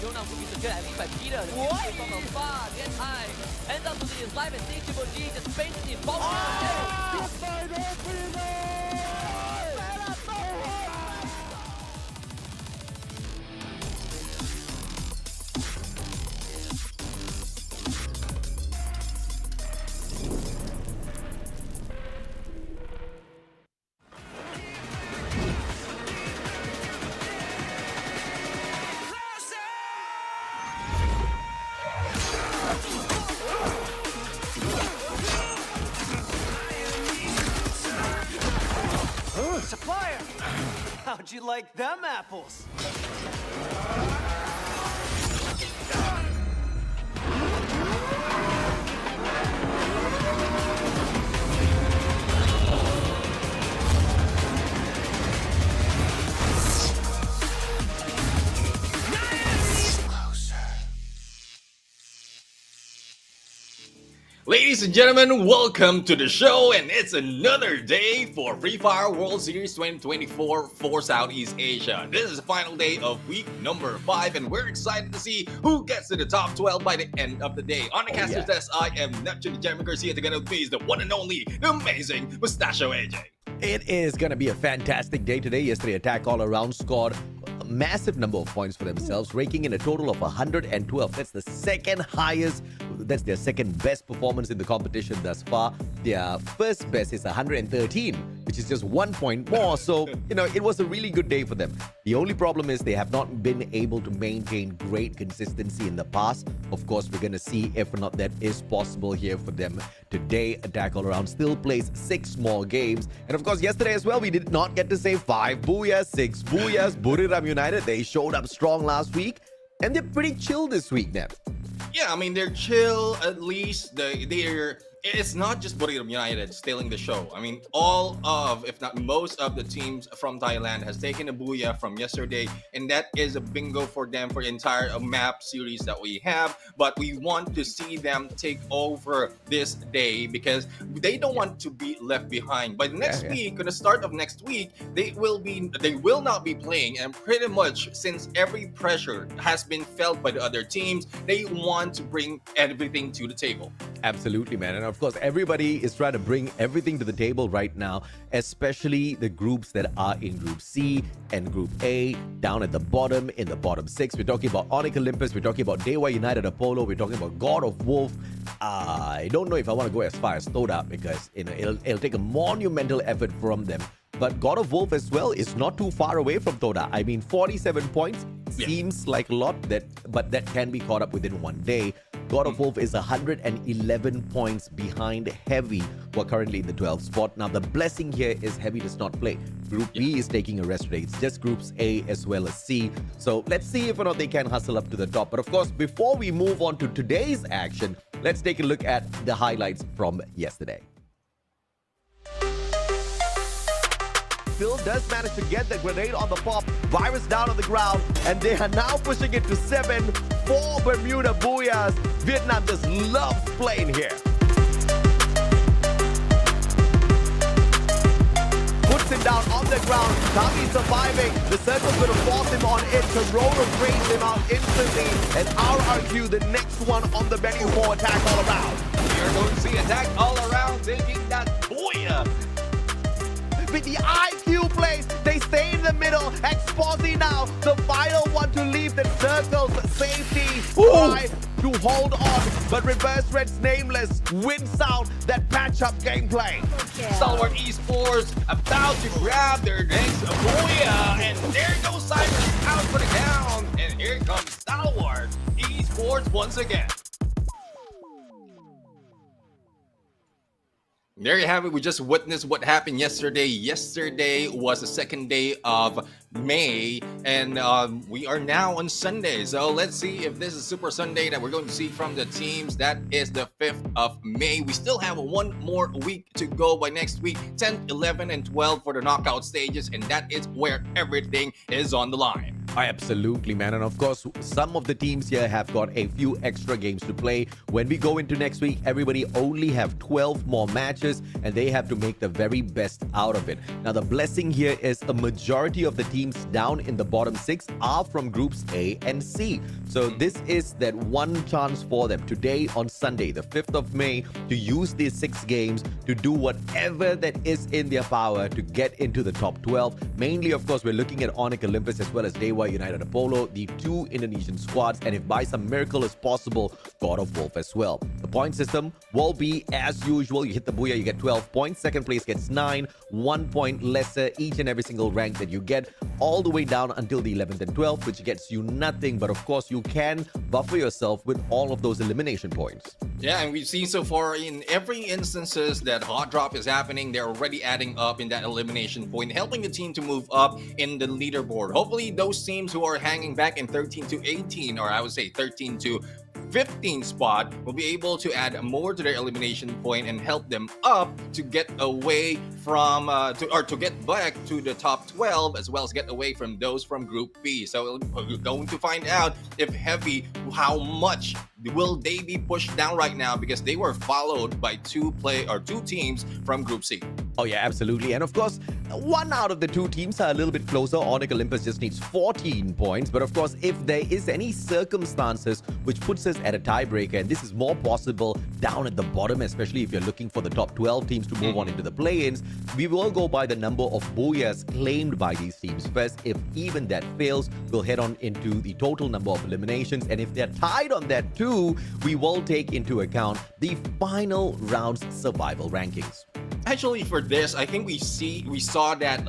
Jonah will be secured at least by Peter. The What? from afar, the time. Ends up losing his life and seeing Triple G just fainting in both. Supplier! How'd you like them apples? Ladies and gentlemen, welcome to the show, and it's another day for Free Fire World Series 2024 for Southeast Asia. This is the final day of week number 5, and we're excited to see who gets to the top 12 by the end of the day. On the caster's desk, I am Neptune the Jeremy Garcia. Together with me is the one and only, the amazing Mustachio AJ. It is going to be a fantastic day today. Yesterday, Attack All Around scored a massive number of points for themselves, raking in a total of 112. That's the second highest. That's their second best performance in the competition thus far. Their first best is 113 which is just 1 point more. So, it was a really good day for them. The only problem is they have not been able to maintain great consistency in the past. Of course, we're going to see if or not that is possible here for them today. Attack All Around still plays 6 more games. And of course, yesterday as well, we did not get to say 5 booyahs, 6 booyahs. Buriram United, they showed up strong last week. And they're pretty chill this week now. Yeah, I mean, they're chill. At least they're. It's not just Buriram United stealing the show. I mean, all of, if not most of the teams from Thailand has taken a booyah from yesterday, and that is a bingo for them for the entire map series that we have. But we want to see them take over this day because they don't want to be left behind. By the next week, on the start of next week, they will not be playing, and pretty much since every pressure has been felt by the other teams, they want to bring everything to the table. Absolutely, man. And of course, everybody is trying to bring everything to the table right now, especially the groups that are in Group C and Group A, down at the bottom, in the bottom 6. We're talking about Onyx Olympus, we're talking about Dewa United Apollo, we're talking about God of Wolf. I don't know if I want to go as far as Toda because it'll take a monumental effort from them. But God of Wolf as well is not too far away from Toda. I mean, 47 points seems like a lot, but that can be caught up within one day. God of Wolf is 111 points behind Heavy, who are currently in the 12th spot. Now, the blessing here is Heavy does not play. Group B is taking a rest today. It's just Groups A as well as C. So let's see if or not they can hustle up to the top. But of course, before we move on to today's action, let's take a look at the highlights from yesterday. Phil does manage to get the grenade on the pop, Virus down on the ground, and they are now pushing it to 7 for Bermuda booyahs. Vietnam just loves playing here. Puts him down on the ground. Kami surviving. The circle's going to force him on it. Corona brings him out instantly. And RRQ, the next one on the menu for Attack All Around. You're going to see Attack All Around taking that booyah. With the IQ plays, they stay in the middle. Exposy now, the final one to leave the circle's safety. Try to hold on, but Reverse Red's Nameless wins out that patch-up gameplay. Stalwart Esports about to grab their next booyah, and there goes Cybers out for the count. And here comes Stalwart Esports once again. There you have it. We just witnessed what happened yesterday. Yesterday was the second day of May, and we are now on Sunday. So let's see if this is Super Sunday that we're going to see from the teams. That is the 5th of May. We still have one more week to go by next week, 10, 11, and 12 for the knockout stages, and that is where everything is on the line. Absolutely, man. And of course, some of the teams here have got a few extra games to play. When we go into next week, everybody only have 12 more matches, and they have to make the very best out of it. Now, the blessing here is a majority of the teams down in the bottom 6 are from Groups A and C. So this is that one chance for them today on Sunday, the 5th of May, to use these 6 games to do whatever that is in their power to get into the top 12. Mainly, of course, we're looking at Onyx Olympus as well as Dewa United Apollo, the 2 Indonesian squads, and if by some miracle is possible, God of Wolf as well. The point system will be as usual. You hit the booyah, you get 12 points. Second place gets 9, 1 point lesser each and every single rank that you get, all the way down until the 11th and 12th, which gets you nothing. But of course, you can buffer yourself with all of those elimination points. Yeah, and we've seen so far in every instances that hot drop is happening, they're already adding up in that elimination point, helping the team to move up in the leaderboard. Hopefully, those teams who are hanging back in 13 to 18, or I would say 13 to 15 spot, will be able to add more to their elimination point and help them up to get away from to get back to the top 12, as well as get away from those from Group B. So we're going to find out if Heavy, how much will they be pushed down right now, because they were followed by two teams from Group C. Oh yeah, absolutely. And of course, one out of the 2 teams are a little bit closer. Onyx Olympus just needs 14 points. But of course, if there is any circumstances which puts us at a tiebreaker, and this is more possible down at the bottom, especially if you're looking for the top 12 teams to move on into the play-ins, we will go by the number of booyahs claimed by these teams first. If even that fails, we'll head on into the total number of eliminations. And if they're tied on that too, we will take into account the final round's survival rankings. Actually, for this, I think we saw that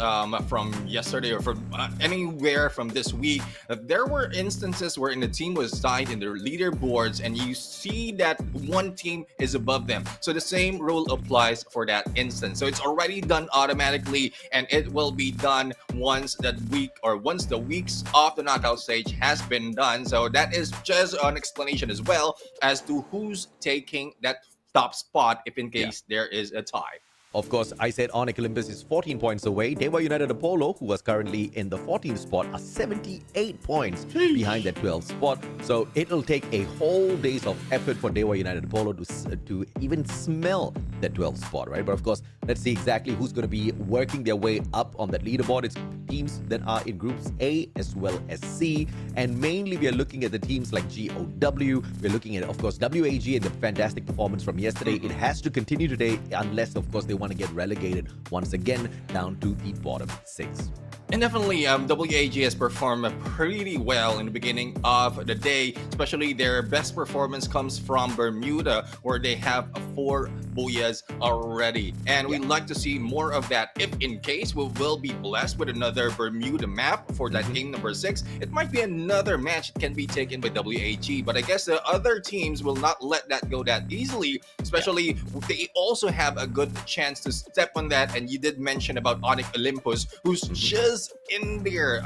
from yesterday or from anywhere from this week. There were instances where the team was tied in their leaderboards, and you see that one team is above them. So the same rule applies for that instance. So it's already done automatically, and it will be done once that week or once the weeks of the knockout stage has been done. So that is just an explanation as well as to who's taking that top spot if in case there is a tie. Of course, I said Onyx Olympus is 14 points away. Dewa United Apollo, who was currently in the 14th spot, are 78 points behind the 12th spot. So it'll take a whole days of effort for Dewa United Apollo to even smell that 12th spot, right? But of course, let's see exactly who's going to be working their way up on that leaderboard. It's teams that are in groups A as well as C. And mainly we are looking at the teams like GOW. We're looking at, of course, WAG and the fantastic performance from yesterday. It has to continue today unless, of course, they want to get relegated once again down to the bottom 6. And definitely, WAG has performed pretty well in the beginning of the day. Especially their best performance comes from Bermuda, where they have 4 booyahs already. And we'd like to see more of that. If in case we will be blessed with another Bermuda map for that game number 6, it might be another match that can be taken by WAG. But I guess the other teams will not let that go that easily. Especially, they also have a good chance to step on that. And you did mention about Onyx Olympus, who's just in there,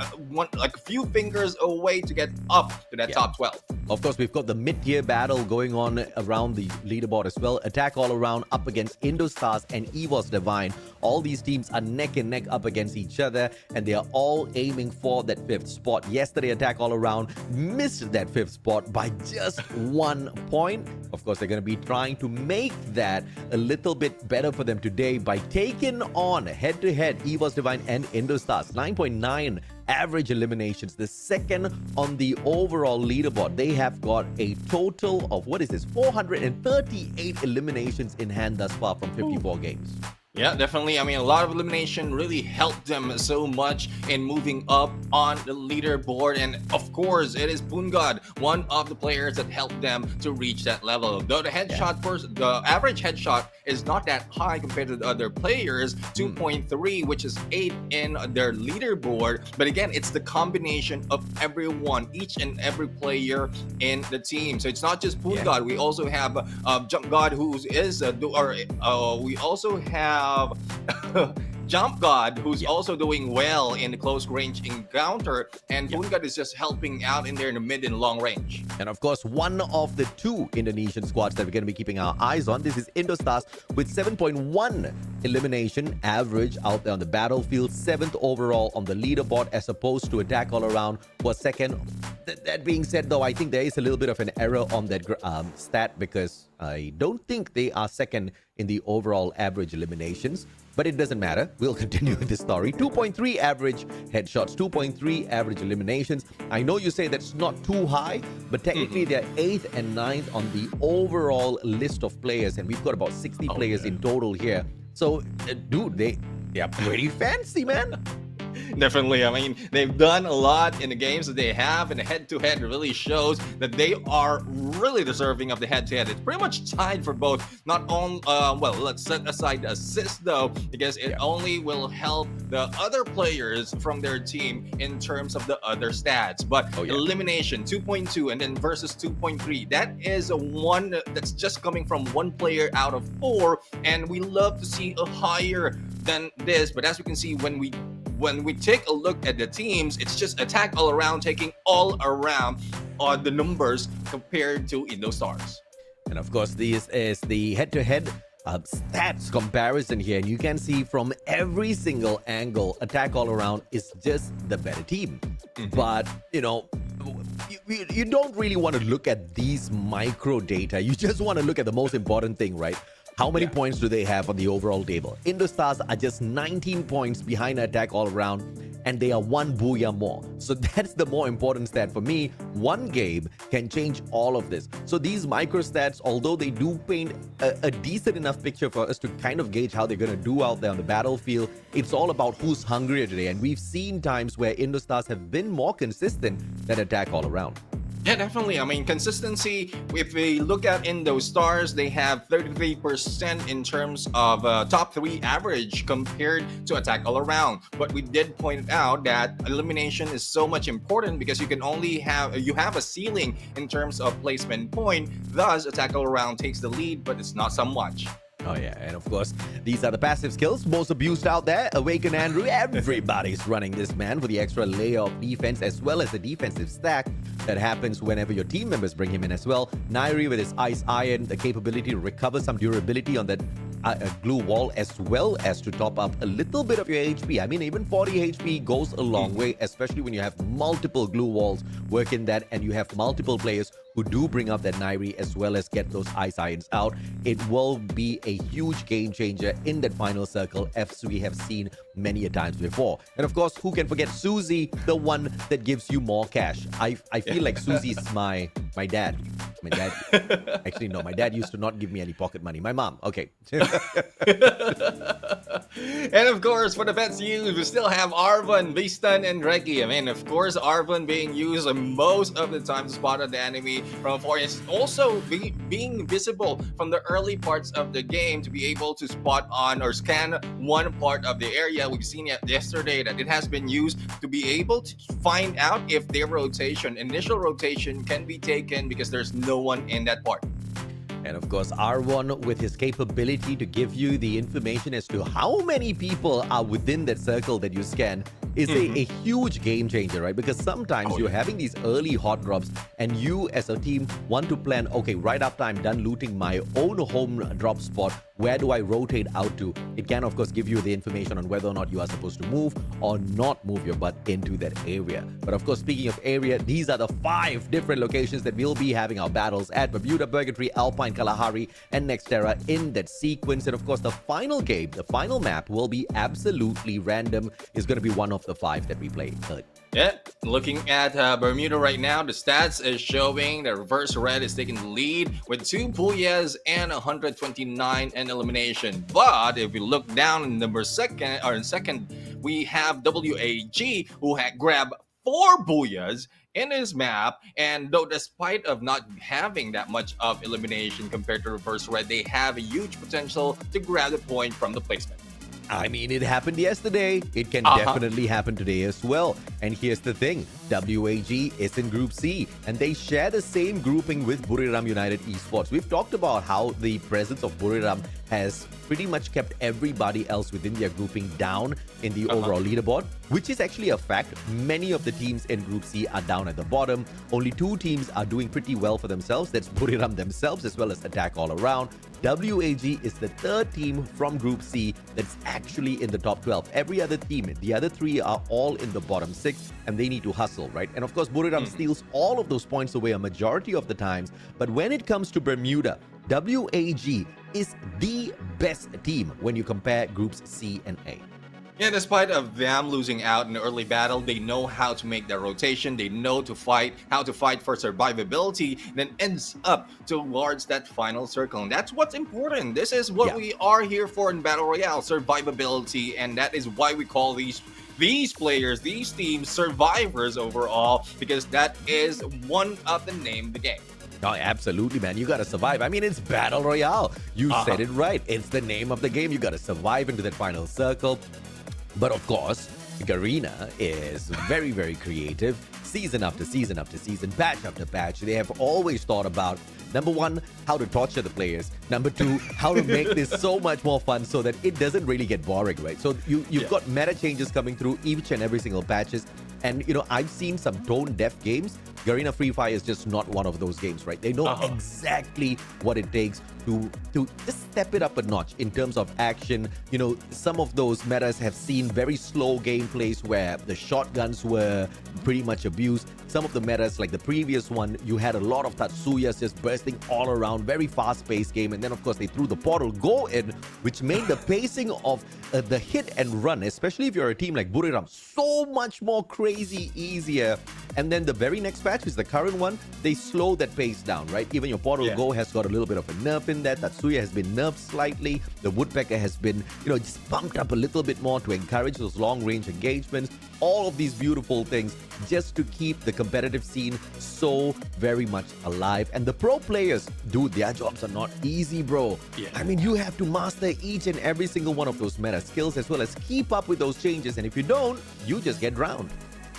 like a few fingers away to get up to that top 12. Of course, we've got the mid-tier battle going on around the leaderboard as well. Attack All Around up against Indostars and EVOS Divine. All these teams are neck and neck up against each other, and they are all aiming for that 5th spot. Yesterday, Attack All Around missed that 5th spot by just 1 point. Of course, they're going to be trying to make that a little bit better for them today by taking on head-to-head EVOS Divine and Indostars. 9.9 average eliminations, the second on the overall leaderboard. They have got a total of, 438 eliminations in hand thus far from 54 games. Yeah, definitely. I mean, a lot of elimination really helped them so much in moving up on the leaderboard. And of course, it is Pungad, one of the players that helped them to reach that level. Though the headshot the average headshot is not that high compared to the other players, 2.3, which is 8 in their leaderboard. But again, it's the combination of everyone, each and every player in the team. So it's not just Pungad. We also have Jump God, who is, we also have Jump God, who's also doing well in the close range encounter, and Pungad is just helping out in there in the mid and long range. And of course, one of the 2 Indonesian squads that we're going to be keeping our eyes on, this is Indostars with 7.1 elimination average out there on the battlefield, 7th overall on the leaderboard, as opposed to Attack All Around was 2nd. That being said, though, I think there is a little bit of an error on that stat, because I don't think they are 2nd in the overall average eliminations. But it doesn't matter. We'll continue with this story. 2.3 average headshots, 2.3 average eliminations. I know you say that's not too high, but technically they're 8th and 9th on the overall list of players, and we've got about 60 players in total here. So, dude, they are pretty fancy, man. Definitely. I mean, they've done a lot in the games that they have, and the head-to-head really shows that they are really deserving of the head-to-head. It's pretty much tied for both. Not on, well, let's set aside the assist, though, because it only will help the other players from their team in terms of the other stats. But elimination, 2.2, and then versus 2.3, that is a one that's just coming from 1 player out of 4, and we love to see a higher than this. But as we can see, when we take a look at the teams, it's just Attack All Around taking all around on the numbers compared to Indostars. And of course, this is the head-to-head stats comparison here. And you can see from every single angle, Attack All Around is just the better team. But, you know, you don't really want to look at these micro data. You just want to look at the most important thing, right? How many points do they have on the overall table? Indostars are just 19 points behind Attack All Around, and they are 1 booyah more. So that's the more important stat for me. 1 game can change all of this. So these micro stats, although they do paint a decent enough picture for us to kind of gauge how they're going to do out there on the battlefield, it's all about who's hungrier today. And we've seen times where Indostars have been more consistent than Attack All Around. Yeah, definitely. I mean, consistency, if we look at in those stars, they have 33% in terms of top three average compared to attack all around. But we did point out that elimination is so much important because you have a ceiling in terms of placement point. Thus, attack all around takes the lead, but it's not so much. Oh yeah, and of course, these are the passive skills most abused out there. Awaken Andrew, everybody's running this man for the extra layer of defense as well as the defensive stack that happens whenever your team members bring him in as well. Nairi with his Ice Iron, the capability to recover some durability on that glue wall as well as to top up a little bit of your HP. I mean, even 40 HP goes a long way, especially when you have multiple glue walls working that and you have multiple players who do bring up that Nairi as well as get those Ice Irons out. It will be a huge game changer in that final circle as we have seen many a times before. And of course, who can forget Susie, the one that gives you more cash? I feel like Susie's my dad. My dad. Actually, no, my dad used to not give me any pocket money. My mom. Okay. And of course, for the vets used, we still have Arvon, Vistan, and Reki. I mean, of course, Arvon being used most of the time to spot the enemy from afar. It's also being visible from the early parts of the game to be able to spot on or scan one part of the area. We've seen it yesterday that it has been used to be able to find out if their initial rotation can be taken because there's no one in that part. And of course, R1 with his capability to give you the information as to how many people are within that circle that you scan is a huge game changer, right? Because sometimes you're having these early hot drops and you as a team want to plan, okay, right after I'm done looting my own home drop spot, where do I rotate out to? It can, of course, give you the information on whether or not you are supposed to move or not move your butt into that area. But of course, speaking of area, these are the 5 different locations that we'll be having our battles at: Bermuda, Purgatory, Alpine, Kalahari, and Nexterra in that sequence. And of course, the final game, the final map will be absolutely random. It's going to be one of the 5 that we play. Yeah, looking at Bermuda right now, the stats is showing that Reverse Red is taking the lead with 2 Puyas and 129 in elimination. But if we look down in second, we have WAG who had grabbed 4 Puyas in his map, and though despite of not having that much of elimination compared to Reverse Red, they have a huge potential to grab the point from the placement. I mean, it happened yesterday. It can definitely happen today as well. And here's the thing. WAG is in Group C, and they share the same grouping with Buriram United Esports. We've talked about how the presence of Buriram has pretty much kept everybody else within their grouping down in the overall leaderboard, which is actually a fact. Many of the teams in Group C are down at the bottom. Only 2 teams are doing pretty well for themselves. That's Buriram themselves as well as Attack All Around. WAG is the 3rd team from Group C that's actually in the top 12. Every other team, the other 3 are all in the bottom 6, and they need to hustle, right? And of course, Buriram steals all of those points away a majority of the times. But when it comes to Bermuda, WAG is the best team when you compare Groups C and A. Yeah, despite of them losing out in the early battle, they know how to make their rotation. They know how to fight for survivability, then ends up towards that final circle. And that's what's important. This is what we are here for in Battle Royale, survivability. And that is why we call these players, these teams, survivors overall, because that is one of the name of the game. Oh, absolutely, man. You got to survive. I mean, it's Battle Royale. You said it right. It's the name of the game. You got to survive into that final circle. But of course, Garena is very, very creative. Season after season after season, batch after batch, they have always thought about, number 1, how to torture the players. Number 2, how to make this so much more fun so that it doesn't really get boring, right? So you've got meta changes coming through each and every single patches. And, you know, I've seen some tone-deaf games. Garena Free Fire is just not one of those games, right? They know exactly what it takes to just step it up a notch in terms of action. You know, some of those metas have seen very slow gameplays where the shotguns were pretty much abused. Some of the metas, like the previous one, you had a lot of Tatsuyas just bursting all around, very fast-paced game. And then, of course, they threw the portal go in, which made the pacing of the hit and run, especially if you're a team like Buriram, so much more crazy easier. And then the very next patch, which is the current one, they slow that pace down, right? Even your Portal Go has got a little bit of a nerf in there. Tatsuya has been nerfed slightly. The Woodpecker has been, just bumped up a little bit more to encourage those long-range engagements. All of these beautiful things just to keep the competitive scene so very much alive. And the pro players, dude, their jobs are not easy, bro. Yeah. I mean, you have to master each and every single one of those meta skills as well as keep up with those changes. And if you don't, you just get drowned.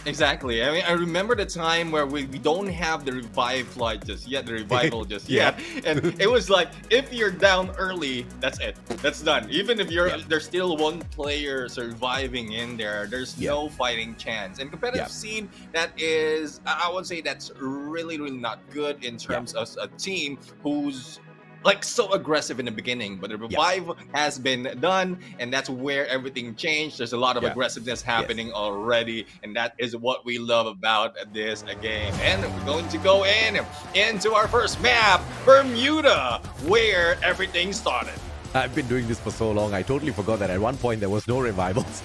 Exactly. I mean, I remember the time where we don't have the revive flight just yet, the revival just yet. And it was like, if you're down early, that's it. That's done. Even if there's still one player surviving in there, there's no fighting chance. And competitive scene, that is, I would say that's really, really not good in terms of a team who's like so aggressive in the beginning, but the revive has been done, and that's where everything changed. There's a lot of aggressiveness happening already, and that is what we love about this game. And we're going to go into our first map, Bermuda, where everything started. I've been doing this for so long, I totally forgot that at one point there was no revivals.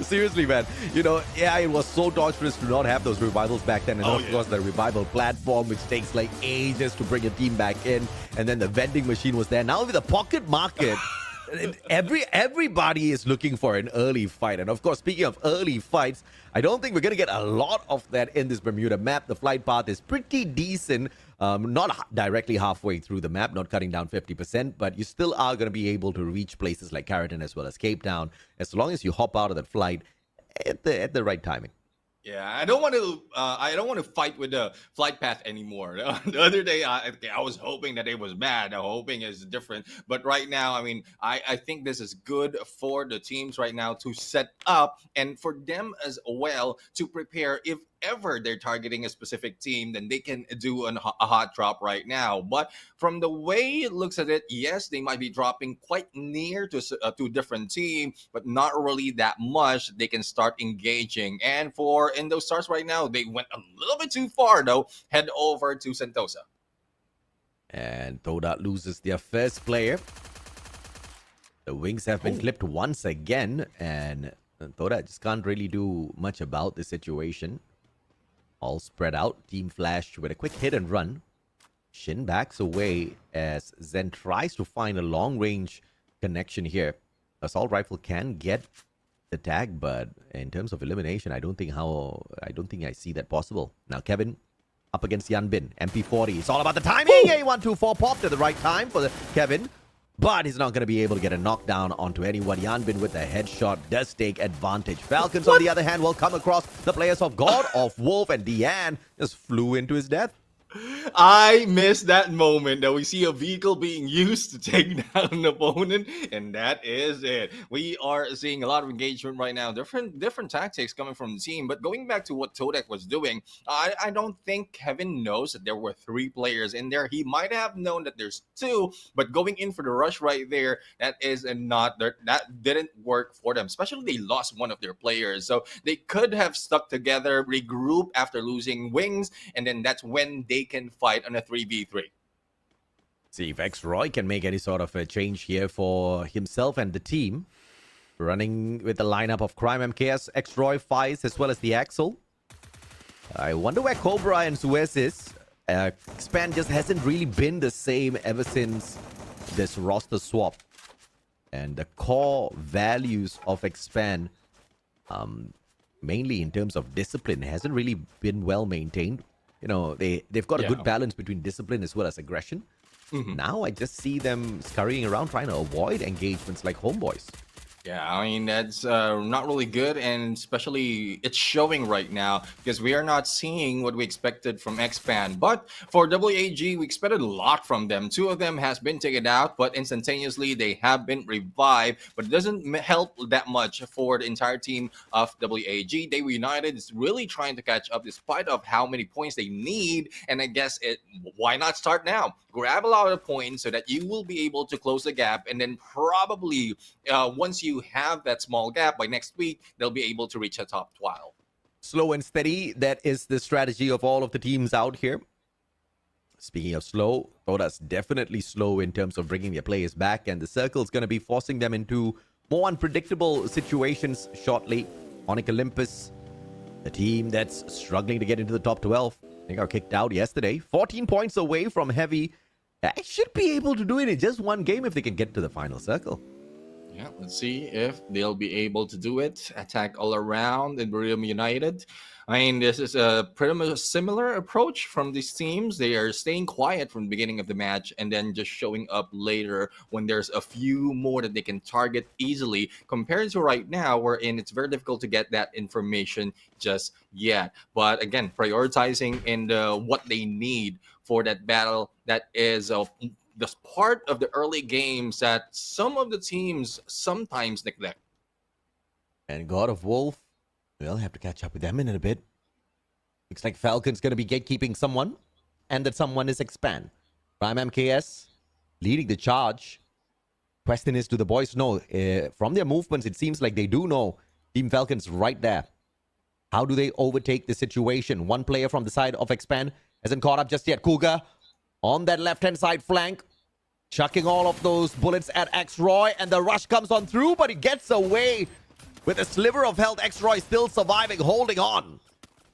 Seriously, man. It was so torturous to not have those revivals back then. And of course, the revival platform, which takes like ages to bring a team back in. And then the vending machine was there. Now with the pocket market, everybody is looking for an early fight. And of course, speaking of early fights, I don't think we're going to get a lot of that in this Bermuda map. The flight path is pretty decent. Not directly halfway through the map, not cutting down 50%, but you still are going to be able to reach places like Karatin as well as Cape Town, as long as you hop out of that flight at the right timing. Yeah, I don't want to fight with the flight path anymore. The other day, I was hoping that it was bad. I'm hoping it's different. But right now, I mean, I think this is good for the teams right now to set up, and for them as well to prepare. If ever they're targeting a specific team, then they can do a hot drop right now. But from the way it looks at it, yes, they might be dropping quite near to a different team, but not really that much. They can start engaging. And for Indostars right now, they went a little bit too far, though. Head over to Sentosa. And Toda loses their first player. The wings have been clipped once again, and Toda just can't really do much about the situation. All spread out. Team Flash with a quick hit and run. Shin backs away as Zen tries to find a long-range connection here. Assault Rifle can get the tag, but in terms of elimination, I don't think I see that possible. Now Kevin up against Yanbin. MP40. It's all about the timing. A124 popped at the right time for Kevin. But he's not going to be able to get a knockdown onto anyone. Yanbin with a headshot does take advantage. Falcons, on the other hand, will come across the players of God, of Wolf, and Deanne just flew into his death. I miss that moment that we see a vehicle being used to take down an opponent, and that is it. We are seeing a lot of engagement right now, different tactics coming from the team. But going back to what Todek was doing, I don't think Kevin knows that there were 3 players in there. He might have known that there's 2, but going in for the rush right there, that didn't work for them. Especially they lost one of their players, so they could have stuck together, regroup after losing wings, and then that's when they can fight on a 3v3. See if X-Roy can make any sort of a change here for himself and the team. Running with the lineup of Crime MKS, X-Roy, Fies, as well as the Axel. I wonder where Cobra and Suez is. Expand just hasn't really been the same ever since this roster swap. And the core values of Expand, mainly in terms of discipline, hasn't really been well maintained. They've got a good balance between discipline as well as aggression. Now I just see them scurrying around trying to avoid engagements like homeboys. Yeah, I mean, that's not really good, and especially it's showing right now because we are not seeing what we expected from Expand. But for WAG, we expected a lot from them. 2 of them has been taken out, but instantaneously they have been revived. But it doesn't help that much for the entire team of WAG. They United is really trying to catch up despite of how many points they need. And I guess why not start now? Grab a lot of points so that you will be able to close the gap, and then probably once you have that small gap, by next week they'll be able to reach a top 12. Slow and steady, that is the strategy of all of the teams out here. Speaking of slow, Toda's definitely slow in terms of bringing their players back, and the circle's going to be forcing them into more unpredictable situations shortly. Onyx Olympus The team that's struggling to get into the top 12. They got kicked out yesterday. 14 points away from Heavy. They should be able to do it in just one game if they can get to the final circle. Yeah, let's see if they'll be able to do it. Attack all around in Bermuda United. I mean, this is a pretty much similar approach from these teams. They are staying quiet from the beginning of the match and then just showing up later when there's a few more that they can target easily, compared to right now, wherein it's very difficult to get that information just yet. But again, prioritizing in what they need for that battle, that is the part of the early games that some of the teams sometimes neglect. And God of Wolf, we'll have to catch up with them in a bit. Looks like Falcon's going to be gatekeeping someone, and that someone is Expand. Prime MKS leading the charge. Question is, do the boys know? From their movements, it seems like they do know Team Falcon's right there. How do they overtake the situation? One player from the side of Expand hasn't caught up just yet. Cougar on that left-hand side flank, chucking all of those bullets at X-Roy, and the rush comes on through, but he gets away with a sliver of health. X-Roy still surviving, holding on.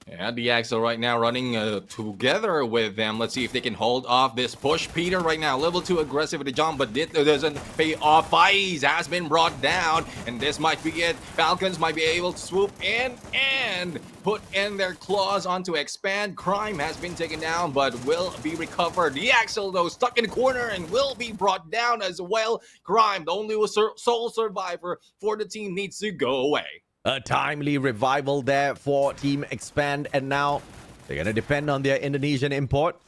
Yeah, the Axel right now running together with them. Let's see if they can hold off this push. Peter right now, level 2 aggressive with the jump, but it doesn't pay off. Faiz has been brought down, and this might be it. Falcons might be able to swoop in and put in their claws onto Expand. Crime has been taken down, but will be recovered. The Axel, though, stuck in the corner and will be brought down as well. Crime, the only sole survivor for the team, needs to go away. A timely revival there for Team Expand, and now they're going to depend on their Indonesian import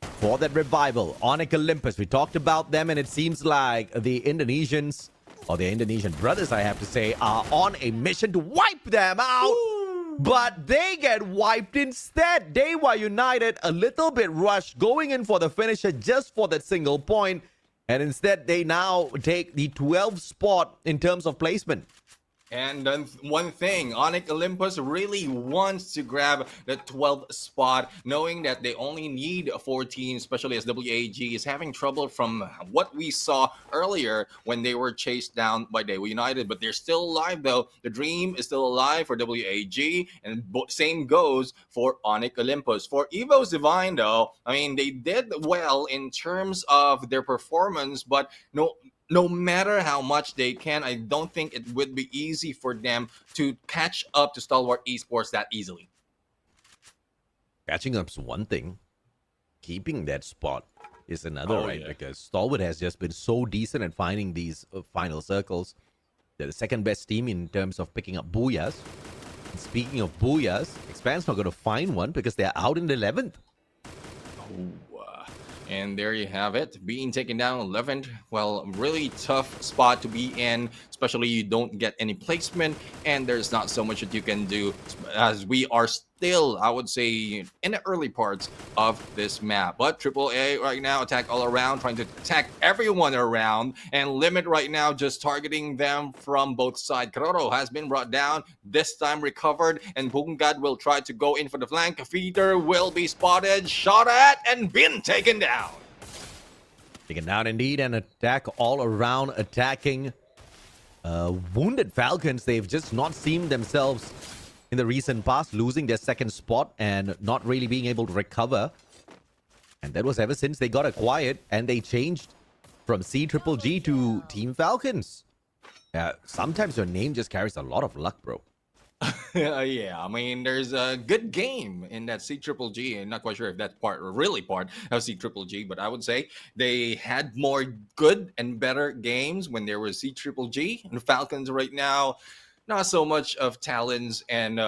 for that revival. Onyx Olympus, we talked about them, and it seems like the Indonesians, or the Indonesian brothers, I have to say, are on a mission to wipe them out. Ooh. But they get wiped instead. Dewa United, a little bit rushed, going in for the finisher just for that single point, and instead they now take the 12th spot in terms of placement. And then one thing, Onyx Olympus really wants to grab the 12th spot, knowing that they only need 14, especially as WAG is having trouble from what we saw earlier when they were chased down by Dewa United. But they're still alive, though. The dream is still alive for WAG, and same goes for Onyx Olympus. For Evo's Divine, though, I mean, they did well in terms of their performance, but no matter how much they can, I don't think it would be easy for them to catch up to Stalwart Esports that easily. Catching up's one thing. Keeping that spot is another, right? Yeah. Because Stalwart has just been so decent at finding these final circles. They're the second best team in terms of picking up booyahs. And speaking of booyahs, Expand's not going to find one because they're out in the 11th. And there you have it, being taken down 11th. Well, really tough spot to be in, especially you don't get any placement, and there's not so much that you can do, as we are still, I would say, in the early parts of this map. But AAA right now, attack all around, trying to attack everyone around, and Limit right now just targeting them from both sides. Kroro has been brought down, this time recovered, and Pungad will try to go in for the flank. Feeder will be spotted, shot at, and been taken down. Taken down indeed, and attack all around, attacking wounded Falcons. They've just not seen themselves in the recent past, losing their second spot and not really being able to recover. And that was ever since they got acquired and they changed from CGG to Team Falcons. Sometimes your name just carries a lot of luck, bro. Yeah, I mean, there's a good game in that CGG. I'm not quite sure if that's really part of CGG, but I would say they had more good and better games when there was CGG. And the Falcons right now, not so much of talons and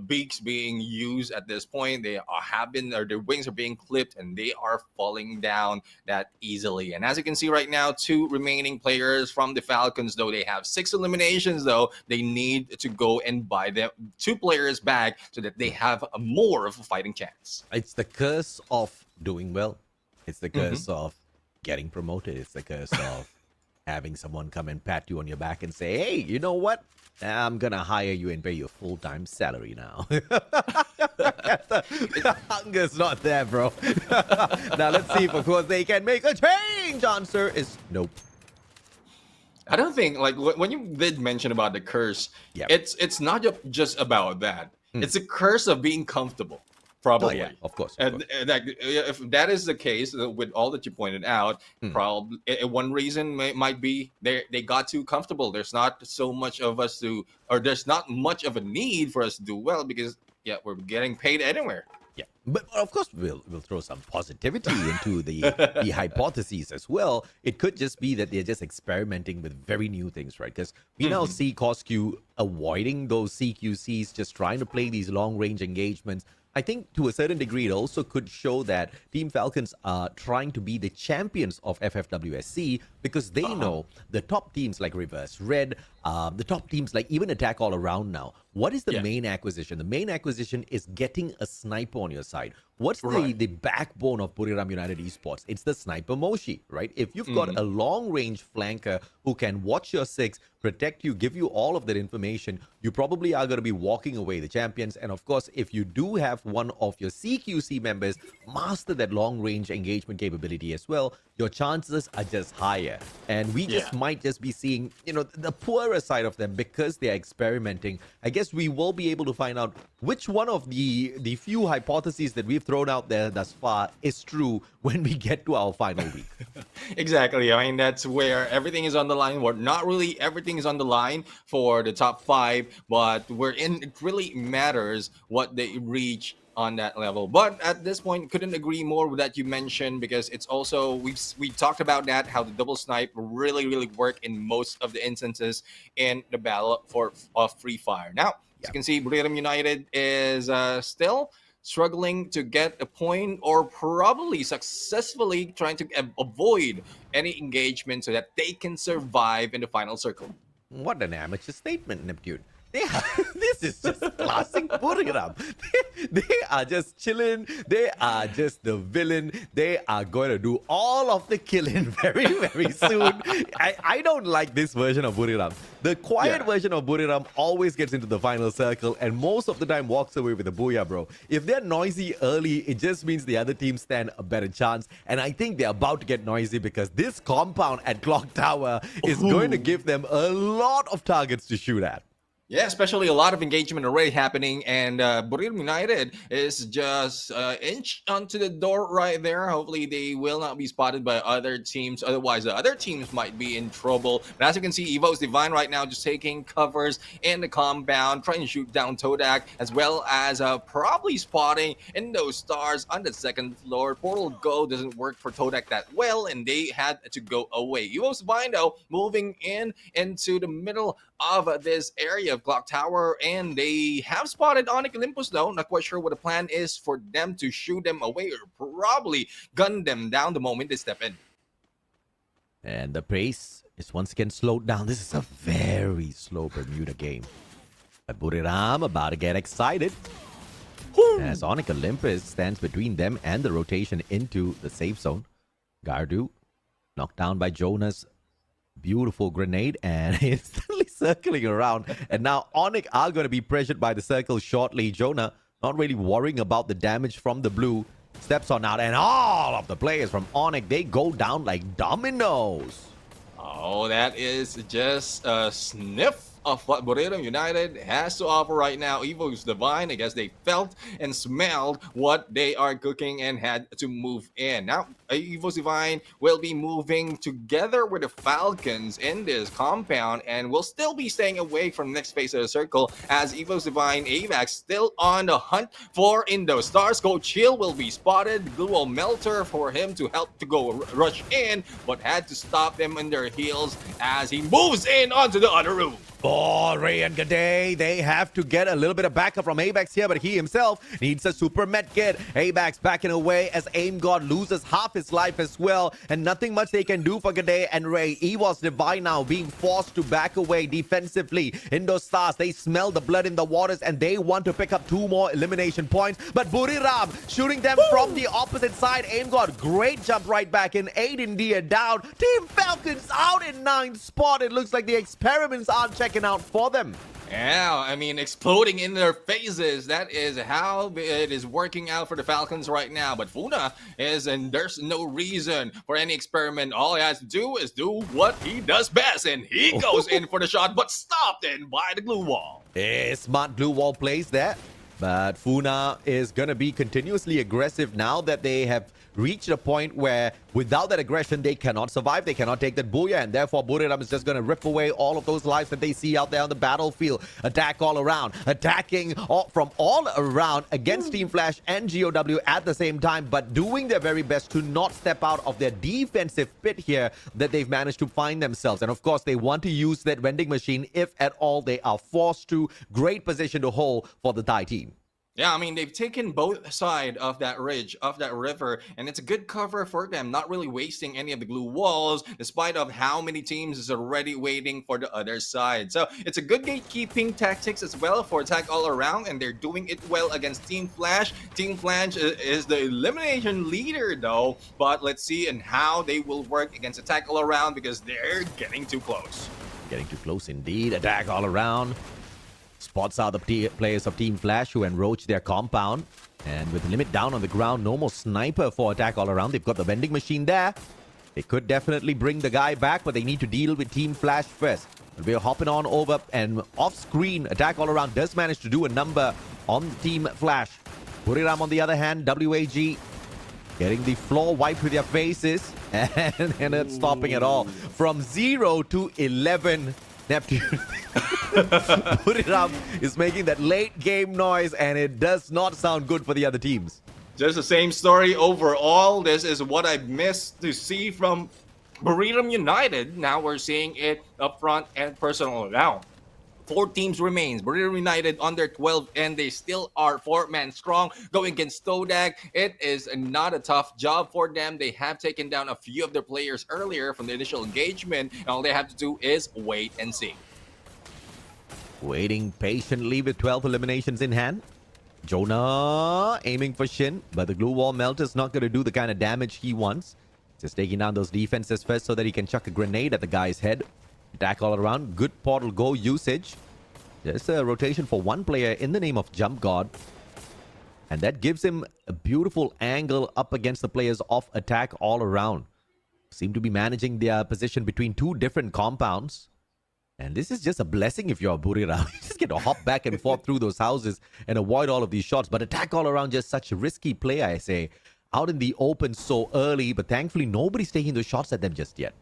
beaks being used at this point. They have been, or their wings are being clipped, and they are falling down that easily. And as you can see right now, 2 remaining players from the Falcons, though they have 6 eliminations, though they need to go and buy them 2 players back so that they have a more of a fighting chance. It's the curse of doing well. It's the curse of getting promoted. It's the curse of having someone come and pat you on your back and say, hey, you know what? I'm going to hire you and pay you a full-time salary now. The hunger's not there, bro. Now, let's see if, of course, they can make a change. Answer is nope. I don't think, like, when you did mention about the curse, Yep. it's not just about that. It's a curse of being comfortable. Probably, yeah, of course. And if that is the case with all that you pointed out, probably one reason might be they got too comfortable. There's not so much of us to, or there's not much of a need for us to do well because we're getting paid anywhere. Yeah, but of course we'll throw some positivity into the hypotheses as well. It could just be that they're just experimenting with very new things, right? Because we now see Cosq avoiding those CQCs, just trying to play these long-range engagements. I think to a certain degree, it also could show that Team Falcons are trying to be the champions of FFWS SEA because they know the top teams like Reverse Red, the top teams like even Attack All Around now. What is the main acquisition? The main acquisition is getting a sniper on your side. What's the backbone of Buriram United Esports? It's the sniper Moshi, right? If you've got a long-range flanker who can watch your six, protect you, give you all of that information, you probably are going to be walking away the champions. And of course, if you do have one of your CQC members master that long-range engagement capability as well, your chances are just higher. And we just might just be seeing, the poorer side of them because they're experimenting. I guess we will be able to find out which one of the few hypotheses that we've thrown out there thus far is true when we get to our final week. Exactly. I mean, that's where everything is on the line. Well, not really everything is on the line for the top 5, but it really matters what they reach on that level. But at this point, couldn't agree more with that you mentioned, because it's also we talked about that, how the double snipe really work in most of the instances in the battle of Free Fire. Now, as you can see, Buriram United is still struggling to get a point, or probably successfully trying to avoid any engagement so that they can survive in the final circle. What an amateur statement, Neptune. This is just classic Buriram. They are just chilling. They are just the villain. They are going to do all of the killing very soon. I don't like this version of Buriram. The quiet version of Buriram always gets into the final circle and most of the time walks away with a booyah, bro. If they're noisy early, it just means the other team stand a better chance. And I think they're about to get noisy because this compound at Clock Tower is going to give them a lot of targets to shoot at. Yeah, especially a lot of engagement already happening, and Buriram United is just inch onto the door right there. Hopefully they will not be spotted by other teams, otherwise the other teams might be in trouble. But as you can see, Evo's Divine right now just taking covers in the compound, trying to shoot down Todak, as well as probably spotting in those stars on the second floor. Portal Go doesn't work for Todak that well, and they had to go away. Evo's Divine, though, moving into the middle of this area of Clock Tower, and they have spotted Onyx Olympus, though. Not quite sure what the plan is for them to shoot them away or probably gun them down the moment they step in. And the pace is once again slowed down. This is a very slow Bermuda game. But Buriram about to get excited as Onyx Olympus stands between them and the rotation into the safe zone. Gardu knocked down by Jonas. Beautiful grenade, and instantly circling around. And now Onyx are going to be pressured by the circle shortly. Jonah not really worrying about the damage from the blue. Steps on out, and all of the players from Onyx, they go down like dominoes. Oh, that is just a sniff of what Buriram United has to offer right now. Evo's Divine, I guess they felt and smelled what they are cooking and had to move in. Now, Evo's Divine will be moving together with the Falcons in this compound and will still be staying away from the next phase of the circle, as Evo's Divine AVAX still on the hunt for Indo Stars. Coach Hill will be spotted. Glue Wall Melter for him to help to go rush in, but had to stop them in their heels as he moves in onto the other room. Oh, Ray and G'day, they have to get a little bit of backup from AVAX here, but he himself needs a super med kit. AVAX backing away as Aim God loses half his life as well, and nothing much they can do for G'day and Ray. Evo's Divine now being forced to back away defensively. Indo Stars, they smell the blood in the waters and they want to pick up 2 more elimination points, but Buriram shooting them from the opposite side. Aim God, great jump right back in. 8 India down. Team Falcons out in 9th spot. It looks like the experiments aren't checking out for them. Yeah, I mean, exploding in their faces. That is how it is working out for the Falcons right now. But Funa is, and there's no reason for any experiment. All he has to do is do what he does best, and he goes in for the shot, but stopped in by the glue wall. Smart glue wall plays there. But Funa is going to be continuously aggressive now that they have reached a point where without that aggression, they cannot survive. They cannot take that booyah. And therefore, Buriram is just going to rip away all of those lives that they see out there on the battlefield. Attack all around. Attacking from all around against Team Flash and GOW at the same time. But doing their very best to not step out of their defensive pit here that they've managed to find themselves. And of course, they want to use that vending machine if at all they are forced to. Great position to hold for the Thai team. Yeah, I mean, they've taken both sides of that ridge, of that river, and it's a good cover for them, not really wasting any of the glue walls, despite of how many teams is already waiting for the other side. So it's a good gatekeeping tactics as well for attack all around, and they're doing it well against Team Flash. Team Flash is the elimination leader, though, but let's see and how they will work against attack all around because they're getting too close. Getting too close indeed. Attack all around. Spots out the players of Team Flash who enroach their compound. And with the limit down on the ground, no more sniper for attack all around. They've got the vending machine there. They could definitely bring the guy back, but they need to deal with Team Flash first. But we're hopping on over and off-screen. Attack all around does manage to do a number on Team Flash. Buriram on the other hand, WAG getting the floor wiped with their faces. And they're not stopping at all. From 0 to 11. Neptune. Buriram is making that late game noise, and it does not sound good for the other teams. Just the same story overall. This is what I missed to see from Buriram United. Now we're seeing it up front and personal now. 4 teams remains. Bermuda United under 12, and they still are 4-man strong going against Stodak. It is not a tough job for them. They have taken down a few of their players earlier from the initial engagement, and all they have to do is wait and see. Waiting patiently with 12 eliminations in hand. Jonah aiming for Shin, but the glue wall melter's not going to do the kind of damage he wants. Just taking down those defenses first so that he can chuck a grenade at the guy's head. Attack all around. Good portal go usage. Just a rotation for one player in the name of Jump God. And that gives him a beautiful angle up against the players of attack all around. Seem to be managing their position between 2 different compounds. And this is just a blessing if you're Buriram. You just get to hop back and forth through those houses and avoid all of these shots. But attack all around, just such a risky play, I say. Out in the open so early, but thankfully nobody's taking those shots at them just yet.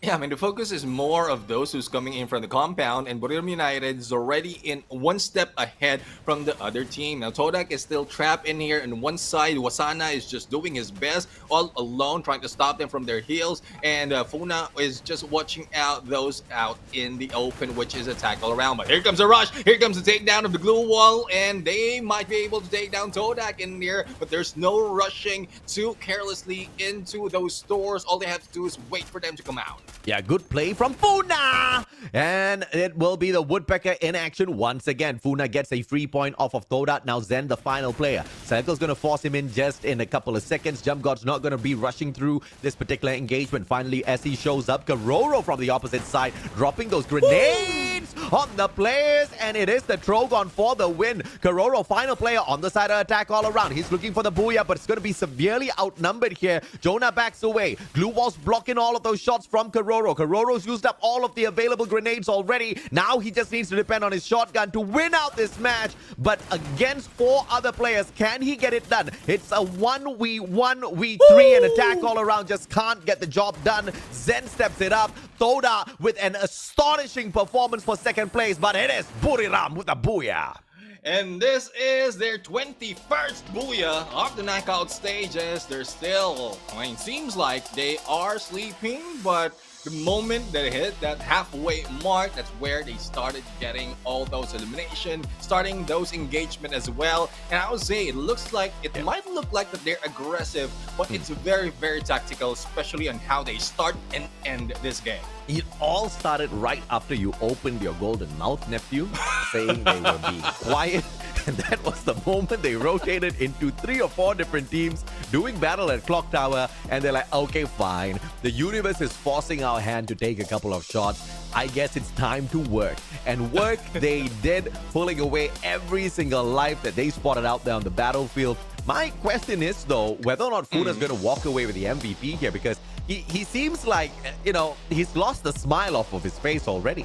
Yeah, I mean, the focus is more of those who's coming in from the compound, and Buriram United is already in 1 step ahead from the other team. Now, Todak is still trapped in here, and one side, Wasana is just doing his best, all alone, trying to stop them from their heels, and Funa is just watching out those out in the open, which is attack all around. But here comes a rush, here comes the takedown of the glue wall, and they might be able to take down Todak in there, but there's no rushing too carelessly into those stores. All they have to do is wait for them to come out. Yeah, good play from Funa. And it will be the Woodpecker in action once again. Funa gets a free point off of Todat. Now Zen, the final player. Circle's going to force him in just in a couple of seconds. Jump God's not going to be rushing through this particular engagement. Finally, SE shows up. Karoro from the opposite side, dropping those grenades on the players. And it is the Trogon for the win. Karoro, final player on the side of attack all around. He's looking for the booyah, but it's going to be severely outnumbered here. Jonah backs away. Glue Wall's blocking all of those shots from Karoro. Karoro's used up all of the available grenades already. Now he just needs to depend on his shotgun to win out this match. But against 4 other players, can he get it done? It's a 1v1, v3, and attack all around just can't get the job done. Zen steps it up. Thoda with an astonishing performance for second place, but it is Buriram with a booyah. And this is their 21st booyah of the knockout stages. They're still, I mean, seems like they are sleeping, but the moment they hit that halfway mark, that's where they started getting all those elimination, starting those engagement as well. And I would say it looks like, it might look like that they're aggressive, but it's very, very tactical, especially on how they start and end this game. It all started right after you opened your golden mouth, nephew, saying they were being quiet. And that was the moment they rotated into 3 or 4 different teams doing battle at Clock Tower. And they're like, okay, fine. The universe is forcing our hand to take a couple of shots. I guess it's time to work. And work they did, pulling away every single life that they spotted out there on the battlefield. My question is, though, whether or not Funa's going to walk away with the MVP here, because he seems like, you know, he's lost the smile off of his face already.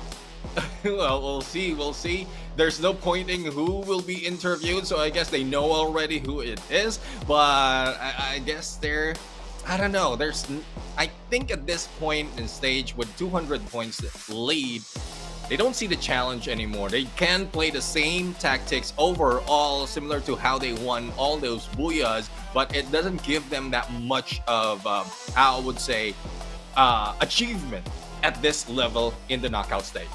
Well, we'll see. there's no pointing who will be interviewed, so I guess they know already who it is. But I guess I don't know. I think at this point in stage with 200 points lead, they don't see the challenge anymore. They can play the same tactics overall, similar to how they won all those booyahs, but it doesn't give them that much of, I would say, achievement at this level in the knockout stage.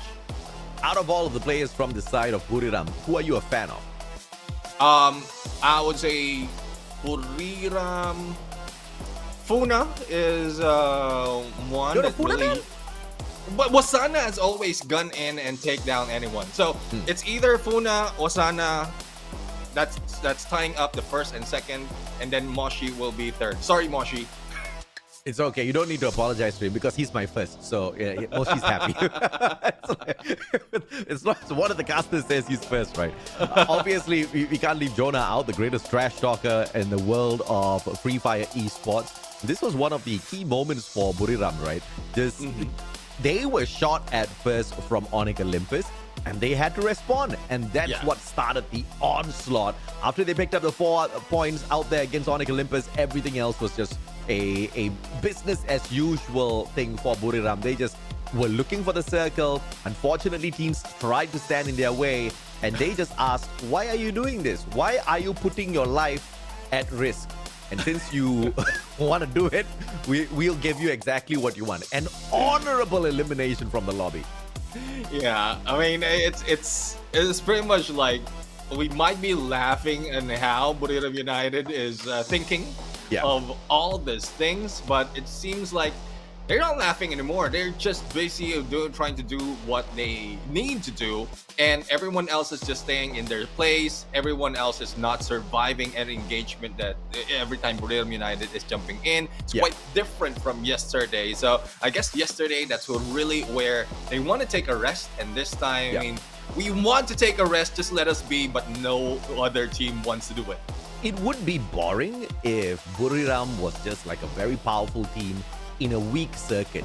Out of all of the players from the side of Buriram, who are you a fan of? I would say Buriram. Funa is one. You're a that Funa really, man? But Wasana has always gun in and take down anyone. So it's either Funa, Wasana, that's tying up the first and second, and then Moshi will be third. Sorry, Moshi. It's okay. You don't need to apologize to him because he's my first. So yeah, Moshi's happy. It's not so one of the casters says he's first, right? Obviously, we can't leave Jonah out, the greatest trash talker in the world of Free Fire esports. This was one of the key moments for Buriram, right? Just they were shot at first from Onyx Olympus, and they had to respond, and that's what started the onslaught. After they picked up the 4 points out there against Onyx Olympus, everything else was just a business as usual thing for Buriram. They just were looking for the circle. Unfortunately, teams tried to stand in their way, and they just asked, why are you doing this? Why are you putting your life at risk? And since you want to do it, we'll give you exactly what you want. An honorable elimination from the lobby. Yeah, I mean, it's pretty much like we might be laughing at how Buriram United is thinking of all these things, but it seems like they're not laughing anymore. They're just basically trying to do what they need to do, and everyone else is just staying in their place. Everyone else is not surviving any engagement that every time Buriram United is jumping in. It's quite different from yesterday. So I guess yesterday, that's really where they want to take a rest, and this time, I mean, we want to take a rest, just let us be, but no other team wants to do it. It would be boring if Buriram was just like a very powerful team in a weak circuit.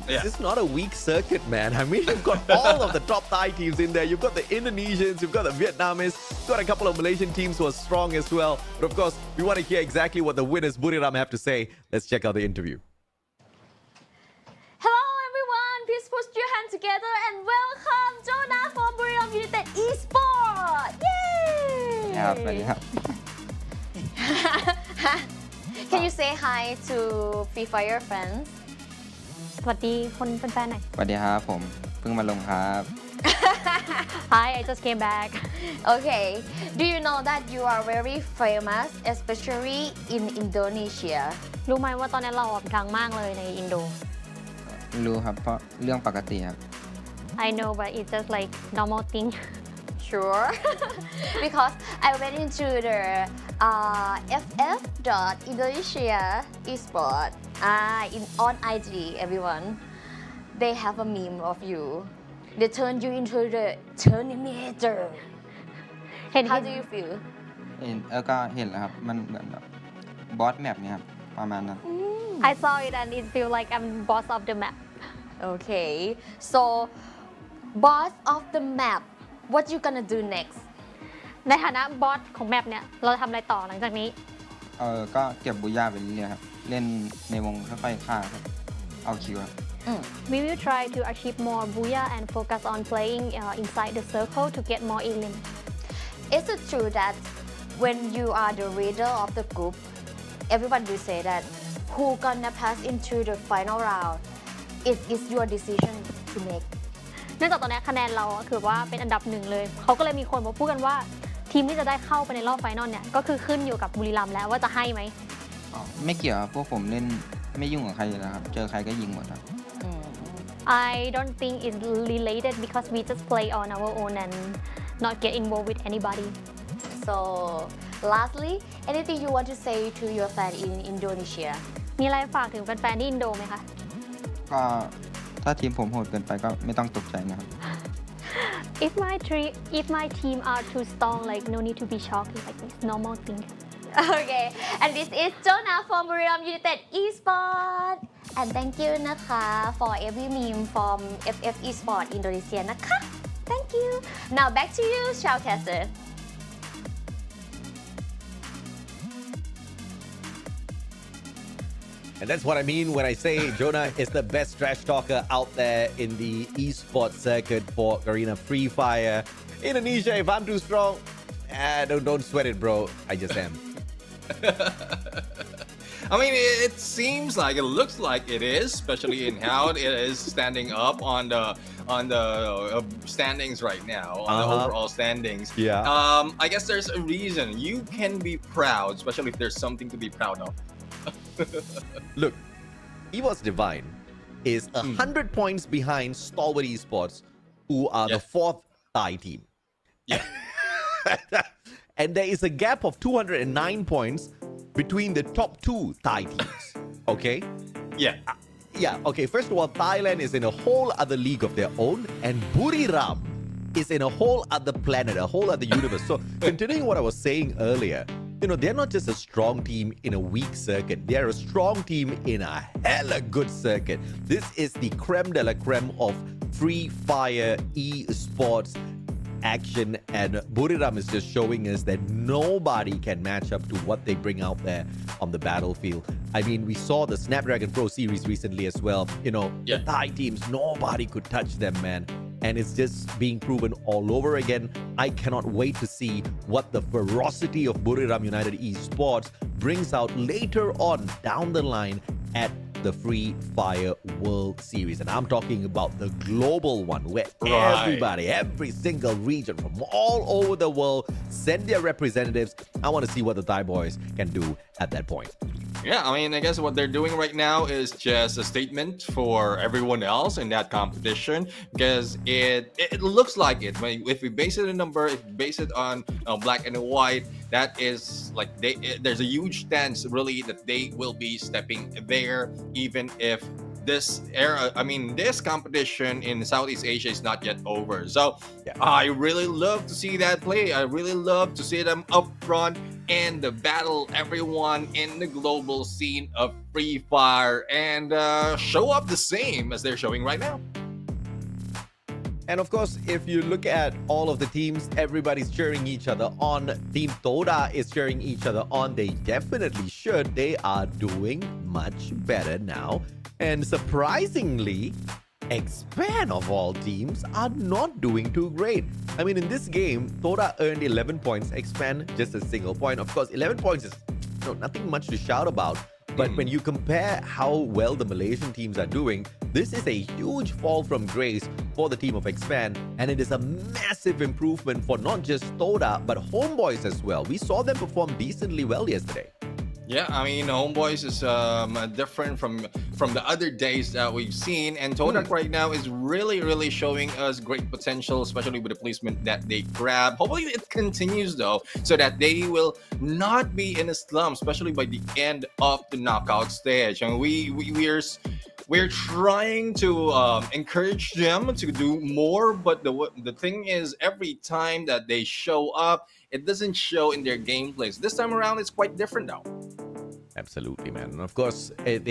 This is not a weak circuit, man. I mean, you've got all of the top Thai teams in there. You've got the Indonesians, you've got the Vietnamese, you've got a couple of Malaysian teams who are strong as well. But of course, we want to hear exactly what the winners Buriram have to say. Let's check out the interview. Hello everyone, please put your hands together and welcome Jonah from Buriram United Esports. Yay! Can you say hi to Free Fire fans? สวัสดีคนแฟนๆหน่อย สวัสดีครับผมเพิ่งมาลงครับ Hi I just came back Okay, do you know that you are very famous, especially in Indonesia? รู้ไหมว่าตอนนี้เราดังมากเลยในอินโด รู้ครับเพราะเรื่องปกติครับ I know but it's just like normal thing Sure, because I went into the FF.Indonesia Esports on IG, everyone. They have a meme of you. They turn you into the Terminator. เห็น How do you feel? ก็เห็นแล้วครับมันเหมือนแบบบอสแมปเนี่ยครับประมาณนั้น I saw it and it feel like I'm boss of the map Okay, so boss of the map, what you gonna do next? ในฐานะบอสของแมปเนี่ยเราทำอะไรต่อหลังจากนี้ ก็เก็บบูย่าไปเรื่อยๆครับเล่นในวงค่อยๆฆ่าครับเอาคิวครับ We will try to achieve more booyah and focus on playing inside the circle to get more elim. Is it true that when you are the leader of the group, everyone will say that who gonna pass into the final round? It is your decision to make. เนื่องจากตอนนี้คะแนนเราคือว่าเป็นอันดับหนึ่งเลยเขาก็เลยมีคนมาพูดกันว่าทีมที่จะได้เข้าไปในรอบไฟนอลเนี่ยก็คือขึ้นอยู่กับบุรีรัมย์แล้วว่าจะให้ไหม ไม่เกี่ยวครับพวกผมเล่นไม่ยุ่งกับใครอยู่แล้วครับเจอใครก็ยิงหมดครับ I don't think it's related because we just play on our own and not get involved with anybody. So, lastly, anything you want to say to your fan in Indonesia? มีอะไรฝากถึงแฟนๆที่อินโดไหมคะ ก็ถ้าทีมผมโหดเกินไปก็ไม่ต้องตกใจนะครับ If my team are too strong, like no need to be shocked, like it's normal thing. Okay, and this is Jonah from Buriram United Esports. And thank you นะคะ for every meme from FF Esports Indonesia นะคะ Thank you. Now back to you, Shoutcaster. And that's what I mean when I say Jonah is the best trash talker out there in the esports circuit for Garena Free Fire. Indonesia, if I'm too strong, don't sweat it, bro. I just am. I mean, it seems like, it looks like it is, especially in how it is standing up on the standings right now, on the overall standings. Yeah. I guess there's a reason you can be proud, especially if there's something to be proud of. Look, EVOS Divine is 100 points behind Stalwart Esports, who are the fourth Thai team. Yeah. And there is a gap of 209 points between the top two Thai teams. Okay? Yeah. Yeah, okay. First of all, Thailand is in a whole other league of their own, and Buriram is in a whole other planet, a whole other universe. So, continuing what I was saying earlier, you know, they're not just a strong team in a weak circuit. They're a strong team in a hella good circuit. This is the creme de la creme of Free Fire esports action, and Buriram is just showing us that nobody can match up to what they bring out there on the battlefield. I mean, we saw the Snapdragon Pro Series recently as well. You know, the Thai teams, nobody could touch them, man. And it's just being proven all over again. I cannot wait to see what the ferocity of Buriram United Esports brings out later on down the line at the Free Fire World Series. And I'm talking about the global one, where everybody, every single region from all over the world send their representatives. I want to see what the Thai boys can do at that point. Yeah, I mean, I guess what they're doing right now is just a statement for everyone else in that competition, because it looks like it. If we base it on a number, if we base it on black and white, that is like there's a huge chance really that they will be stepping there, even if this this competition in Southeast Asia is not yet over. So I really love to see that play. I really love to see them up front and battle everyone in the global scene of Free Fire and show up the same as they're showing right now. And of course, if you look at all of the teams, everybody's cheering each other on. Team Toda is cheering each other on. They definitely should. They are doing much better now. And surprisingly, Expand of all teams are not doing too great. I mean, in this game, Toda earned 11 points, Expand just a single point. Of course, 11 points is nothing much to shout about. But when you compare how well the Malaysian teams are doing, this is a huge fall from grace for the team of Expand, and it is a massive improvement for not just Toda, but Homeboys as well. We saw them perform decently well yesterday. Yeah, I mean, Homeboys is different from the other days that we've seen, and Todak right now is really showing us great potential, especially with the placement that they grab. Hopefully it continues though, so that they will not be in a slump, especially by the end of the knockout stage. And we're trying to encourage them to do more, but the thing is, every time that they show up, it doesn't show in their gameplays. This time around, it's quite different though. Absolutely, man. And of course, if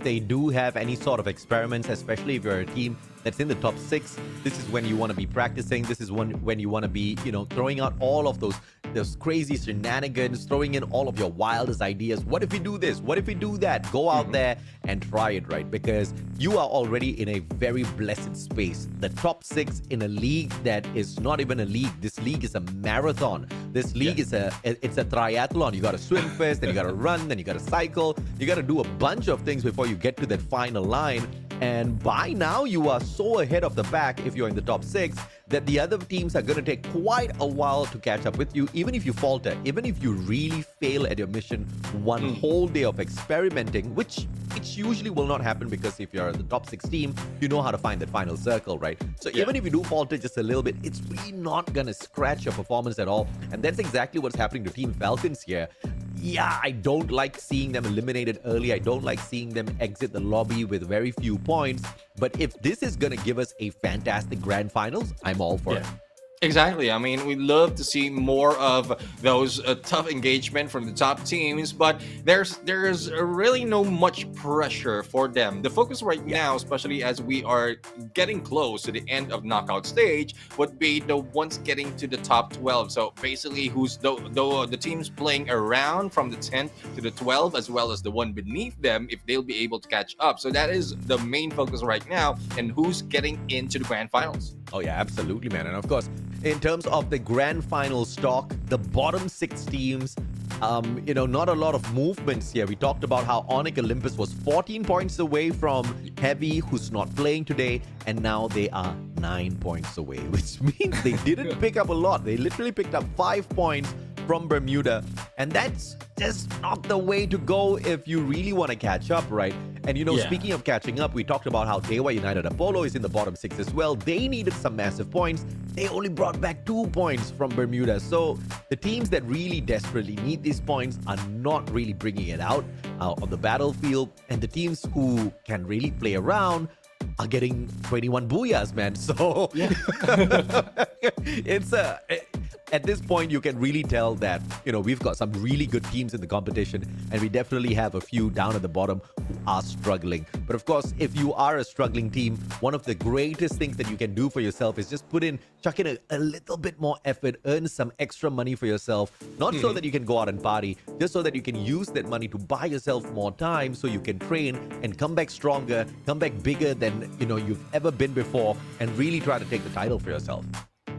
they do have any sort of experiments, especially if you're a team that's in the top 6, this is when you want to be practicing. This is when you want to be, throwing out all of those crazy shenanigans, throwing in all of your wildest ideas. What if we do this? What if we do that? Go out there and try it, right? Because you are already in a very blessed space. The top 6 in a league that is not even a league. This league is a marathon. This league is it's a triathlon. You got to swim first, then you got to run, then you got to cycle. You got to do a bunch of things before you get to that final line. And by now, you are so ahead of the pack if you're in the top 6 that the other teams are going to take quite a while to catch up with you, even if you falter, even if you really fail at your mission one whole day of experimenting, which usually will not happen, because if you're the top 6 team, you know how to find that final circle, right? So even if you do falter just a little bit, it's really not going to scratch your performance at all. And that's exactly what's happening to Team Falcons here. Yeah, I don't like seeing them eliminated early. I don't like seeing them exit the lobby with very few points. But if this is going to give us a fantastic grand finals, I'm all for it. Exactly. I mean, we love to see more of those tough engagement from the top teams, but there's really no much pressure for them. The focus right now, especially as we are getting close to the end of knockout stage, would be the ones getting to the top 12. So basically, who's the teams playing around from the 10th to the 12, as well as the one beneath them, if they'll be able to catch up. So that is the main focus right now, and who's getting into the grand finals. Oh yeah, absolutely, man. And of course, in terms of the grand final stock, the bottom 6 teams, not a lot of movements here. We talked about how Onyx Olympus was 14 points away from Heavy, who's not playing today, and now they are 9 points away, which means they didn't pick up a lot. They literally picked up 5 points from Bermuda, and that's just not the way to go if you really want to catch up, right? And speaking of catching up, we talked about how Dewa United Apollo is in the bottom 6 as well. They needed some massive points. They only brought back 2 points from Bermuda. So the teams that really desperately need these points are not really bringing it out on the battlefield, and the teams who can really play around are getting 21 booyahs, man. So it's at this point, you can really tell that, we've got some really good teams in the competition, and we definitely have a few down at the bottom who are struggling. But of course, if you are a struggling team, one of the greatest things that you can do for yourself is just chuck in a little bit more effort, earn some extra money for yourself, not so that you can go out and party, just so that you can use that money to buy yourself more time so you can train and come back stronger, come back bigger than, you've ever been before, and really try to take the title for yourself.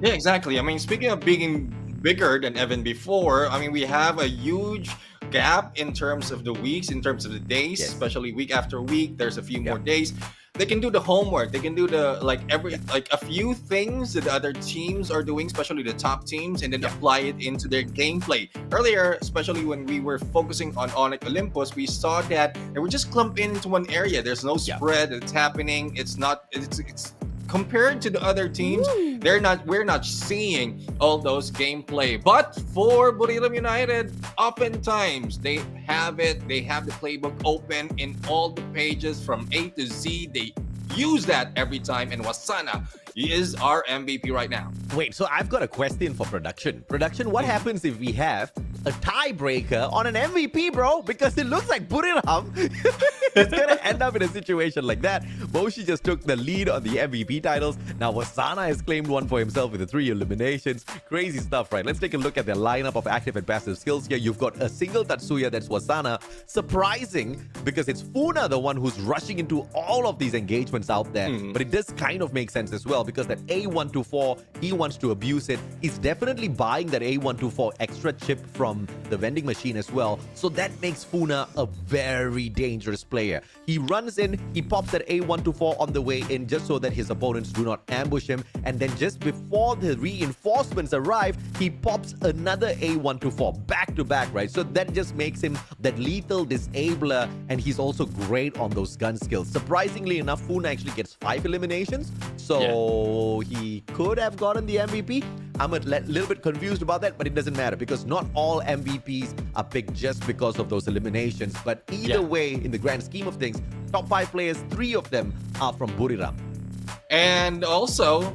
Yeah, exactly. I mean, speaking of being bigger than ever before, I mean, we have a huge gap in terms of the weeks, in terms of the days, especially week after week. There's a few more days. They can do the homework. They can do the a few things that the other teams are doing, especially the top teams, and then apply it into their gameplay. Earlier, especially when we were focusing on Onyx Olympus, we saw that they were just clumped into one area. There's no spread that's happening. It's compared to the other teams, we're not seeing all those gameplay. But for Buriram United, oftentimes they have the playbook open in all the pages from A to Z. They use that every time, and Wasana is our MVP right now. Wait, so I've got a question for production. Production, what happens if we have a tiebreaker on an MVP, bro? Because it looks like Buriram is going to end up in a situation like that. Moshi just took the lead on the MVP titles. Now Wasana has claimed one for himself with the 3 eliminations. Crazy stuff, right? Let's take a look at their lineup of active and passive skills here. You've got a single Tatsuya, that's Wasana. Surprising, because it's Funa the one who's rushing into all of these engagements out there. But it does kind of make sense as well, because that A124, he wants to abuse it. He's definitely buying that A124 extra chip from the vending machine as well. So that makes Funa a very dangerous player. He runs in, he pops that A124 on the way in just so that his opponents do not ambush him. And then just before the reinforcements arrive, he pops another A124 back to back, right? So that just makes him that lethal disabler, and he's also great on those gun skills. Surprisingly enough, Funa actually gets 5 eliminations. So he could have gotten the MVP. I'm a little bit confused about that, but it doesn't matter because not all MVPs are picked just because of those eliminations. But either way, in the grand scheme of things, top 5 players, 3 of them are from Buriram. And also,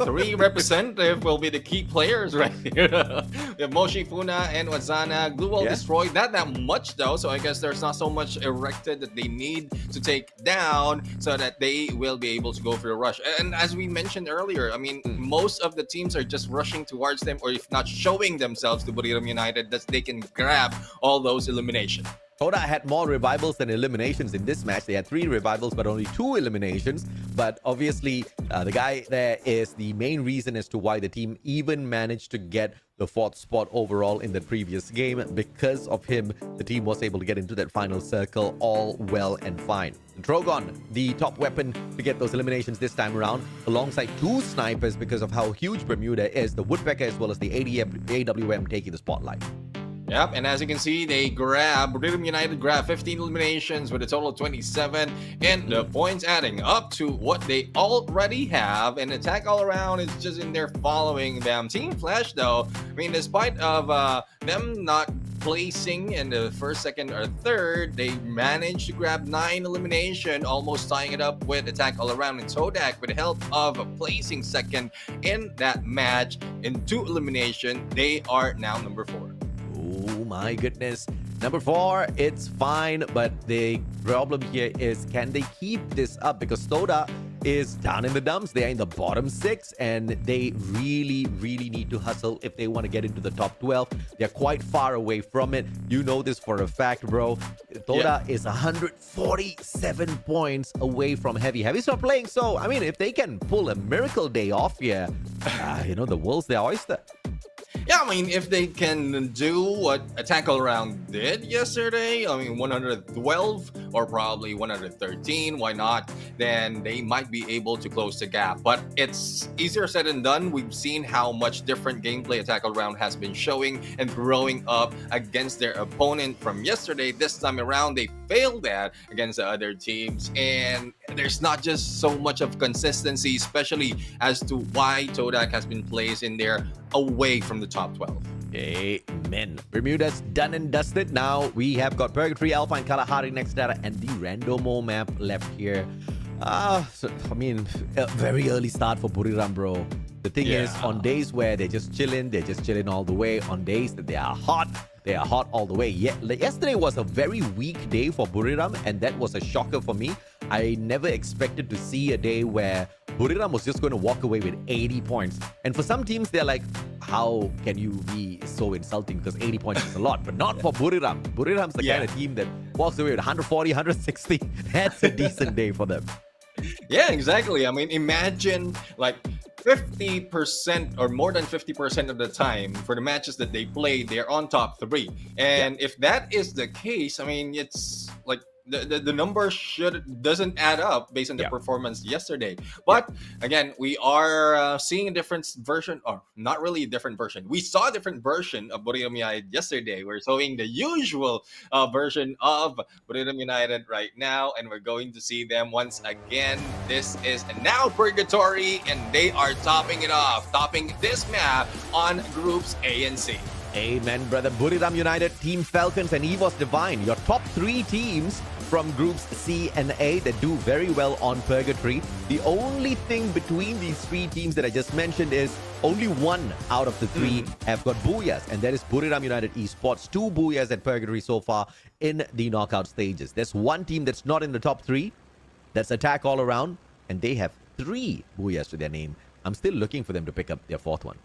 3 representative will be the key players right here. We have Moshi, Funa, and Wazana. Glue Wall destroyed. Not that much though, so I guess there's not so much erected that they need to take down so that they will be able to go for a rush. And as we mentioned earlier, I mean, most of the teams are just rushing towards them, or if not showing themselves to Buriram United, that they can grab all those eliminations. Toda had more revivals than eliminations in this match. They had 3 revivals, but only 2 eliminations. But obviously, the guy there is the main reason as to why the team even managed to get the 4th spot overall in the previous game. Because of him, the team was able to get into that final circle all well and fine. Drogon, the top weapon to get those eliminations this time around, alongside 2 snipers because of how huge Bermuda is, the Woodpecker as well as the AWM taking the spotlight. Yep, and as you can see, Buriram United grab 15 eliminations with a total of 27, and the points adding up to what they already have. And Attack All Around is just in there following them. Team Flash, though, I mean, despite of them not placing in the first, second, or third. They managed to grab 9 elimination, almost tying it up with Attack All Around and Todak with the help of placing second in that match in 2 elimination. They are now number 4. Oh my goodness. Number 4, it's fine, but the problem here is, can they keep this up? Because Toda is down in the dumps. They are in the bottom 6, and they really need to hustle if they want to get into the top 12. They're quite far away from it. You know this for a fact, bro. Toda is 147 points away from Heavy. Heavy stopped playing, so, I mean, if they can pull a miracle day off here, the world's their oyster. Yeah, I mean, if they can do what Attack All Around did yesterday, I mean, 112 or probably 113, why not? Then they might be able to close the gap. But it's easier said than done. We've seen how much different gameplay Attack All Around has been showing and growing up against their opponent from yesterday. This time around, they failed that against the other teams. And there's not just so much of consistency, especially as to why Todak has been placed in there away from the top 12. Amen. Bermuda's done and dusted. Now we have got Purgatory, Alpine, Kalahari next data, and the Randomo map left here. A very early start for Buriram, bro. The thing is, on days where they're just chilling all the way. On days that they are hot all the way. Yesterday was a very weak day for Buriram, and that was a shocker for me. I never expected to see a day where Buriram was just going to walk away with 80 points. And for some teams, they're like, how can you be so insulting? Because 80 points is a lot, but not for Buriram. Buriram's the kind of team that walks away with 140, 160. That's a decent day for them. Yeah, exactly. I mean, imagine like 50% or more than 50% of the time for the matches that they play, they're on top 3. And if that is the case, I mean, it's like the number doesn't add up based on the performance yesterday. But again, we are seeing a different version, or not really a different version. We saw a different version of Buriram United yesterday. We're showing the usual version of Buriram United right now, and we're going to see them once again. This is now Purgatory, and they are topping it off, topping this map on groups A and C. Amen, brother. Buriram United, Team Falcons, and EVOS Divine. Your top 3 teams from groups C and A that do very well on Purgatory. The only thing between these 3 teams that I just mentioned is only 1 out of the 3 have got booyahs, and that is Buriram United Esports. 2 booyahs at Purgatory so far in the knockout stages. There's 1 team that's not in the top 3. That's Attack All Around, and they have 3 booyahs to their name. I'm still looking for them to pick up their 4th one.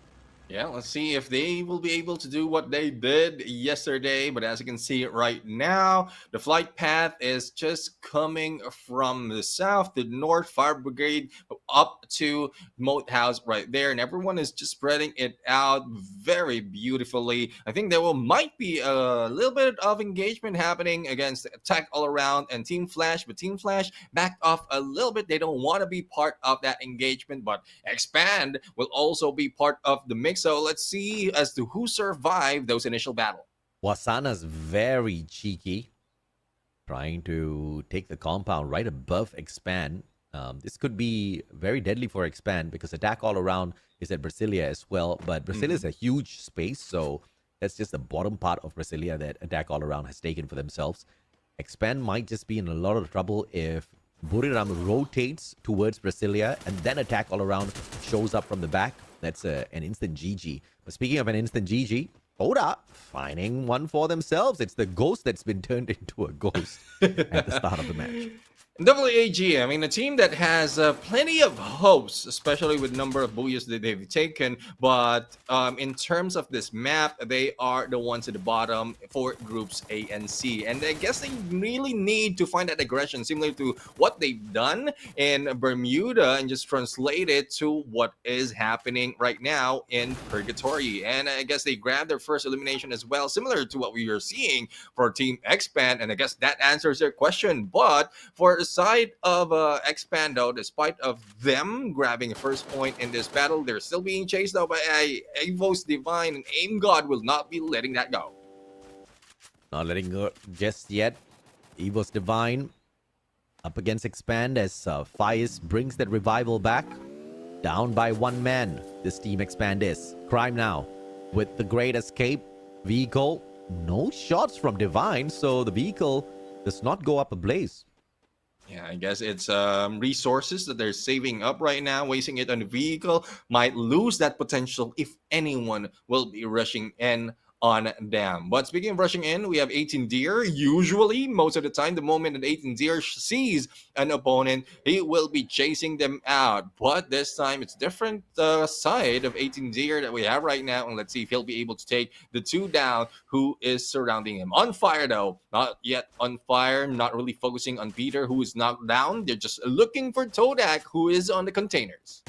Yeah, let's see if they will be able to do what they did yesterday. But as you can see right now, the flight path is just coming from the south to the north, Fire Brigade up to Moat House right there. And everyone is just spreading it out very beautifully. I think there might be a little bit of engagement happening against Attack All Around and Team Flash. But Team Flash backed off a little bit. They don't want to be part of that engagement. But Expand will also be part of the mix. So let's see as to who survived those initial battle. Wasana's very cheeky, trying to take the compound right above Expand. This could be very deadly for Expand because Attack All Around is at Brasilia as well. But Brasilia is a huge space, so that's just the bottom part of Brasilia that Attack All Around has taken for themselves. Expand might just be in a lot of trouble if Buriram rotates towards Brasilia and then Attack All Around shows up from the back. That's an instant GG. But speaking of an instant GG, Oda finding one for themselves. It's the ghost that's been turned into a ghost at the start of the match. WAG, I mean, a team that has plenty of hopes, especially with the number of booyahs that they've taken. But in terms of this map, they are the ones at the bottom for groups A and C. And I guess they really need to find that aggression, similar to what they've done in Bermuda, and just translate it to what is happening right now in Purgatory. And I guess they grabbed their first elimination as well, similar to what we are seeing for Team Expand. And I guess that answers their question. But for side of Expando, despite of them grabbing a first point in this battle, they're still being chased out by EVOS Divine, and Aim God will not be letting that go. Not letting go just yet. EVOS Divine up against Expand as Faiz brings that revival back. Down by 1 man, this Team Expand is. Crime now with the Great Escape vehicle no shots from Divine, so the vehicle does not go up ablaze. Yeah, I guess it's resources that they're saving up right now. Wasting it on the vehicle might lose that potential if anyone will be rushing in on them. But speaking of rushing in, we have 18 Deer. Usually, most of the time, the moment that 18 Deer sees an opponent, he will be chasing them out. But this time, it's different side of 18 Deer that we have right now. And let's see if he'll be able to take the 2 down who is surrounding him. On fire, though. Not yet on fire. Not really focusing on Peter, who is knocked down. They're just looking for Todak, who is on the containers.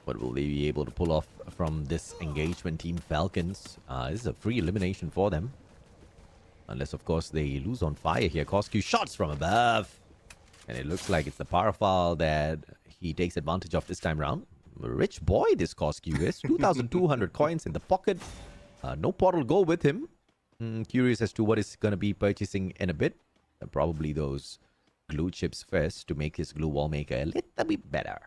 What will they be able to pull off from this engagement, Team Falcons? This is a free elimination for them. Unless, of course, they lose on fire here. Koskyu shots from above. And it looks like it's the Parafal that he takes advantage of this time round. A rich boy, this Koskyu is. 2,200 coins in the pocket. No portal go with him. Curious as to what he's going to be purchasing in a bit. Probably those glue chips first to make his glue wall maker a little bit better.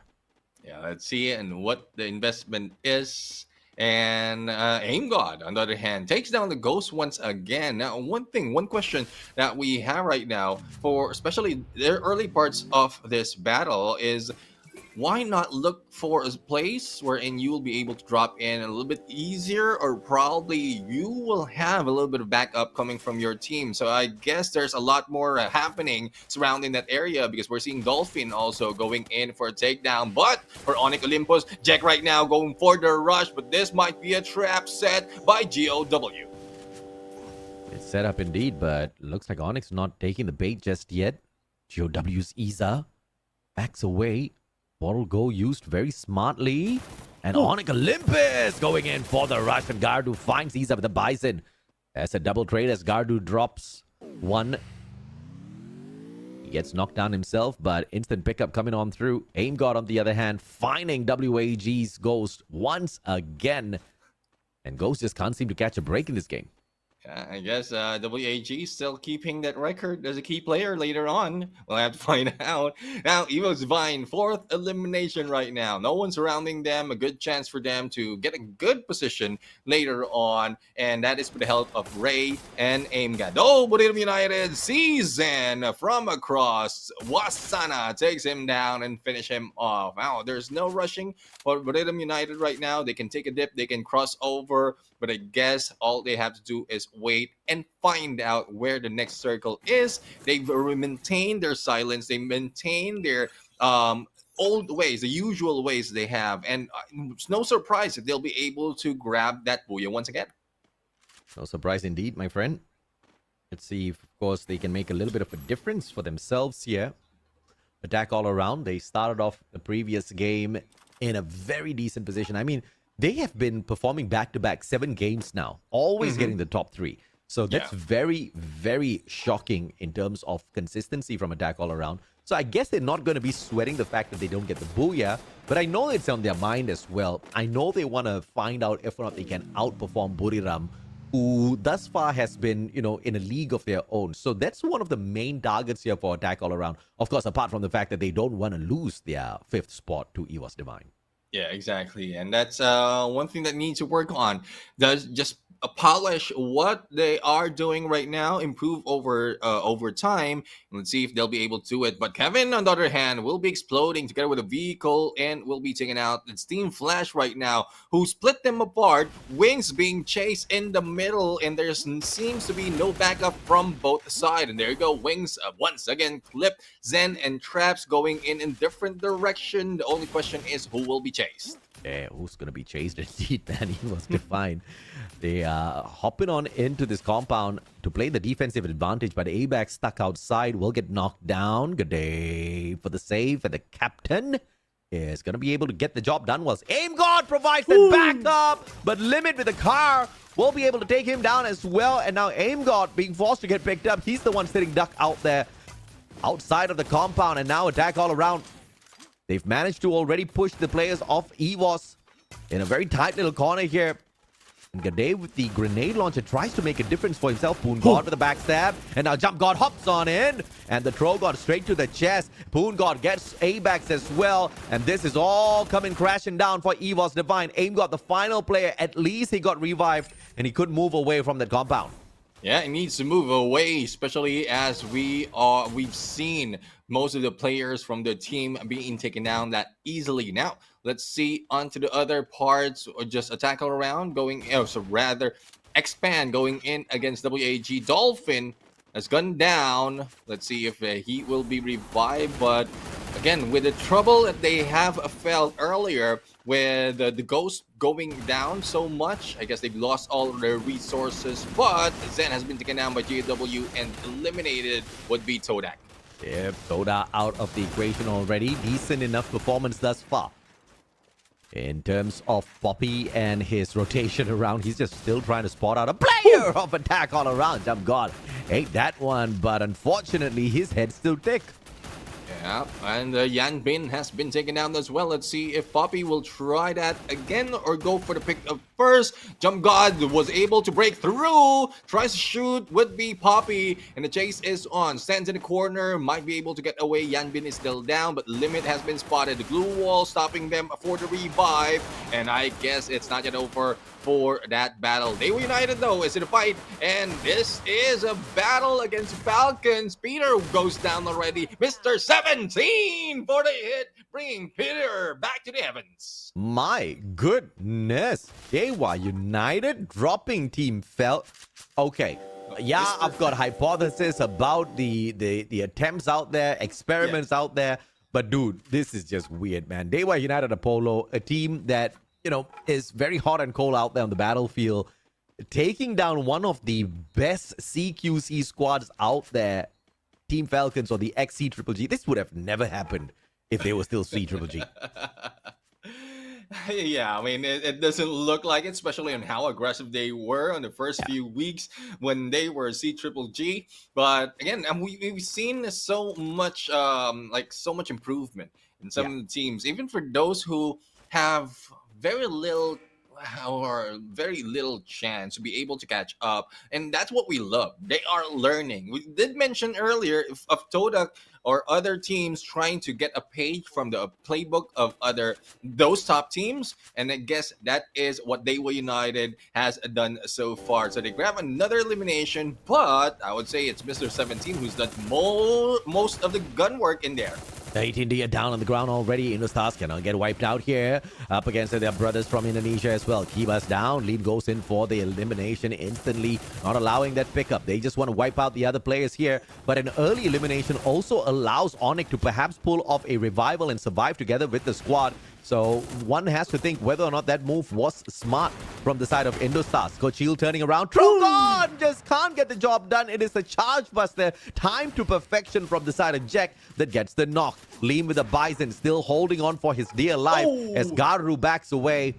Yeah, let's see and what the investment is. And Aim God, on the other hand, takes down the Ghost once again. Now, one question that we have right now for especially the early parts of this battle is, why not look for a place wherein you will be able to drop in a little bit easier, or probably you will have a little bit of backup coming from your team. So I guess there's a lot more happening surrounding that area, because we're seeing Dolphin also going in for a takedown. But for Onyx Olympus, Jack right now going for the rush, but this might be a trap set by GOW. It's set up indeed, but looks like Onyx not taking the bait just yet. GOW's Iza backs away. Portal go used very smartly. And Onyx Olympus going in for the rush. And Gardu finds Iza with the Bison. That's a double trade as Gardu drops one. He gets knocked down himself, but instant pickup coming on through. Aim God, on the other hand, finding WAG's Ghost once again. And Ghost just can't seem to catch a break in this game. Yeah, I guess WAG still keeping that record as a key player later on. We'll have to find out. Now, Evo's Divine, 4th elimination right now. No one surrounding them. A good chance for them to get a good position later on. And that is with the help of Ray and Aimgad. Oh, Buddhism United season from across. Wasana takes him down and finish him off. Wow, there's no rushing for Buddhism United right now. They can take a dip. They can cross over. But I guess all they have to do is wait and find out where the next circle is. They maintain their silence. They maintain their old ways, the usual ways they have. And it's no surprise that they'll be able to grab that Booyah once again. No surprise indeed, my friend. Let's see if, of course, they can make a little bit of a difference for themselves here. Attack all around. They started off the previous game in a very decent position. I mean, they have been performing back-to-back 7 games now, always getting the top 3. So that's very, very shocking in terms of consistency from Attack all around. So I guess they're not going to be sweating the fact that they don't get the Booyah, but I know it's on their mind as well. I know they want to find out if or not they can outperform Buriram, who thus far has been, you know, in a league of their own. So that's one of the main targets here for Attack all around. Of course, apart from the fact that they don't want to lose their 5th spot to EVOS Divine. Yeah, exactly. And that's one thing that needs to work on. Does just polish what they are doing right now, improve over time. Let's see if they'll be able to do it. But Kevin, on the other hand, will be exploding together with a vehicle and will be taking out its Team Flash right now, who split them apart. Wings being chased in the middle, and there seems to be no backup from both sides. And there you go, Wings once again clip. Zen and Traps going in different direction. The only question is who will be chased. Yeah, who's going to be chased indeed, man. He was defined. They are hopping on into this compound to play the defensive advantage, but A-Back stuck outside will get knocked down. Good day for the save, and the captain is going to be able to get the job done whilst Aim God provides that backup, but Limit with the car will be able to take him down as well. And now Aim God being forced to get picked up. He's the one sitting duck out there outside of the compound, and now Attack all around. They've managed to already push the players off EVOS in a very tight little corner here. And Gade with the grenade launcher tries to make a difference for himself. Poon God with the backstab. And now Jump God hops on in. And the throw God straight to the chest. Poon God gets A-backs as well. And this is all coming crashing down for EVOS Divine. Aim got the final player. At least he got revived. And he could move away from that compound. Yeah, it needs to move away, especially as we've seen most of the players from the team being taken down that easily. Now, let's see onto the other parts, or just a tackle around going, so rather expand going in against WAG. Dolphin has gone down. Let's see if he will be revived, but again, with the trouble that they have felt earlier with the ghost going down so much, I guess they've lost all of their resources, but Zen has been taken down by GW and eliminated would be Todak. Yep, Toda out of the equation already. Decent enough performance thus far. In terms of Poppy and his rotation around, he's just still trying to spot out a player of attack all around. Jump God ain't that one, but unfortunately his head's still thick. Yeah, and Yan Bin has been taken down as well. Let's see if Poppy will try that again or go for the pick up first. Jump God was able to break through. Tries to shoot, would be Poppy, and the chase is on. Stands in the corner, might be able to get away. Yan Bin is still down, but Limit has been spotted. The glue wall stopping them for the revive, and I guess it's not yet over for that battle. They were united though, is in a fight, and this is a battle against Falcons. Peter goes down already. Mr. 17 for the hit, bringing Peter back to the heavens. My goodness. They were united, dropping Team Fel. Okay. Yeah, I've got hypothesis about the attempts out there, experiments out there, but dude, this is just weird, man. They were United Apollo, a team that, you know, is very hot and cold out there on the battlefield, taking down one of the best CQC squads out there, Team Falcons or the XC Triple G. This would have never happened if they were still C Triple G. Yeah, I mean, it doesn't look like it, especially on how aggressive they were on the first few weeks when they were C Triple G. But again, we've seen so much, so much improvement in some of the teams, even for those who have very little chance to be able to catch up, and that's what we love. They are learning. We did mention earlier of Todak or other teams trying to get a page from the playbook of those top teams, and I guess that is what They Were United has done so far. So they grab another elimination, but I would say it's Mr. 17 who's done most of the gun work in there. 18 down on the ground already. Indostars cannot get wiped out here. Up against their brothers from Indonesia as well. Keep us down. Lead goes in for the elimination instantly, not allowing that pickup. They just want to wipe out the other players here. But an early elimination also allows Onyx to perhaps pull off a revival and survive together with the squad. So one has to think whether or not that move was smart from the side of Indostars. Coach Shield turning around. Trogon just can't get the job done. It is a charge buster. Time to perfection from the side of Jack that gets the knock. Liam with the Bison still holding on for his dear life as Garu backs away.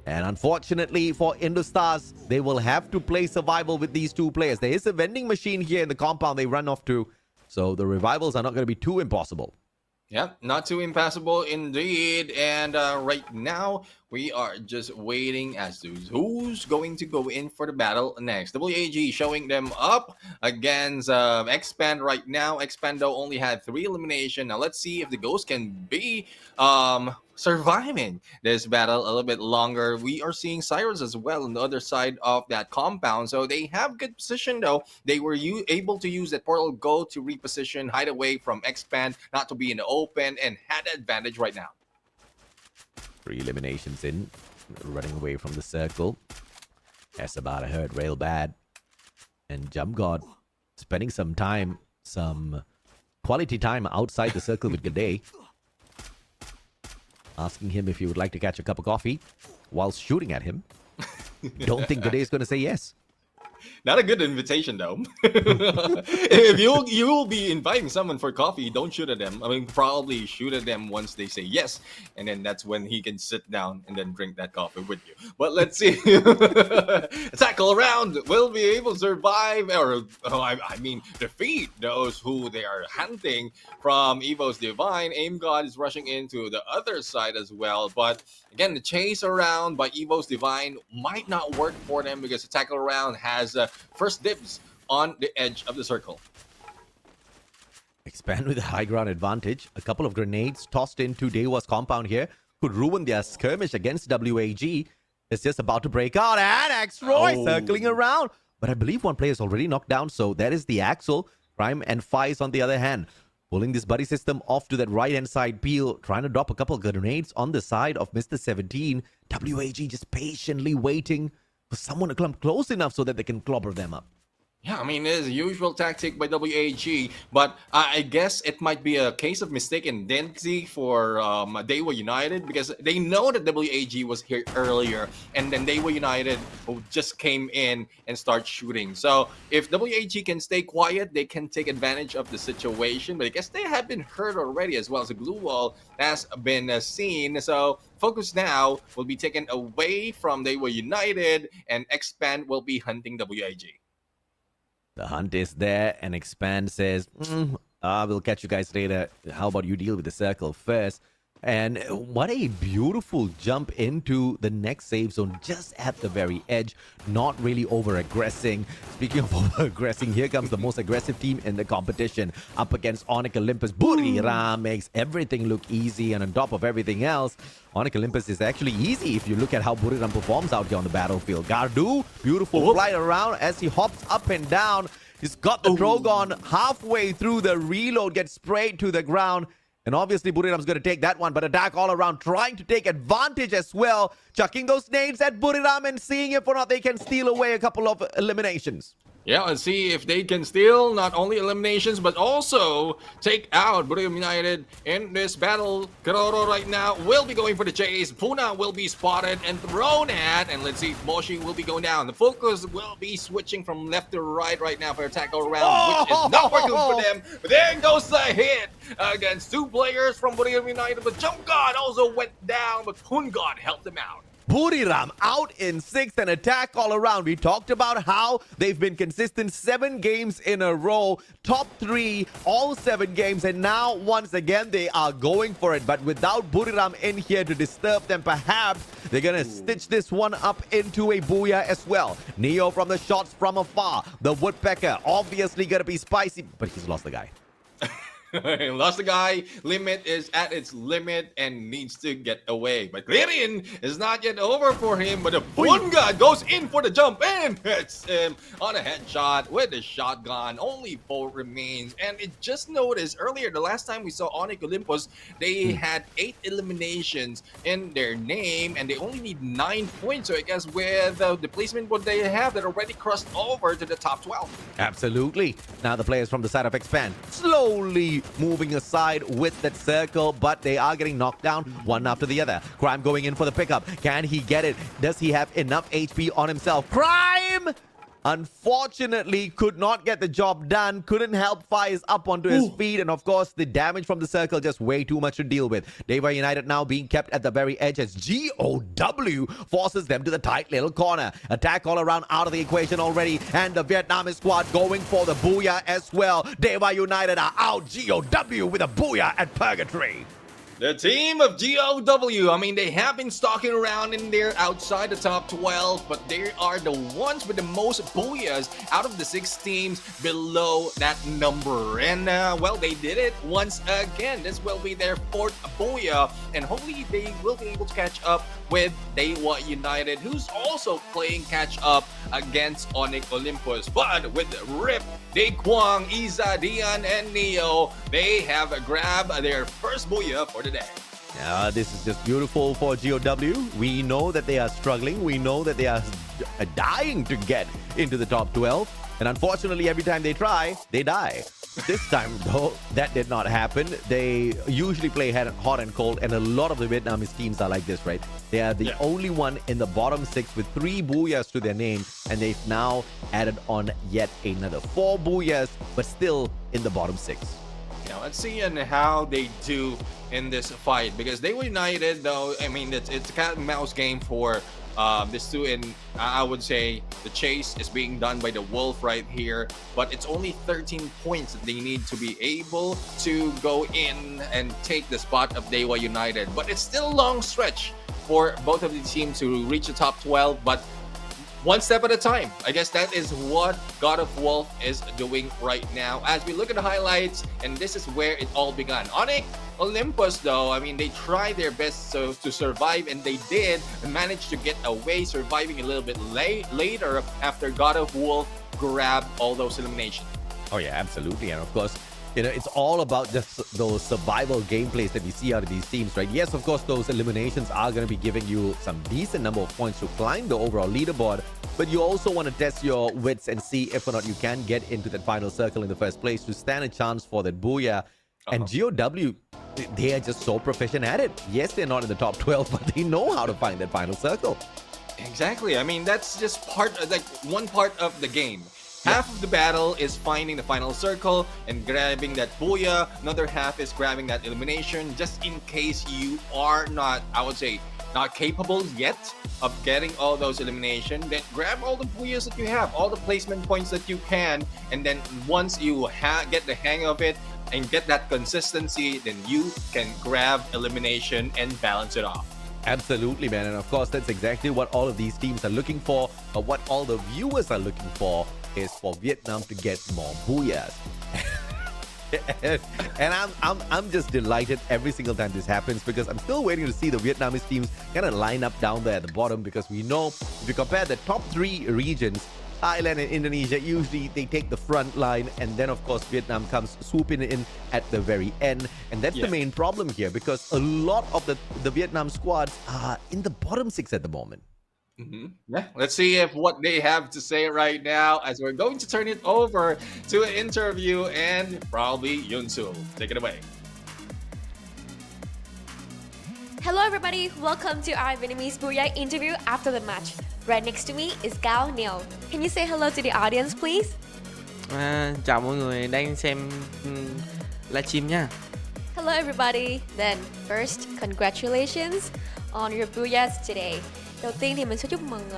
And unfortunately for Indostars, they will have to play survival with these two players. There is a vending machine here in the compound they run off to. So the revivals are not going to be too impossible. Yep, not too impassable indeed. And right now, we are just waiting as to who's going to go in for the battle next. WAG showing them up against Expand right now. Expando only had 3 elimination. Now let's see if the Ghost can be surviving this battle a little bit longer. We are seeing Cyrus as well on the other side of that compound. So they have good position though. They were able to use that portal go to reposition, hide away from Expand, not to be in the open, and had advantage right now. 3 eliminations in, running away from the circle. Esabata hurt real bad. And Jump God spending some time, some quality time outside the circle with Gade. Asking him if he would like to catch a cup of coffee while shooting at him. Don't think Gade is going to say yes. Not a good invitation, though. If you will be inviting someone for coffee, don't shoot at them. I mean, probably shoot at them once they say yes, and then that's when he can sit down and then drink that coffee with you. But let's see. Tackle around will be able to survive, or I mean, defeat those who they are hunting from Evo's Divine. Aim God is rushing into the other side as well, but again, the chase around by Evo's Divine might not work for them because the tackle around has first dibs on the edge of the circle. Expand with a high ground advantage. A couple of grenades tossed into Dewa's compound here could ruin their skirmish against WAG. It's just about to break out, and X-Roy circling around. But I believe one player is already knocked down, so that is the Axel. Prime and Fies on the other hand, pulling this buddy system off to that right-hand side peel, trying to drop a couple of grenades on the side of Mr. 17. WAG just patiently waiting for someone to come close enough so that they can clobber them up. Yeah, I mean, it is a usual tactic by WAG, but I guess it might be a case of mistaken identity for Dewa United, because they know that WAG was here earlier, and then Dewa United just came in and start shooting. So if WAG can stay quiet, they can take advantage of the situation, but I guess they have been hurt already as well. So glue wall has been seen, so focus now will be taken away from Dewa United, and Expand will be hunting WAG. The hunt is there, and Expand says, we'll catch you guys later. How about you deal with the circle first? And what a beautiful jump into the next save zone, just at the very edge, not really over-aggressing. Speaking of over-aggressing, here comes the most aggressive team in the competition, up against Onyx Olympus. Buriram makes everything look easy, and on top of everything else, Onyx Olympus is actually easy if you look at how Buriram performs out here on the battlefield. Gardu, beautiful flight around as he hops up and down. He's got the Drogon halfway through the reload, gets sprayed to the ground. And obviously, Buriram's going to take that one, but attack all around, trying to take advantage as well. Chucking those nades at Buriram and seeing if or not they can steal away a couple of eliminations. Yeah, let's see if they can steal not only eliminations, but also take out Buriram United in this battle. Kororo right now will be going for the chase. Puna will be spotted and thrown at. And let's see if Moshi will be going down. The focus will be switching from left to right now for attack all around, which is not working for them. But there goes the hit against two players from Buriram United. But Jump God also went down, but Pun God helped him out. Buriram out in 6th and attack all around. We talked about how they've been consistent 7 games in a row, top 3 all 7 games, and now once again they are going for it. But without Buriram in here to disturb them, perhaps they're gonna stitch this one up into a booyah as well. Neo from the shots from afar. The Woodpecker obviously gonna be spicy, but he's lost the guy. Lost the guy. Limit is at its limit and needs to get away. But Lyrian is not yet over for him. But the Punga goes in for the jump and hits him on a headshot with the shotgun. Only 4 remains. And it just noticed earlier, the last time we saw Onyx Olympus, they had 8 eliminations in their name and they only need 9 points. So I guess with the placement what they have, they're already crossed over to the top 12. Absolutely. Now the players from the side of Expand slowly moving aside with that circle, but they are getting knocked down one after the other. Crime going in for the pickup. Can he get it? Does he have enough HP on himself? Crime! Unfortunately, could not get the job done. Couldn't help Fires up onto his feet. And of course, the damage from the circle just way too much to deal with. Dewa United now being kept at the very edge as GOW forces them to the tight little corner. Attack all around out of the equation already. And the Vietnamese squad going for the booyah as well. Dewa United are out. GOW with a booyah at Purgatory. The team of GOW, I mean, they have been stalking around in there outside the top 12, but they are the ones with the most booyahs out of the 6 teams below that number. And, well, they did it once again. This will be their 4th booyah, and hopefully they will be able to catch up with Dewa United, who's also playing catch-up against Onyx Olympus. But with Rip, Daekwang, Iza, Dian, and Neo, they have grabbed their first booyah for the day. This is just beautiful for GOW. We know that they are struggling. We know that they are dying to get into the top 12. And unfortunately, every time they try, they die. This time, though, that did not happen. They usually play hot and cold, and a lot of the Vietnamese teams are like this, right? They are the only one in the bottom 6 with 3 booyahs to their name, and they've now added on yet another 4 booyahs, but still in the bottom 6. Now let's see and how they do in this fight, because they were united, though. I mean, it's a cat and mouse game for this two, and I would say the chase is being done by the Wolf right here, but it's only 13 points that they need to be able to go in and take the spot of Dewa United. But it's still a long stretch for both of the teams to reach the top 12, but one step at a time. I guess that is what God of Wolf is doing right now. As we look at the highlights, and this is where it all began. Onyx Olympus, though, I mean, they tried their best to survive, and they did manage to get away, surviving a little bit later after God of Wolf grabbed all those eliminations. Oh yeah, absolutely. And of course, you know, it's all about just those survival gameplays that we see out of these teams, right? Yes, of course, those eliminations are going to be giving you some decent number of points to climb the overall leaderboard, but you also want to test your wits and see if or not you can get into that final circle in the first place to stand a chance for that booyah. And GOW, they are just so proficient at it. Yes, they're not in the top 12, but they know how to find that final circle. Exactly. I mean, that's just one part of the game. Half of the battle is finding the final circle and grabbing that booyah. Another half is grabbing that elimination, just in case you are not, I would say, not capable yet of getting all those eliminations. Then grab all the booyahs that you have, all the placement points that you can, and then once you get the hang of it and get that consistency, then you can grab elimination and balance it off. Absolutely, man. And of course, that's exactly what all of these teams are looking for, or what all the viewers are looking for, is for Vietnam to get more booyahs. And I'm just delighted every single time this happens, because I'm still waiting to see the Vietnamese teams kind of line up down there at the bottom, because we know if you compare the top 3 regions, Thailand and Indonesia, usually they take the front line, and then of course Vietnam comes swooping in at the very end. And that's the main problem here, because a lot of the Vietnam squads are in the bottom 6 at the moment. Yeah, let's see if what they have to say right now, as we're going to turn it over to an interview and probably Yunsul. Take it away. Hello everybody, welcome to our Vietnamese Booyah interview after the match. Right next to me is Gao Neil. Can you say hello to the audience please? Chào mọi người đang xem livestream nha. Hello everybody. Then first, congratulations on your Booyahs today. Đầu tiên thì mình sẽ chúc mừng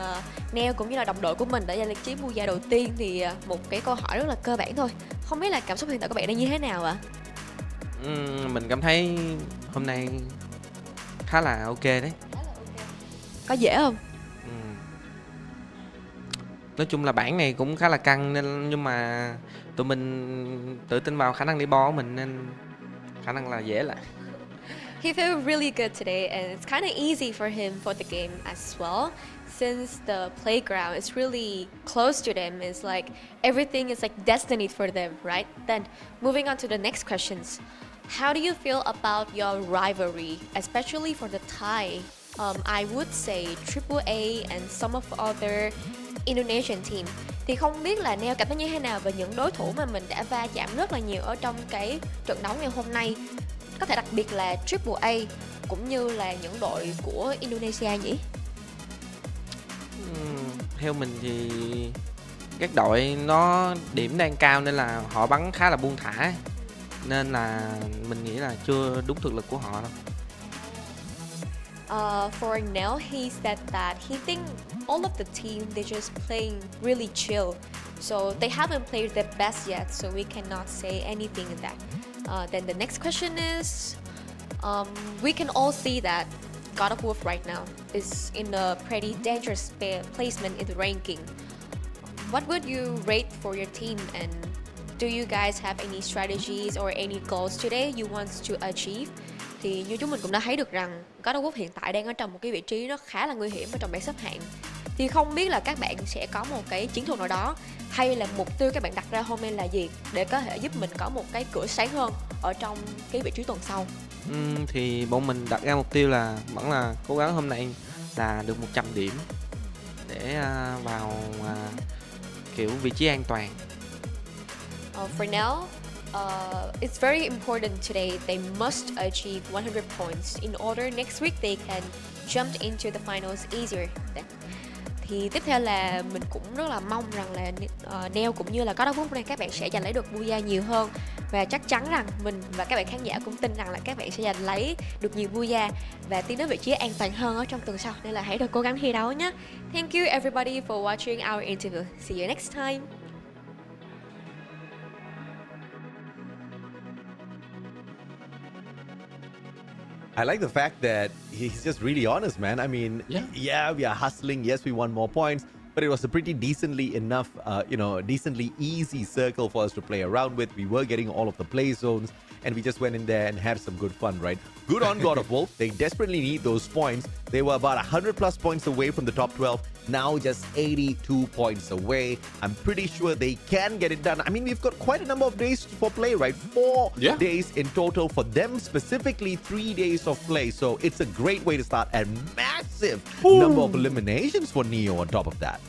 Neo cũng như là đồng đội của mình đã giành được chiếc Booyah đầu tiên. Thì một cái câu hỏi rất là cơ bản thôi. Không biết là cảm xúc hiện tại của bạn đang như thế nào ạ? Mình cảm thấy hôm nay khá là ok đấy. Có dễ không? Nói chung là bảng này cũng khá là căng, nên nhưng mà tụi mình tự tin vào khả năng đi bo của mình nên khả năng là dễ lại. He felt really good today, and it's kind of easy for him for the game as well, since the playground is really close to them. It's like everything is like destiny for them, right? Then moving on to the next questions. How do you feel about your rivalry, especially for the Thai? I would say AAA and some of other Indonesian team. Thì không biết là Neo cảm thấy như thế nào về những đối thủ mà mình đã va chạm rất là nhiều ở trong cái trận đấu ngày hôm nay, có thể đặc biệt là AAA cũng như là những đội của Indonesia nhỉ? Theo mình thì các đội nó điểm đang cao nên là họ bắn khá là buông thả, nên là mình nghĩ là chưa đúng thực lực của họ đâu. For Nell, he said that he think all of the team they just playing really chill, so they haven't played their best yet, so we cannot say anything in that. Then the next question is, we can all see that God of Wolf right now is in a pretty dangerous placement in the ranking. What would you rate for your team, and do you guys have any strategies or any goals today you want to achieve? Thì như chúng mình cũng đã thấy được rằng God of Wolf hiện tại đang ở trong một cái vị trí nó khá là nguy hiểm ở trong bảng xếp hạng. Thì không biết là các bạn sẽ có một cái chiến thuật nào đó, hay là mục tiêu các bạn đặt ra hôm nay là gì, để có thể giúp mình có một cái cửa sáng hơn ở trong cái vị trí tuần sau. Thì bọn mình đặt ra mục tiêu là vẫn là cố gắng hôm nay là được 100 điểm để vào kiểu vị trí an toàn. For now, it's very important today. They must achieve 100 points in order next week they can jump into the finals easier. Thì tiếp theo là mình cũng rất là mong rằng là Neo cũng như là God of War này các bạn sẽ giành lấy được Booyah nhiều hơn, và chắc chắn rằng mình và các bạn khán giả cũng tin rằng là các bạn sẽ giành lấy được nhiều Booyah và tiến đến vị trí an toàn hơn ở trong tuần sau, nên là hãy được cố gắng thi đấu nhé. Thank you everybody for watching our interview. See you next time. I like the fact that he's just really honest, man. I mean, yeah, we are hustling. Yes, we want more points, but it was a pretty decently enough, decently easy circle for us to play around with. We were getting all of the play zones, and we just went in there and had some good fun, right? Good on God of Wolf. They desperately need those points. They were about 100 plus points away from the top 12. Now just 82 points away. I'm pretty sure they can get it done. I mean, we've got quite a number of days for play, right? 4 days in total for them, specifically 3 days of play. So it's a great way to start, and massive number of eliminations for Neo on top of that.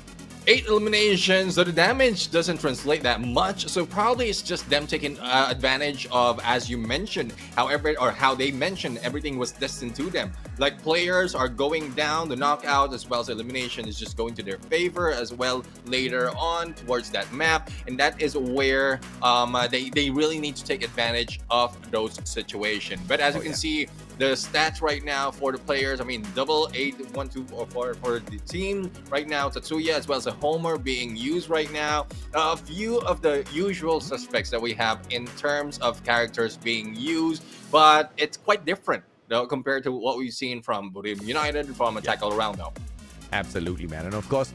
8 eliminations, so the damage doesn't translate that much, so probably it's just them taking advantage of, as you mentioned, however, or how they mentioned, everything was destined to them. Like, players are going down, the knockout as well as elimination is just going to their favor as well later on towards that map, and that is where they really need to take advantage of those situations. But as you can see, the stats right now for the players, I mean, double 8, 1, 2, or 4 for the team right now. Tatsuya as well as a Homer being used right now. A few of the usual suspects that we have in terms of characters being used, but it's quite different though compared to what we've seen from Burim United, from Attack All Around though. Absolutely, man. And of course,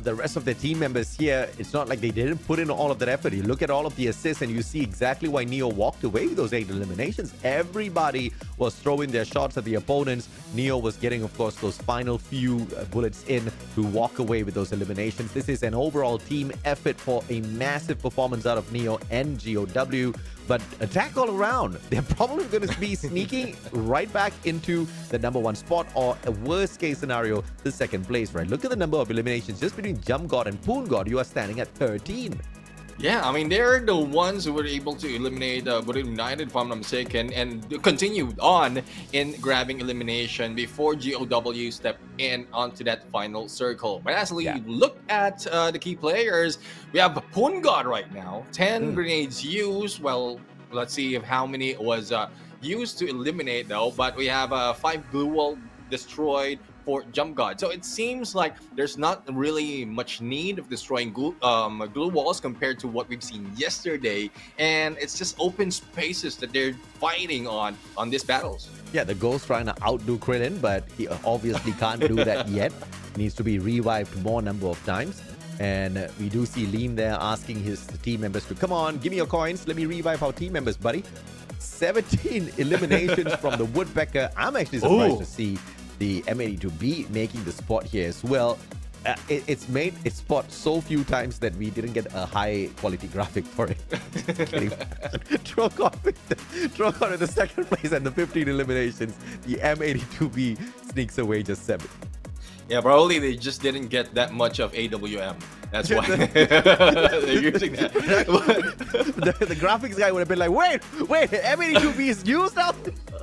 the rest of the team members here, it's not like they didn't put in all of that effort. You look at all of the assists and you see exactly why Neo walked away with those 8 eliminations. Everybody was throwing their shots at the opponents. Neo was getting, of course, those final few bullets in to walk away with those eliminations. This is an overall team effort for a massive performance out of Neo and GOW. But Attack All Around, they're probably going to be sneaking right back into the #1 spot, or a worst case scenario, the 2nd place, right? Look at the number of eliminations just between Jump God and Poon God. You are standing at 13. Yeah, I mean, they're the ones who were able to eliminate Burim United, if I'm not mistaken, and continued on in grabbing elimination before GOW stepped in onto that final circle. But as we look at the key players, we have Poon God right now, 10 grenades used. Well, let's see if how many was used to eliminate though, but we have 5 glue wall destroyed for Jump God. So it seems like there's not really much need of destroying glue walls compared to what we've seen yesterday, and it's just open spaces that they're fighting on these battles. Yeah, the Ghost trying to outdo Krillin, but he obviously can't do that yet. Needs to be revived more number of times. And we do see Liam there asking his team members to, come on, give me your coins, let me revive our team members, buddy. 17 eliminations from the Woodpecker. I'm actually surprised to see the M82B making the spot here as well. It's made its spot so few times that we didn't get a high quality graphic for it. Trocon with the 2nd place and the 15 eliminations. The M82B sneaks away just 7. Yeah, probably they just didn't get that much of AWM. That's why they're using that. the graphics guy would have been like, wait, M82B is used now?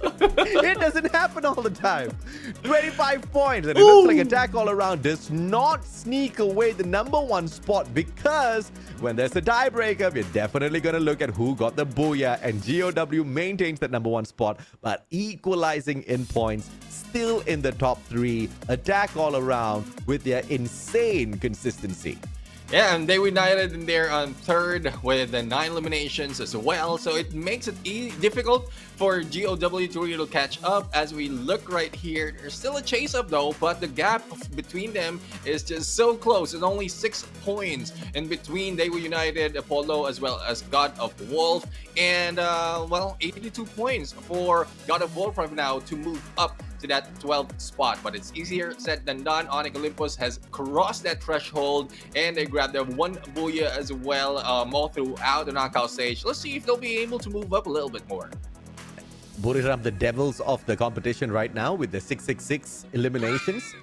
It doesn't happen all the time. 25 points, and it looks like Attack All Around does not sneak away the #1 spot, because when there's a tiebreaker, we're definitely going to look at who got the Booyah, and GOW maintains that #1 spot, but equalizing in points, still in the top 3. Attack All Around with their insane consistency. Yeah, and they were united in there on 3rd with the 9 eliminations as well. So it makes it difficult for GOW to really catch up. As we look right here, there's still a chase up though, but the gap between them is just so close. It's only 6 points in between. They were united, Apollo as well as God of Wolf. And, well, 82 points for God of Wolf right now to move up to that 12th spot, but it's easier said than done. Onyx Olympus has crossed that threshold, and they grabbed their 1 Booyah as well, all throughout the knockout stage. Let's see if they'll be able to move up a little bit more. Buriram, the devils of the competition right now with the 666 eliminations.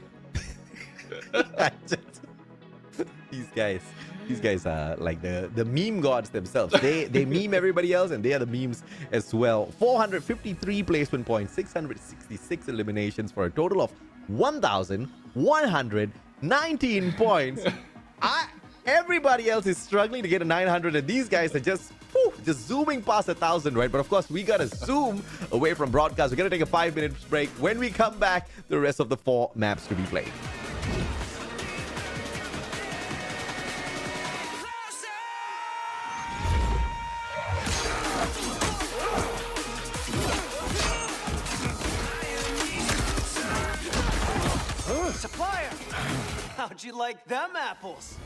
These guys. These guys are like the meme gods themselves. They meme everybody else, and they are the memes as well. 453 placement points, 666 eliminations for a total of 1,119 points. Everybody else is struggling to get a 900, and these guys are just zooming past 1,000, right? But of course, we gotta zoom away from broadcast. We're gonna take a 5-minute break. When we come back, the rest of the 4 maps to be played. Supplier! How'd you like them apples?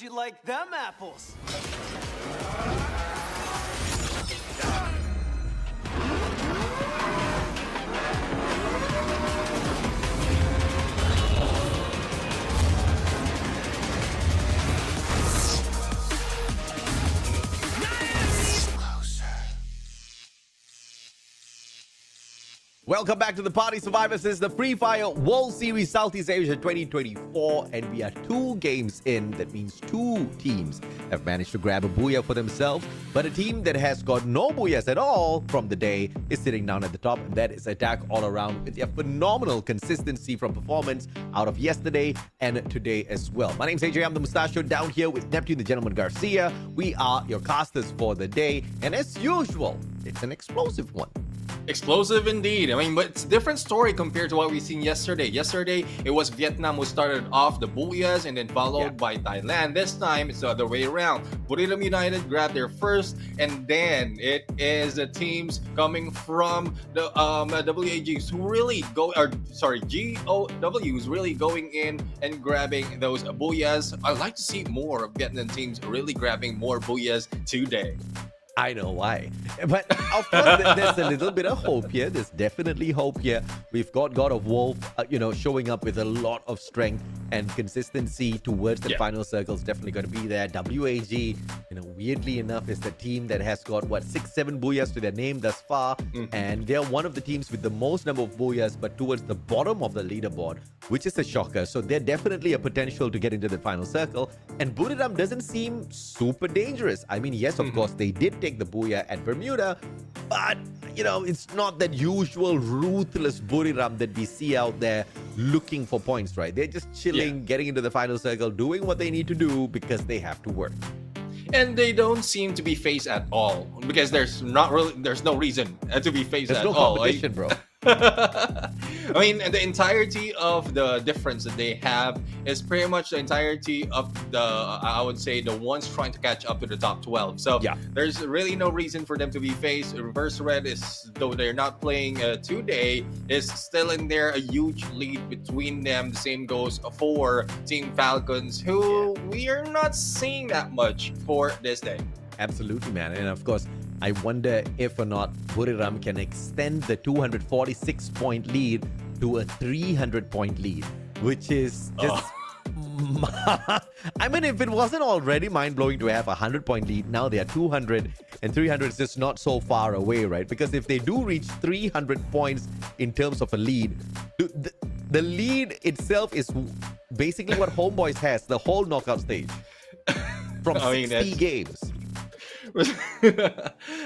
How'd you like them apples? Welcome back to the Party Survivors. This is the Free Fire World Series Southeast Asia 2024, and we are 2 games in. That means 2 teams have managed to grab a booyah for themselves, but a team that has got no booyahs at all from the day is sitting down at the top, and that is Attack All Around, with their phenomenal consistency from performance out of yesterday and today as well. My name's AJ, I'm the Mustachio, down here with Neptune, the Gentleman Garcia. We are your casters for the day, and as usual, it's an explosive one. Explosive indeed. I mean, but it's a different story compared to what we've seen yesterday. Yesterday, it was Vietnam who started off the booyahs and then followed by Thailand. This time, it's the other way around. Buriram United grabbed their first, and then it is the teams coming from the WAGs who really go, or sorry, GOWs really going in and grabbing those booyahs. I'd like to see more of Vietnam teams really grabbing more booyahs today. I know why. But of course, there's a little bit of hope here. There's definitely hope here. We've got God of Wolf, showing up with a lot of strength and consistency towards the final circles. Definitely going to be there. WAG, weirdly enough, is the team that has got, 6-7 booyahs to their name thus far. And they're one of the teams with the most number of booyahs, but towards the bottom of the leaderboard, which is a shocker. So they're definitely a potential to get into the final circle. And Buriram doesn't seem super dangerous. I mean, yes, of course, they did take the booyah at Bermuda, but it's not that usual ruthless Buriram that we see out there looking for points, right? They're just chilling, getting into the final circle, doing what they need to do because they have to work. And they don't seem to be phased at all because there's no reason to be phased at all. There's no competition, bro. I mean, the entirety of the difference that they have is pretty much the entirety of I would say, the ones trying to catch up to the top 12. So there's really no reason for them to be faced. Reverse Red is, though they're not playing today, is still in there, a huge lead between them. The same goes for Team Falcons, who we are not seeing that much for this day. Absolutely, man. And of course, I wonder if or not Buriram can extend the 246-point lead to a 300-point lead, which is just... I mean, if it wasn't already mind-blowing to have a 100-point lead, now they are 200, and 300 is just not so far away, right? Because if they do reach 300 points in terms of a lead, the lead itself is basically what Homeboys has, the whole knockout stage from 60 games.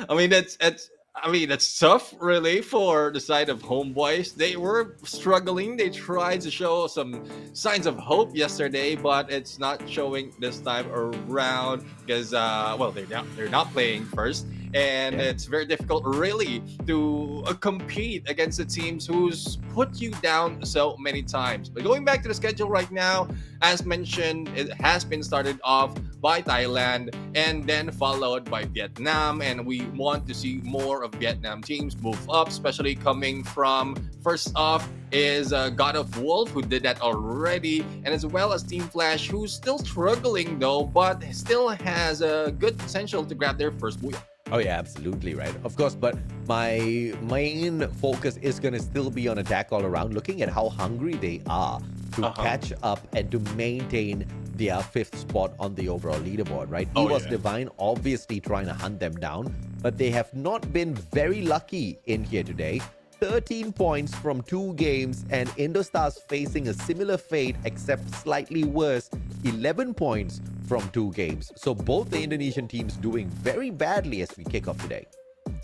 I mean, that's tough, really, for the side of Homeboys. They were struggling. They tried to show some signs of hope yesterday, but it's not showing this time around because, they're not playing first. And it's very difficult, really, to compete against the teams who's put you down so many times. But going back to the schedule right now, as mentioned, it has been started off by Thailand and then followed by Vietnam. And we want to see more of Vietnam teams move up, especially coming from, first off, is God of Wolf, who did that already, and as well as Team Flash, who's still struggling, though, but still has a good potential to grab their first booyah. Oh yeah, absolutely right. Of course, but my main focus is going to still be on Attack All Around, looking at how hungry they are to catch up and to maintain their 5th spot on the overall leaderboard, right? EVOS Divine obviously trying to hunt them down, but they have not been very lucky in here today. 13 points from 2 games, and Indostar's facing a similar fate except slightly worse, 11 points from 2 games. So both the Indonesian teams doing very badly as we kick off today.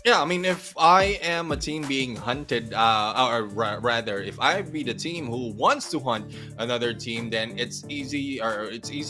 Yeah, I mean, if I am a team being hunted, or rather, if I be the team who wants to hunt another team, then it's easy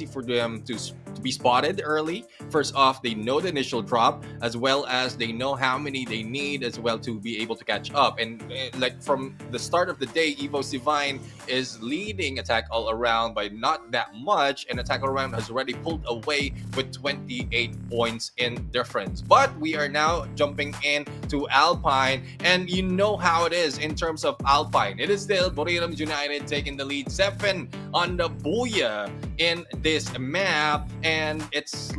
for them to be spotted early. First off, they know the initial drop, as well as they know how many they need as well to be able to catch up. And like from the start of the day, EVOS Divine is leading Attack All Around by not that much, and Attack All Around has already pulled away with 28 points in difference. But we are now jumping in to Alpine, and you know how it is in terms of Alpine. It is still Buriram United taking the lead 7 on the Booyah in this map, and it's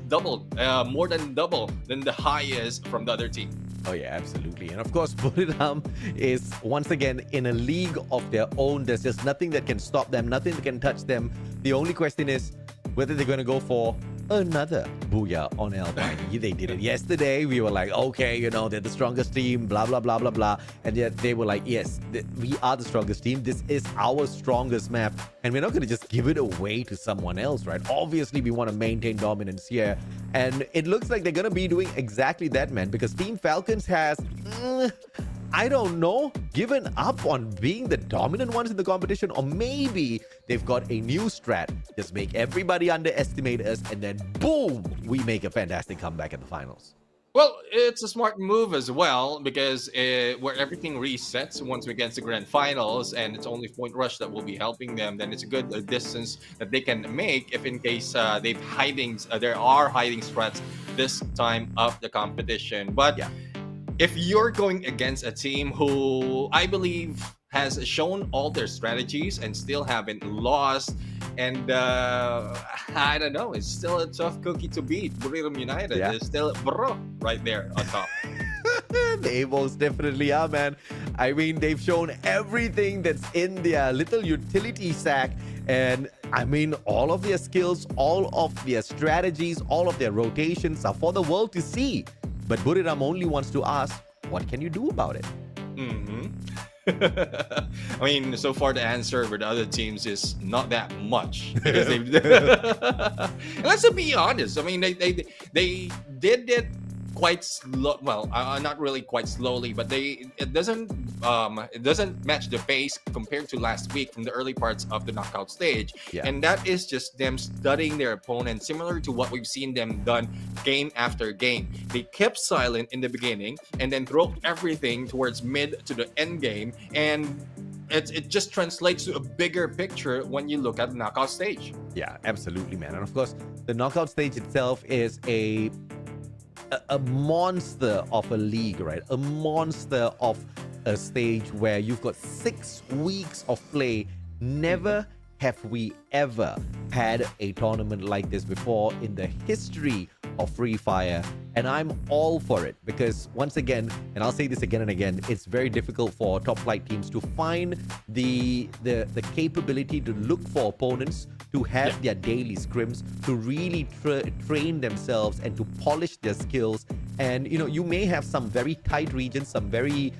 double, more than double than the highest from the other team. Oh yeah, absolutely. And of course, Buriram is once again in a league of their own. There's just nothing that can stop them, nothing that can touch them. The only question is whether they're going to go for another Booyah on Alpine. They did it yesterday. We were like, okay, you know, they're the strongest team, blah, blah, blah, blah, blah. And yet they were like, yes, we are the strongest team. This is our strongest map. And we're not going to just give it away to someone else, right? Obviously, we want to maintain dominance here. And it looks like they're going to be doing exactly that, man, because Team Falcons has... I don't know, given up on being the dominant ones in the competition, or maybe they've got a new strat. Just make everybody underestimate us, and then boom, we make a fantastic comeback in the finals. Well, it's a smart move as well, because where everything resets once we get to grand finals, and it's only Point Rush that will be helping them, then it's a good distance that they can make if in case there are hiding strats this time of the competition. But yeah, if you're going against a team who I believe has shown all their strategies and still haven't lost, and I don't know, it's still a tough cookie to beat. Buriram United is still bro right there on top. They most definitely are, man. I mean, they've shown everything that's in their little utility sack. And I mean, all of their skills, all of their strategies, all of their rotations are for the world to see. But Buriram only wants to ask, what can you do about it? I mean, so far the answer for the other teams is not that much. Because let's be honest. I mean, they did it quite slow. Well, not really quite slowly, but it doesn't match the pace compared to last week from the early parts of the knockout stage. And that is just them studying their opponent, similar to what we've seen them done game after game. They kept silent in the beginning and then throw everything towards mid to the end game, and it just translates to a bigger picture when you look at the knockout stage. Yeah, absolutely, man. And of course, the knockout stage itself is a monster of a league, right? A monster of a stage where you've got 6 weeks of play. Never have we ever had a tournament like this before in the history of Free Fire, and I'm all for it, because once again, and I'll say this again and again, it's very difficult for top flight teams to find the capability to look for opponents, to have their daily scrims, to really train themselves and to polish their skills. And you know, you may have some very tight regions, some very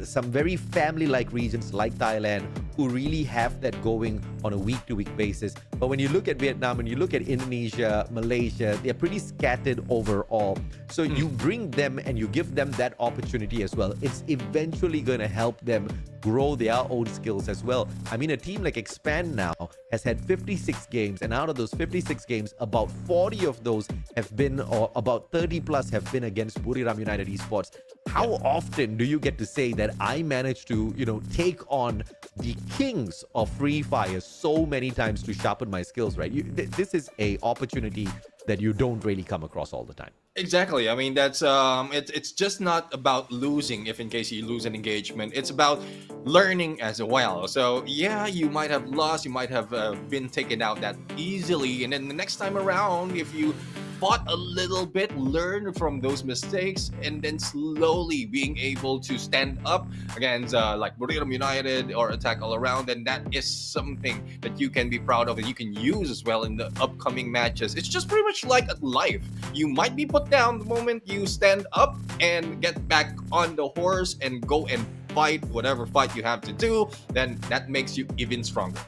some very family-like regions like Thailand who really have that going on a week-to-week basis. But when you look at Vietnam and you look at Indonesia, Malaysia, they're pretty scattered overall. So you bring them and you give them that opportunity as well. It's eventually going to help them grow their own skills as well. I mean, a team like Expand now has had 56 games, and out of those 56 games, about 40 of those have been, or about 30 plus have been against Buriram United Esports. How often do you get to say that I managed to, you know, take on the kings of Free Fire so many times to sharpen my skills, right? This is a opportunity that you don't really come across all the time. Exactly. I mean, that's it's just not about losing if in case you lose an engagement. It's about learning as well. So yeah, you might have lost, you might have been taken out that easily, and then the next time around, if you fought a little bit, learn from those mistakes, and then slowly being able to stand up against like Buriram United or Attack All Around, and that is something that you can be proud of and you can use as well in the upcoming matches. It's just pretty much like life. You might be put down the moment you stand up and get back on the horse and go and fight whatever fight you have to do, then that makes you even stronger.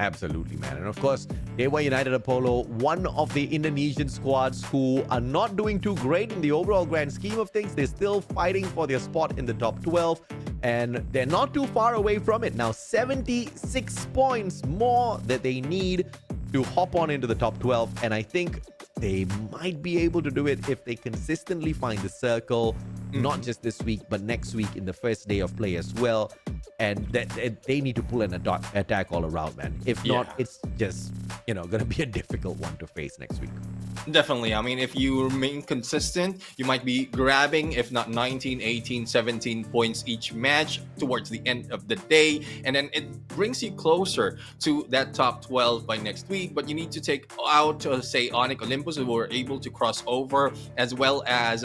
Absolutely, man. And of course, Dewa United Apollo, one of the Indonesian squads who are not doing too great in the overall grand scheme of things. They're still fighting for their spot in the top 12, and they're not too far away from it. Now, 76 points more that they need to hop on into the top 12, and I think they might be able to do it if they consistently find the circle, not just this week, but next week in the first day of play as well. And that they need to pull an attack all around, man. If not, it's just, you know, going to be a difficult one to face next week. Definitely. I mean, if you remain consistent, you might be grabbing, if not 19, 18, 17 points each match towards the end of the day. And then it brings you closer to that top 12 by next week. But you need to take out, say, Onyx Olympus, who were able to cross over, as well as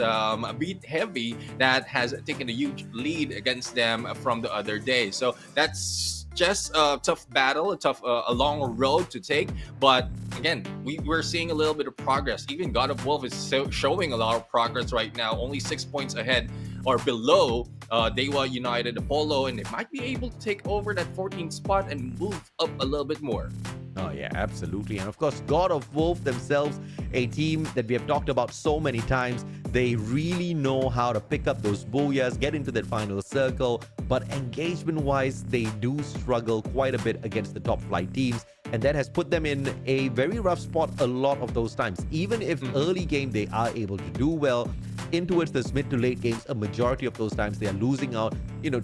Beat Heavy, that has taken a huge lead against them from the other day. So that's just a tough battle, a long road to take. But again, we're seeing a little bit of progress. Even God of Wolf is showing a lot of progress right now, only 6 points ahead or below Dewa United Apollo, and they might be able to take over that 14th spot and move up a little bit more. Oh, yeah, absolutely. And of course, God of Wolf themselves, a team that we have talked about so many times. They really know how to pick up those booyahs, get into that final circle. But engagement-wise, they do struggle quite a bit against the top flight teams. And that has put them in a very rough spot a lot of those times. Even if early game they are able to do well, in towards the mid to late games, a majority of those times they are losing out,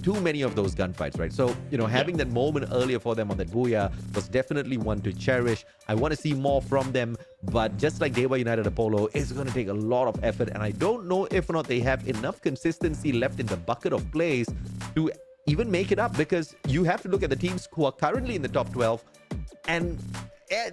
too many of those gunfights, right? So, having that moment earlier for them on that booyah was definitely one to cherish. I want to see more from them, but just like Dewa United Apollo, it's going to take a lot of effort. And I don't know if or not they have enough consistency left in the bucket of plays to even make it up, because you have to look at the teams who are currently in the top 12, and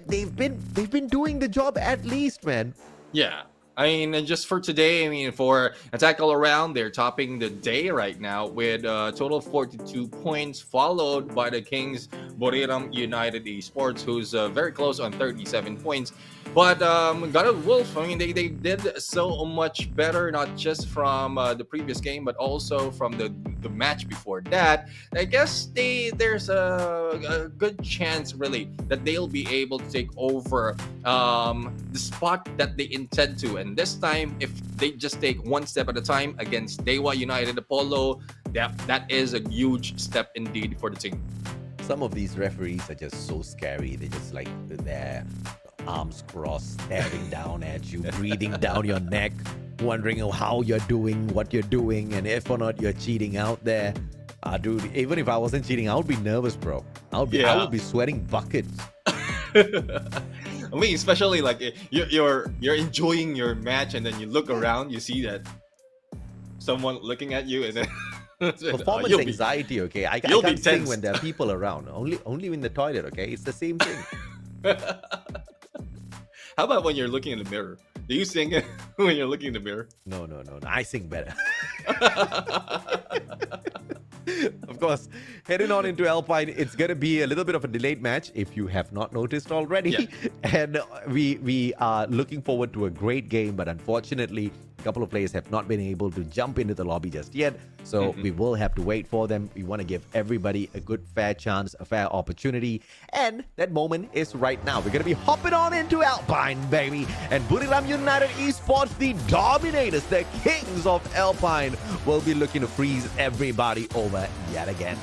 they've been doing the job at least, man. Yeah. I mean, just for today, I mean, for Attack All Around, they're topping the day right now with a total of 42 points, followed by the Kings Buriram United Esports, who's very close on 37 points. But God of Wolf, I mean, they did so much better, not just from the previous game, but also from the match before that. I guess there's a good chance, really, that they'll be able to take over the spot that they intend to. And this time, if they just take one step at a time against Dewa United Apollo, that is a huge step indeed for the team. Some of these referees are just so scary. They just like their arms crossed, staring down at you, breathing down your neck, wondering how you're doing, what you're doing, and if or not you're cheating out there. Dude, even if I wasn't cheating, I would be nervous, bro. I would be sweating buckets. I mean, especially like you're enjoying your match, and then you look around, you see that someone looking at you, and then performance anxiety. Okay, I can't sing when there are people around. Only in the toilet. Okay, it's the same thing. How about when you're looking in the mirror? Do you sing when you're looking in the mirror? No. I sing better. Of course, heading on into Alpine, it's going to be a little bit of a delayed match, if you have not noticed already. Yeah. And we are looking forward to a great game, but unfortunately, a couple of players have not been able to jump into the lobby just yet. So we will have to wait for them. We want to give everybody a good, fair chance, a fair opportunity. And that moment is right now. We're going to be hopping on into Alpine, baby. And Buriram United Esports, the dominators, the kings of Alpine, will be looking to freeze everybody over yet again.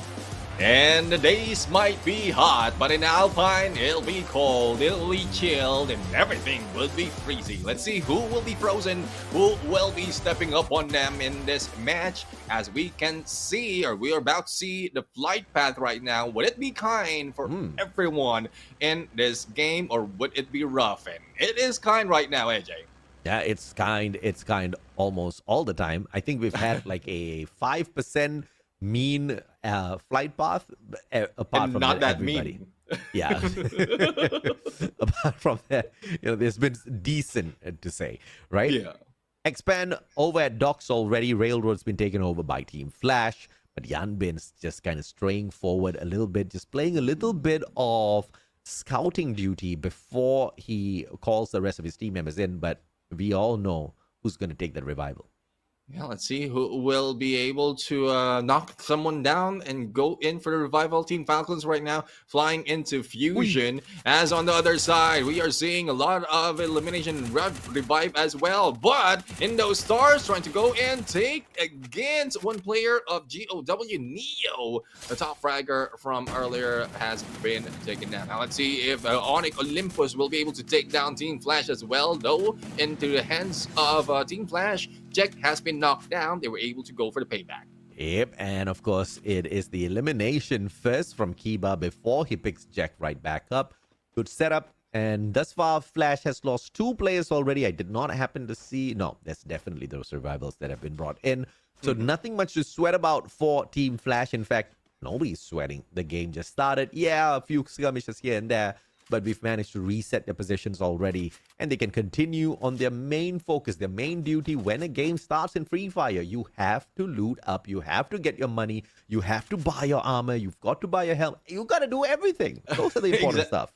And the days might be hot, but in Alpine, it'll be cold, it'll be chilled, and everything will be freezing. Let's see who will be frozen, who will be stepping up on them in this match. As we can see, or we are about to see the flight path right now. Would it be kind for everyone in this game, or would it be rough? And it is kind right now, AJ. Yeah, it's kind almost all the time. I think we've had like a 5% mean flight path, apart and from not that everybody. mean. Yeah. Apart from that, there's been decent to say, right? Yeah. Expand over at Docks already. Railroad's been taken over by Team Flash, but Yanbin's just kind of straying forward a little bit, just playing a little bit of scouting duty before he calls the rest of his team members in. But we all know who's going to take that revival. Yeah, let's see who will be able to knock someone down and go in for the revival. Team Falcons right now flying into Fusion. As on the other side, we are seeing a lot of elimination revive as well. But in those stars trying to go and take against one player of GOW Neo. The top fragger from earlier has been taken down. Now let's see if Onyx Olympus will be able to take down Team Flash as well. Though into the hands of Team Flash, Jack has been knocked down. They were able to go for the payback. Yep, and of course, it is the elimination first from Kiba before he picks Jack right back up. Good setup. And thus far, Flash has lost 2 players already. I did not happen to see. No, that's definitely those revivals that have been brought in. So nothing much to sweat about for Team Flash. In fact, nobody's sweating. The game just started. Yeah, a few skirmishes here and there, but we've managed to reset their positions already, and they can continue on their main focus, their main duty. When a game starts in Free Fire, you have to loot up, you have to get your money, you have to buy your armor, you've got to buy your helmet, you got to do everything. Those are the important stuff.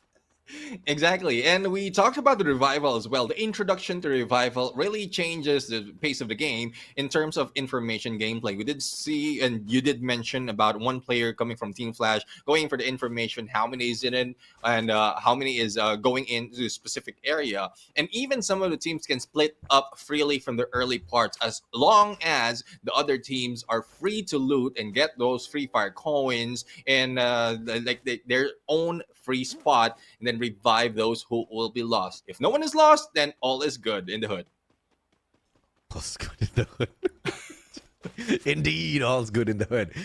Exactly. And we talked about the revival as well. The introduction to revival really changes the pace of the game in terms of information gameplay. We did see, and you did mention about one player coming from Team Flash going for the information, how many is in it, and how many is going into a specific area. And even some of the teams can split up freely from the early parts as long as the other teams are free to loot and get those Free Fire coins and their own free spot, and then revive those who will be lost. If no one is lost, then all is good in the hood. All's good in the hood. Indeed, all's good in the hood.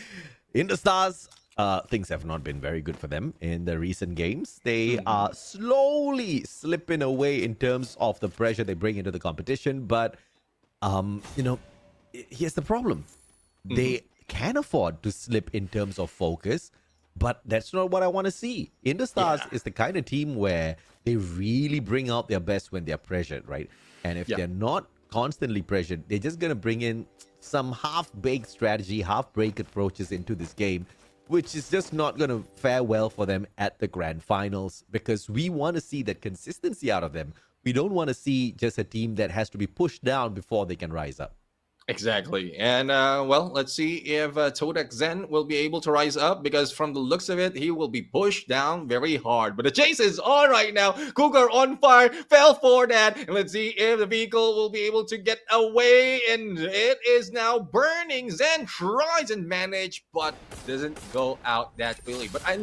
In the Stars, things have not been very good for them in the recent games. They are slowly slipping away in terms of the pressure they bring into the competition. But, here's the problem. They can afford to slip in terms of focus, but that's not what I want to see. Indo-Stars is the kind of team where they really bring out their best when they're pressured, right? And if they're not constantly pressured, they're just going to bring in some half-baked strategy, half-baked approaches into this game, which is just not going to fare well for them at the grand finals, because we want to see that consistency out of them. We don't want to see just a team that has to be pushed down before they can rise up. Exactly. And, well, let's see if Todak Zen will be able to rise up, because from the looks of it, he will be pushed down very hard. But the chase is on right now. Cougar on fire, fell for that. And let's see if the vehicle will be able to get away. And it is now burning. Zen tries and manage, but doesn't go out that clearly. But I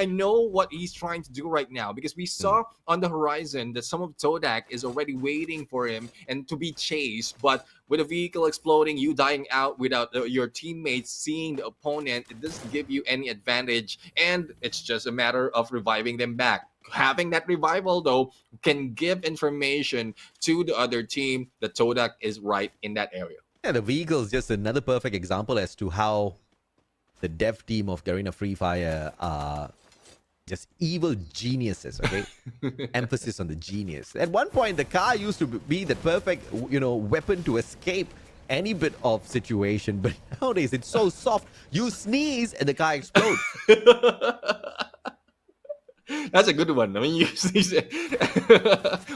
know what he's trying to do right now, because we saw on the horizon that some of Todak is already waiting for him and to be chased. But with a vehicle exploding, you dying out without your teammates seeing the opponent, it doesn't give you any advantage, and it's just a matter of reviving them back. Having that revival, though, can give information to the other team that Todak is right in that area. Yeah, the vehicle is just another perfect example as to how the dev team of Garena Free Fire are just evil geniuses, okay? Emphasis on the genius. At one point, the car used to be the perfect, weapon to escape any bit of situation. But nowadays, it's so soft. You sneeze and the car explodes. That's a good one. I mean, you sneeze.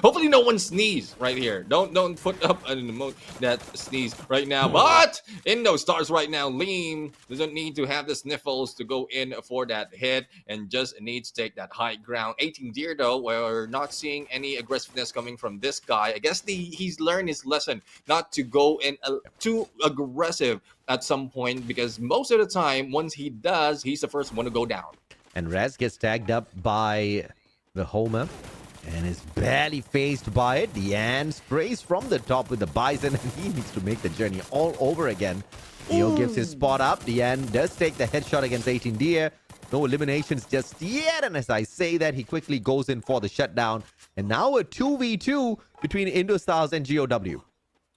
Hopefully, no one sneeze right here. Don't put up an emote that sneeze right now. But Indo Stars right now, Liam doesn't need to have the sniffles to go in for that hit, and just needs to take that high ground. 18 deer though, we're not seeing any aggressiveness coming from this guy. I guess he's learned his lesson not to go in too aggressive at some point, because most of the time, once he does, he's the first one to go down. And Raz gets tagged up by the Homer and is barely phased by it. Deanne sprays from the top with the Bison, and he needs to make the journey all over again. Neo gives his spot up. Deanne does take the headshot against 18 Deer. No eliminations just yet, and as I say that, he quickly goes in for the shutdown. And now a 2v2 between Indo-Stars and GOW.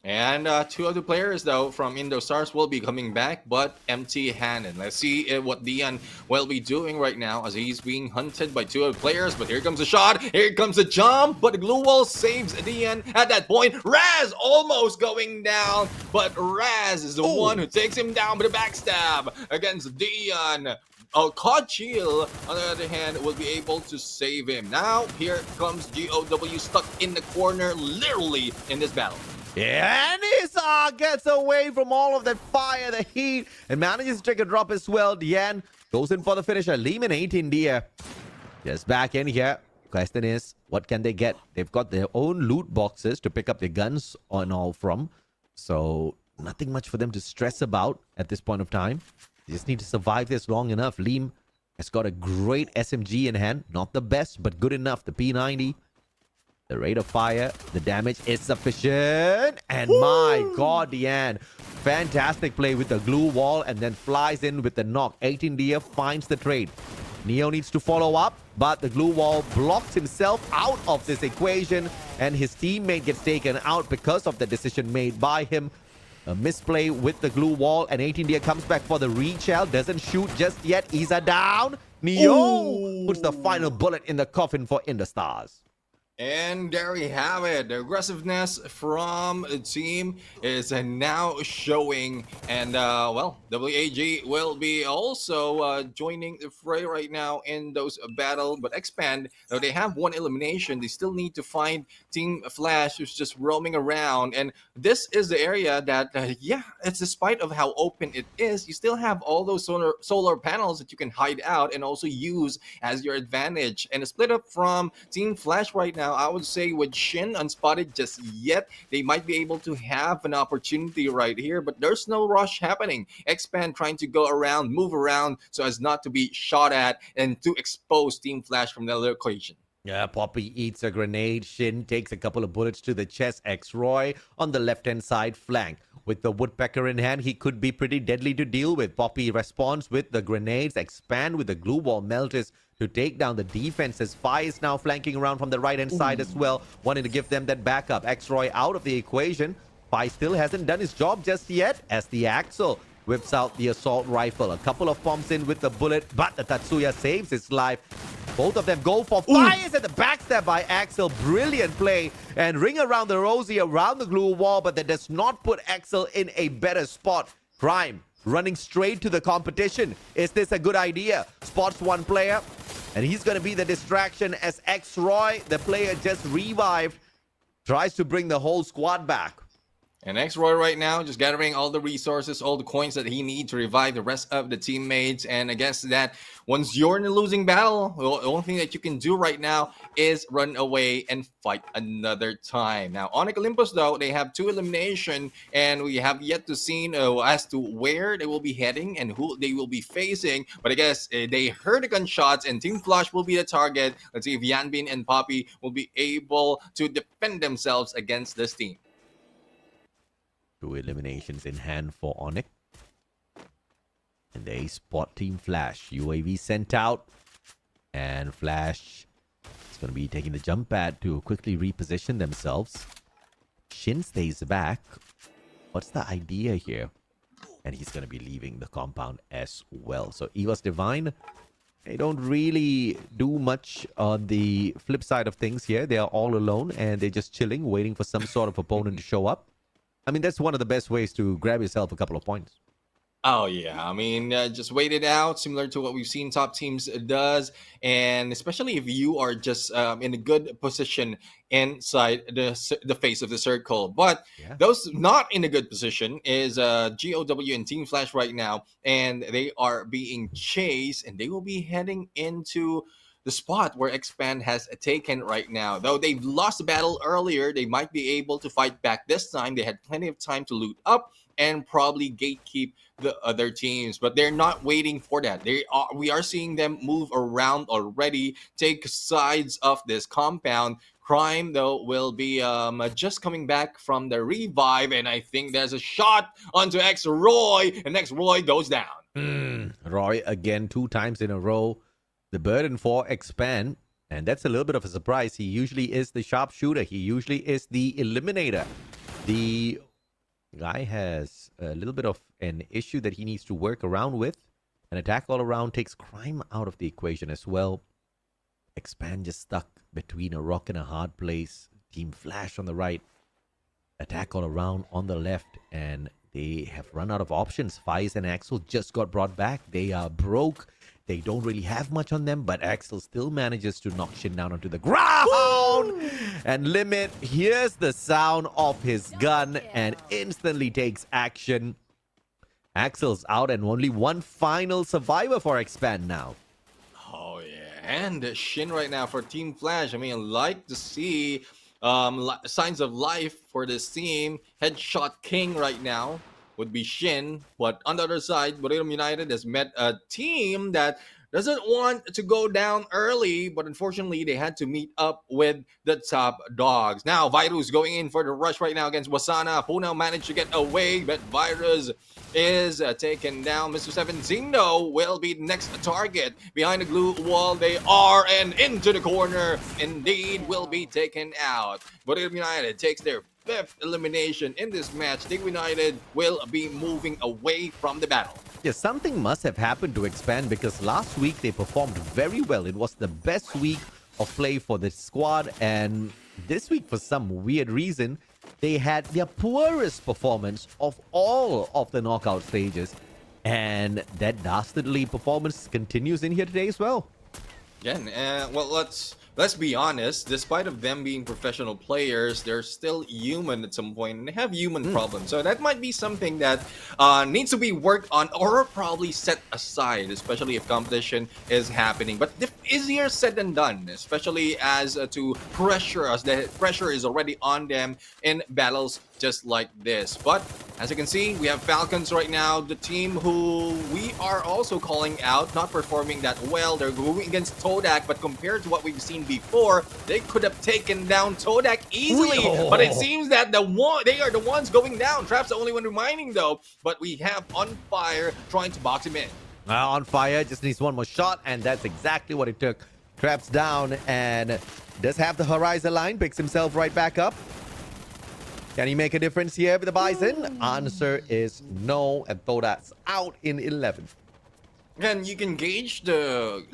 And 2 of the players, though, from Indo-Stars will be coming back, but empty-handed. Let's see what Dian will be doing right now as he's being hunted by 2 of the players. But here comes a shot, here comes a jump, but the glue wall saves Dian at that point. Raz almost going down, but Raz is the one who takes him down with a backstab against Dian. Kochil, on the other hand, will be able to save him. Now, here comes GOW stuck in the corner, literally, in this battle. Yeah, and Isaac gets away from all of that fire, the heat, and manages to take a drop as well. Dian goes in for the finisher. Lehman 18 Deer just back in here. Question is, what can they get? They've got their own loot boxes to pick up their guns and all from. So, nothing much for them to stress about at this point of time. They just need to survive this long enough. Liam has got a great SMG in hand. Not the best, but good enough. The P90. The rate of fire, the damage is sufficient. And my God, Deanne. Fantastic play with the glue wall and then flies in with the knock. 18 Deer finds the trade. Neo needs to follow up, but the glue wall blocks himself out of this equation, and his teammate gets taken out because of the decision made by him. A misplay with the glue wall, and 18 Deer comes back for the reshell. Doesn't shoot just yet. Isa down. Neo puts the final bullet in the coffin for Indostars. And there we have it. The aggressiveness from the team is now showing. And, well, WAG will be also joining the fray right now in those battle. But Expand, though they have one elimination, they still need to find Team Flash, who's just roaming around. And this is the area that, yeah, it's despite of how open it is, you still have all those solar panels that you can hide out and also use as your advantage. And a split up from Team Flash right now, I would say with Shin unspotted just yet, they might be able to have an opportunity right here, but there's no rush happening. Expand trying to go around, move around so as not to be shot at and to expose Team Flash from the equation. Yeah, Poppy eats a grenade. Shin takes a couple of bullets to the chest. X-Roy on the left-hand side flank. With the woodpecker in hand, he could be pretty deadly to deal with. Poppy responds with the grenades. Expand with the glue wall melters to take down the defenses. Fi is now flanking around from the right-hand side as well, wanting to give them that backup. X-Roy out of the equation. Fi still hasn't done his job just yet as the Axel whips out the assault rifle. A couple of pumps in with the bullet, but the Tatsuya saves his life. Both of them go for fires at the backstab by Axel. Brilliant play. And ring around the rosy around the glue wall, but that does not put Axel in a better spot. Crime running straight to the competition. Is this a good idea? Spots one player, and he's going to be the distraction as X-Roy, the player just revived, tries to bring the whole squad back. And X-Roy right now just gathering all the resources, all the coins that he needs to revive the rest of the teammates. And I guess that once you're in a losing battle, the only thing that you can do right now is run away and fight another time. Now, Onyx Olympus, though, they have 2 elimination, and we have yet to see as to where they will be heading and who they will be facing. But I guess they heard the gunshots, and Team Flash will be the target. Let's see if Yanbin and Poppy will be able to defend themselves against this team. 2 eliminations in hand for Onyx. And they spot Team Flash. UAV sent out. And Flash is going to be taking the jump pad to quickly reposition themselves. Shin stays back. What's the idea here? And he's going to be leaving the compound as well. So Eva's Divine, they don't really do much on the flip side of things here. They are all alone and they're just chilling, waiting for some sort of opponent to show up. I mean, that's one of the best ways to grab yourself a couple of points. Oh, yeah. I mean, just wait it out, similar to what we've seen top teams does. And especially if you are just in a good position inside the face of the circle. But those not in a good position is GOW and Team Flash right now. And they are being chased, and they will be heading into the spot where Expand has taken right now. Though they've lost the battle earlier, they might be able to fight back this time. They had plenty of time to loot up and probably gatekeep the other teams, but they're not waiting for that. We are seeing them move around already, take sides of this compound. Crime, though, will be just coming back from the revive, and I think there's a shot onto X-Roy, and X-Roy goes down. Roy again 2 times in a row. The burden for Expand, and that's a little bit of a surprise. He usually is the sharpshooter. He usually is the eliminator. The guy has a little bit of an issue that he needs to work around with. An attack all around takes Crime out of the equation as well. Expand just stuck between a rock and a hard place. Team Flash on the right. Attack all around on the left, and they have run out of options. Faiz and Axel just got brought back. They are broke. They don't really have much on them, but Axel still manages to knock Shin down onto the ground. And Limit hears the sound of his gun and instantly takes action. Axel's out, and only one final survivor for Expand now. Oh, yeah. And Shin right now for Team Flash. I mean, I like to see signs of life for this team. Headshot King right now. would be Shin. But on the other side, Bordeaux United has met a team that doesn't want to go down early, but unfortunately they had to meet up with the top dogs. Now Virus going in for the rush right now against Wasana. Puna managed to get away, but Virus is taken down. Mr. 17 though will be the next target. Behind the glue wall they are, and into the corner indeed will be taken out. But United takes their 5th elimination in this match. Dig United will be moving away from the battle. Yeah, something must have happened to Expand because last week they performed very well. It was the best week of play for the squad, and this week, for some weird reason, they had their poorest performance of all of the knockout stages. And that dastardly performance continues in here today as well. Again, well, let's be honest. Despite of them being professional players, they're still human at some point, and they have human problems. So that might be something that needs to be worked on or probably set aside, especially if competition is happening. But easier said than done, especially as to pressure us. The pressure is already on them in battles just like this. But as you can see, we have Falcons right now, the team who we are also calling out, not performing that well. They're going against Todak, but compared to what we've seen before, they could have taken down Todak easily. But it seems that they are the ones going down. Trap's the only one remaining though, but we have On Fire trying to box him in. On Fire just needs one more shot, and that's exactly what it took. Trap's down and does have the Horizon line, picks himself right back up. Can he make a difference here with the Bison? Answer is no, and Todak's out in 11th. And you can gauge the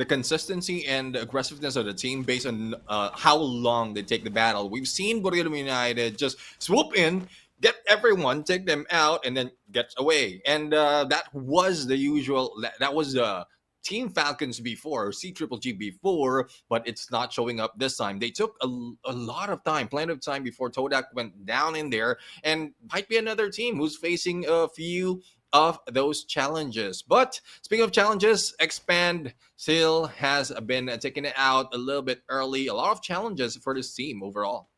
consistency and the aggressiveness of the team based on how long they take the battle. We've seen Bordeaux United just swoop in, get everyone, take them out, and then get away. And that was the usual. That was the Team Falcons before, C-Triple-G before, but it's not showing up this time. They took a lot of time, plenty of time before Todak went down in there, and might be another team who's facing a few of those challenges. But speaking of challenges, Expand still has been taking it out a little bit early. A lot of challenges for this team overall.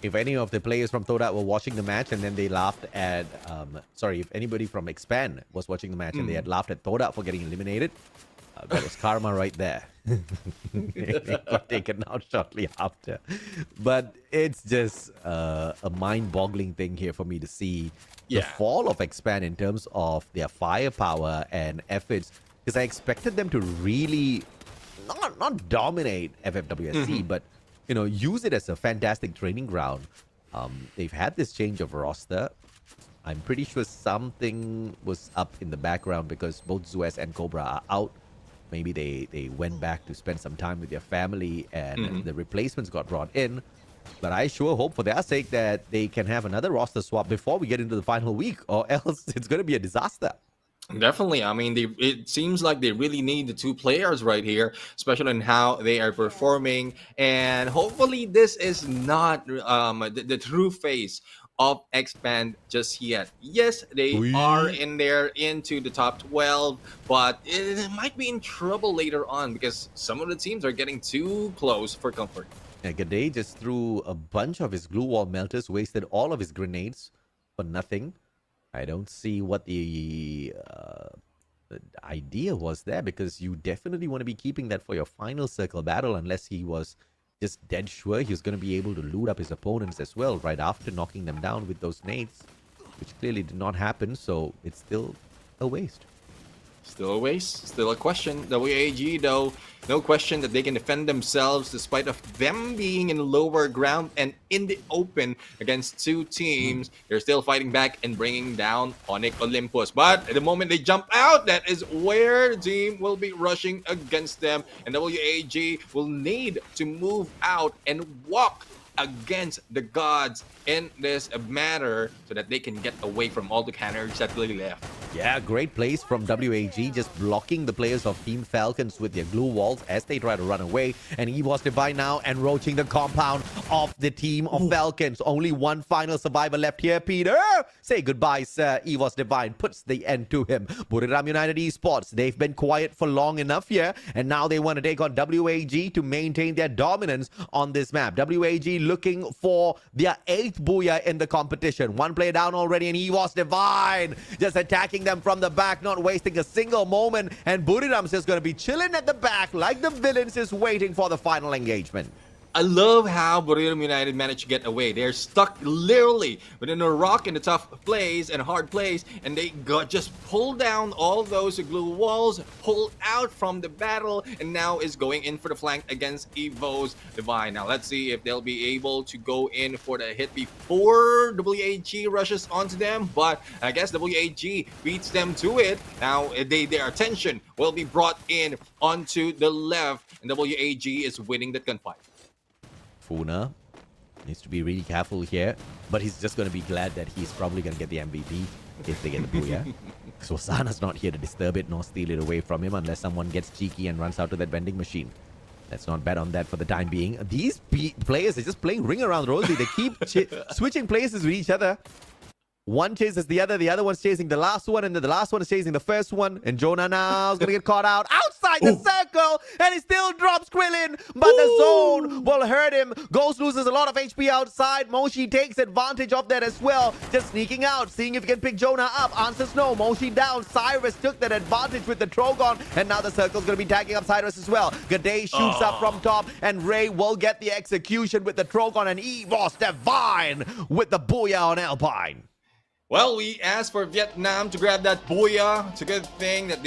If any of the players from Todak were watching the match and then they laughed at, if anybody from Expand was watching the match and they had laughed at Todak for getting eliminated, that was karma right there. They got taken out shortly after. But it's just a mind-boggling thing here for me to see the fall of Expand in terms of their firepower and efforts. Because I expected them to really not dominate FFWS SEA, but use it as a fantastic training ground. They've had this change of roster. I'm pretty sure something was up in the background because both Zuez and Cobra are out. Maybe they went back to spend some time with their family and the replacements got brought in. But I sure hope for their sake that they can have another roster swap before we get into the final week, or else it's going to be a disaster. Definitely. I mean, it seems like they really need the two players right here, especially in how they are performing. And hopefully this is not the true face of Expand just yet. Yes, they are in there into the top 12, but it might be in trouble later on because some of the teams are getting too close for comfort. Yeah, Gade just threw a bunch of his glue wall melters, wasted all of his grenades for nothing. I don't see what the idea was there, because you definitely want to be keeping that for your final circle battle, unless he was just dead sure he was going to be able to loot up his opponents as well right after knocking them down with those nades, which clearly did not happen, so it's still a waste. Still a waste, still a question. WAG though, no question that they can defend themselves despite of them being in lower ground and in the open against two teams. They're still fighting back and bringing down Onyx Olympus. But at the moment they jump out, that is where the team will be rushing against them. And WAG will need to move out and walk against the gods in this matter so that they can get away from all the cannons that really left. Yeah, great plays from WAG, just blocking the players of Team Falcons with their glue walls as they try to run away. And EVOS Divine now enroaching the compound of the team of Falcons. Only one final survivor left here, Peter. Say goodbye, sir. EVOS Divine puts the end to him. Buriram United Esports, they've been quiet for long enough here, and now they want to take on WAG to maintain their dominance on this map. WAG looking for their 8th booyah in the competition. One player down already, and EVOS Divine just attacking them from the back, not wasting a single moment. And Buriram's just going to be chilling at the back like the villains, is waiting for the final engagement. I love how Buriram United managed to get away. They're stuck literally within a rock in a tough place and a hard place, and they got just pulled down all those glue walls, pulled out from the battle, and now is going in for the flank against EVOS Divine. Now let's see if they'll be able to go in for the hit before WAG rushes onto them, but I guess WAG beats them to it. Now their attention will be brought in onto the left, and WAG is winning that gunfight. Funa needs to be really careful here, but he's just going to be glad that he's probably going to get the MVP if they get the booyah. So Sana's not here to disturb it nor steal it away from him unless someone gets cheeky and runs out to that vending machine. Let's not bet on that for the time being. These players are just playing ring around Rosie. They keep switching places with each other. One chases the other one's chasing the last one, and then the last one is chasing the first one. And Jonah now is going to get caught out outside the circle, and he still drops Krillin, but the zone will hurt him. Ghost loses a lot of HP outside. Moshi takes advantage of that as well, just sneaking out, seeing if he can pick Jonah up. Answers no. Moshi down. Cyrus took that advantage with the Trogon, and now the circle's going to be tagging up Cyrus as well. Gade shoots up from top, and Ray will get the execution with the Trogon, and EVOS Divine with the booyah on Alpine. Well, we asked for Vietnam to grab that booyah. It's a good thing that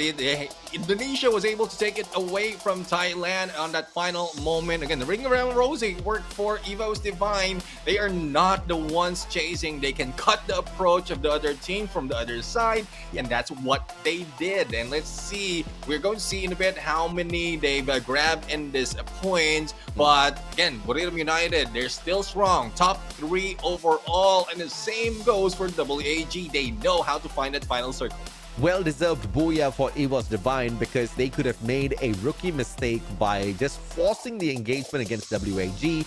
Indonesia was able to take it away from Thailand on that final moment. Again, the ring around Rosie worked for EVOS Divine. They are not the ones chasing. They can cut the approach of the other team from the other side, and that's what they did. And let's see, we're going to see in a bit how many they've grabbed in this point. But again, Buriram United, they're still strong. Top 3 overall, and the same goes for WAG. They know how to find that final circle. Well-deserved booyah for EVOS Divine, because they could have made a rookie mistake by just forcing the engagement against WAG.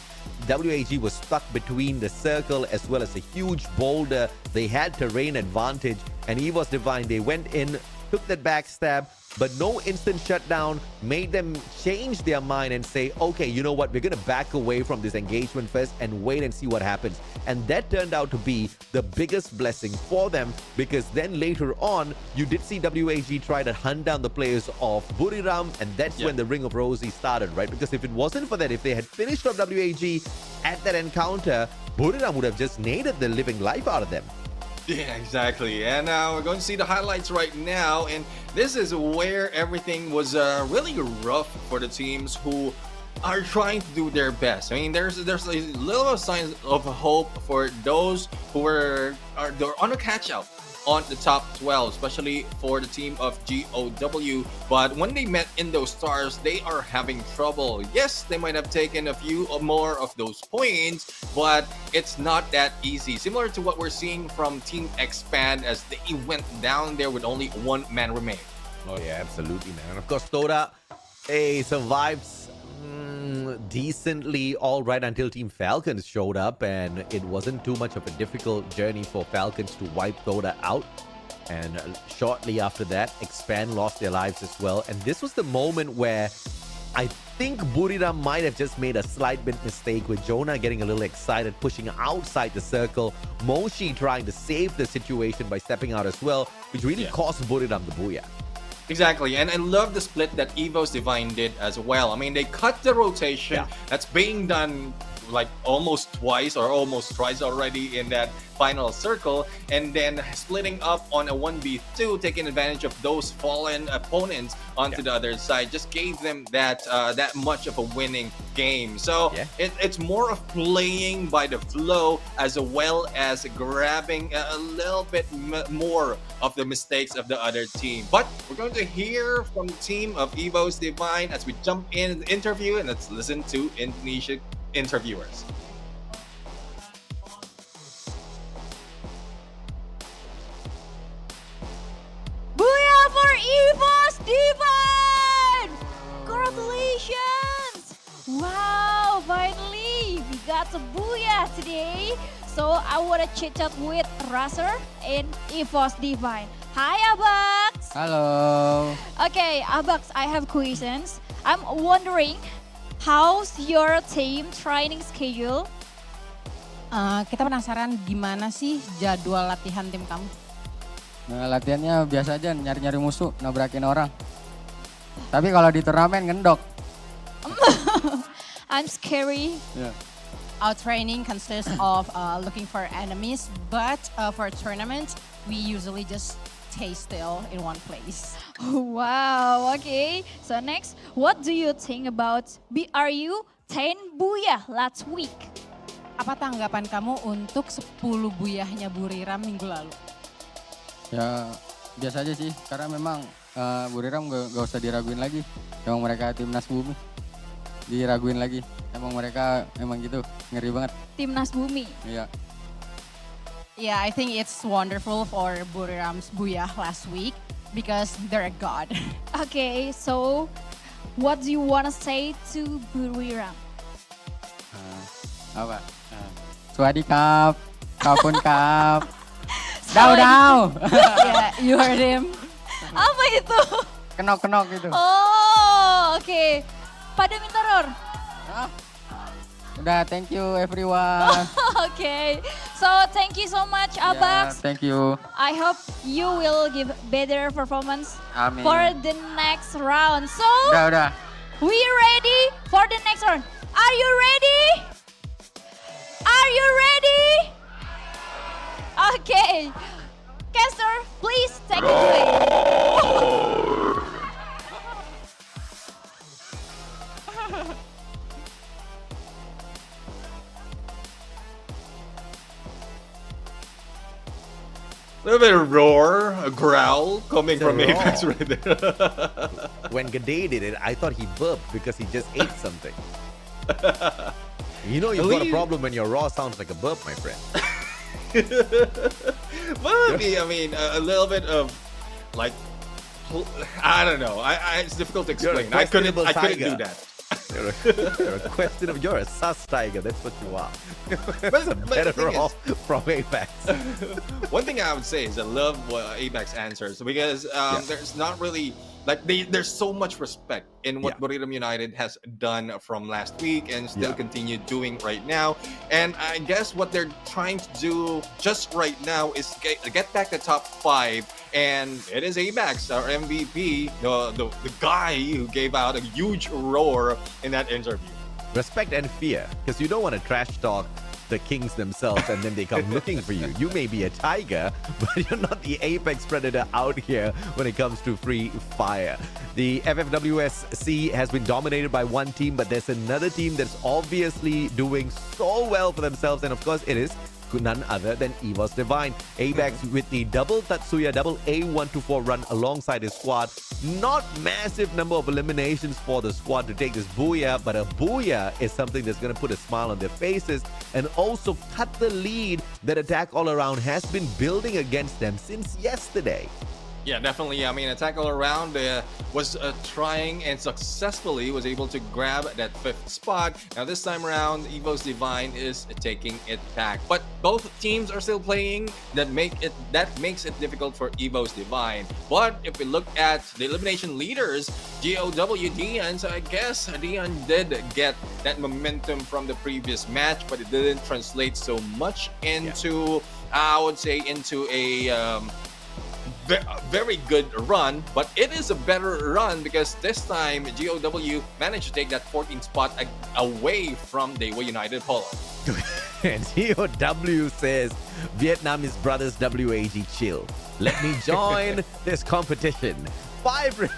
WAG was stuck between the circle as well as a huge boulder. They had terrain advantage, and EVOS Divine, they went in, took that backstab, but no instant shutdown, made them change their mind and say, okay, you know what, we're going to back away from this engagement first and wait and see what happens. And that turned out to be the biggest blessing for them, because then later on, you did see WAG try to hunt down the players of Buriram, and that's when the Ring of Rosie started, right? Because if it wasn't for that, if they had finished off WAG at that encounter, Buriram would have just naded the living life out of them. Yeah, exactly. And we're going to see the highlights right now. And this is where everything was really rough for the teams who are trying to do their best. I mean, there's a little signs of hope for those who they're on a catch out on the top 12, especially for the team of GOW. But when they met in those stars, they are having trouble. Yes, they might have taken a few or more of those points, but it's not that easy. Similar to what we're seeing from Team Expand as they went down there with only one man remaining. Oh yeah, absolutely, man. And of course, Toda survives decently all right until Team Falcons showed up, and it wasn't too much of a difficult journey for Falcons to wipe Toda out. And shortly after that, Expand lost their lives as well. And this was the moment where I think Buriram might have just made a slight bit mistake, with Jonah getting a little excited, pushing outside the circle. Moshi trying to save the situation by stepping out as well, which really cost Buriram the booyah. Exactly, and I love the split that EVOS Divine did as well. I mean, they cut the rotation. That's being done like almost twice or almost twice already in that final circle, and then splitting up on a 1v2, taking advantage of those fallen opponents onto the other side, just gave them that that much of a winning game. So it's more of playing by the flow as well as grabbing a little bit more of the mistakes of the other team. But we're going to hear from the team of EVOS Divine as we jump in the interview, and let's listen to Indonesia interviewers. Booyah today. So I want to chit chat with Razer and EVOS Divine. Hi Abax. Halo. Okay, Abax, I have questions. I'm wondering, how's your team training schedule? Kita penasaran gimana sih jadwal latihan tim kamu? Nah, latihannya biasa aja, nyari-nyari musuh, nabrakin orang. Tapi kalau di turnamen ngendok. I'm scary. Yeah. Our training consists of looking for enemies, but for tournament, we usually just stay still in one place. Wow, okay. So next, what do you think about BRU 10 Booyah last week? Apa tanggapan kamu untuk 10 buyahnya Buriram minggu lalu? Ya biasa aja sih, karena memang Buriram gak usah diraguin lagi. Emang mereka timnas bumi, diraguin lagi. Emang mereka emang gitu, ngeri banget. Timnas Bumi. Iya. Yeah, I think it's wonderful for Buriram's buyah last week because they're a god. Okay, so what do you want to say to Buriram? Apa? Swadikap, kapun kap. Dau. Yeah, you heard him. Apa itu? Kenok gitu. Oh, oke. Pada minta roar. Udah, thank you everyone. Okay, so thank you so much, Abax. Thank you. I hope you will give better performance Amin. for the next round. So, Udah. we ready for the next round. Are you ready? Are you ready? Okay. Caster, please take it away. A little bit of roar, a growl coming It's a from roar. Apex right there. When Gade did it, I thought he burped because he just ate something. You know you've got a Leave. problem when your raw sounds like a burp, my friend. Well, I mean, a little bit of like, I don't know. It's difficult to You're a explain. I couldn't questionable do tiger. that. You're a sus tiger, that's what you are. But That's a the better thing raw is- from Apex. One thing I would say is I love what Apex answers because there's not really like there's so much respect in what Buriram United has done from last week and still continue doing right now. And I guess what they're trying to do just right now is get back to top 5. And it is Apex, our MVP, the guy who gave out a huge roar in that interview. Respect and fear, because you don't want to trash talk the kings themselves and then they come looking for you. You may be a tiger, but you're not the apex predator out here when it comes to free fire. The FFWS SEA has been dominated by one team, but there's another team that's obviously doing so well for themselves, and of course it is none other than EVOS Divine. Apex with the double Tatsuya, double A124 run alongside his squad. Not massive number of eliminations for the squad to take this booyah, but a booyah is something that's going to put a smile on their faces and also cut the lead that Attack All Around has been building against them since yesterday. Yeah, definitely. I mean, Attack All Around was trying and successfully was able to grab that 5th spot. Now this time around, EVOS Divine is taking it back. But both teams are still playing. That makes it difficult for EVOS Divine. But if we look at the elimination leaders, GOW Dion, so I guess Dion did get that momentum from the previous match, but it didn't translate so much into, I would say, into a very good run, but it is a better run because this time GOW managed to take that 14th spot away from Daewoo United Polo. And GOW says, Vietnamese brothers WAG chill. Let me join this competition. 5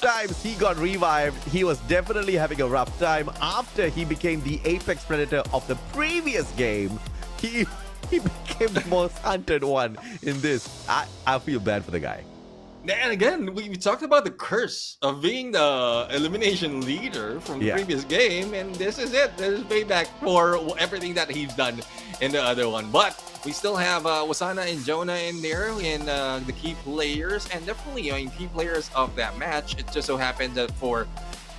times he got revived. He was definitely having a rough time after he became the apex predator of the previous game. He became the most hunted one in this. I feel bad for the guy. And again, we talked about the curse of being the elimination leader from the previous game, and this is it. There's payback for everything that he's done in the other one. But we still have Wasana and Jonah in there in the key players, and definitely key players of that match. It just so happened that for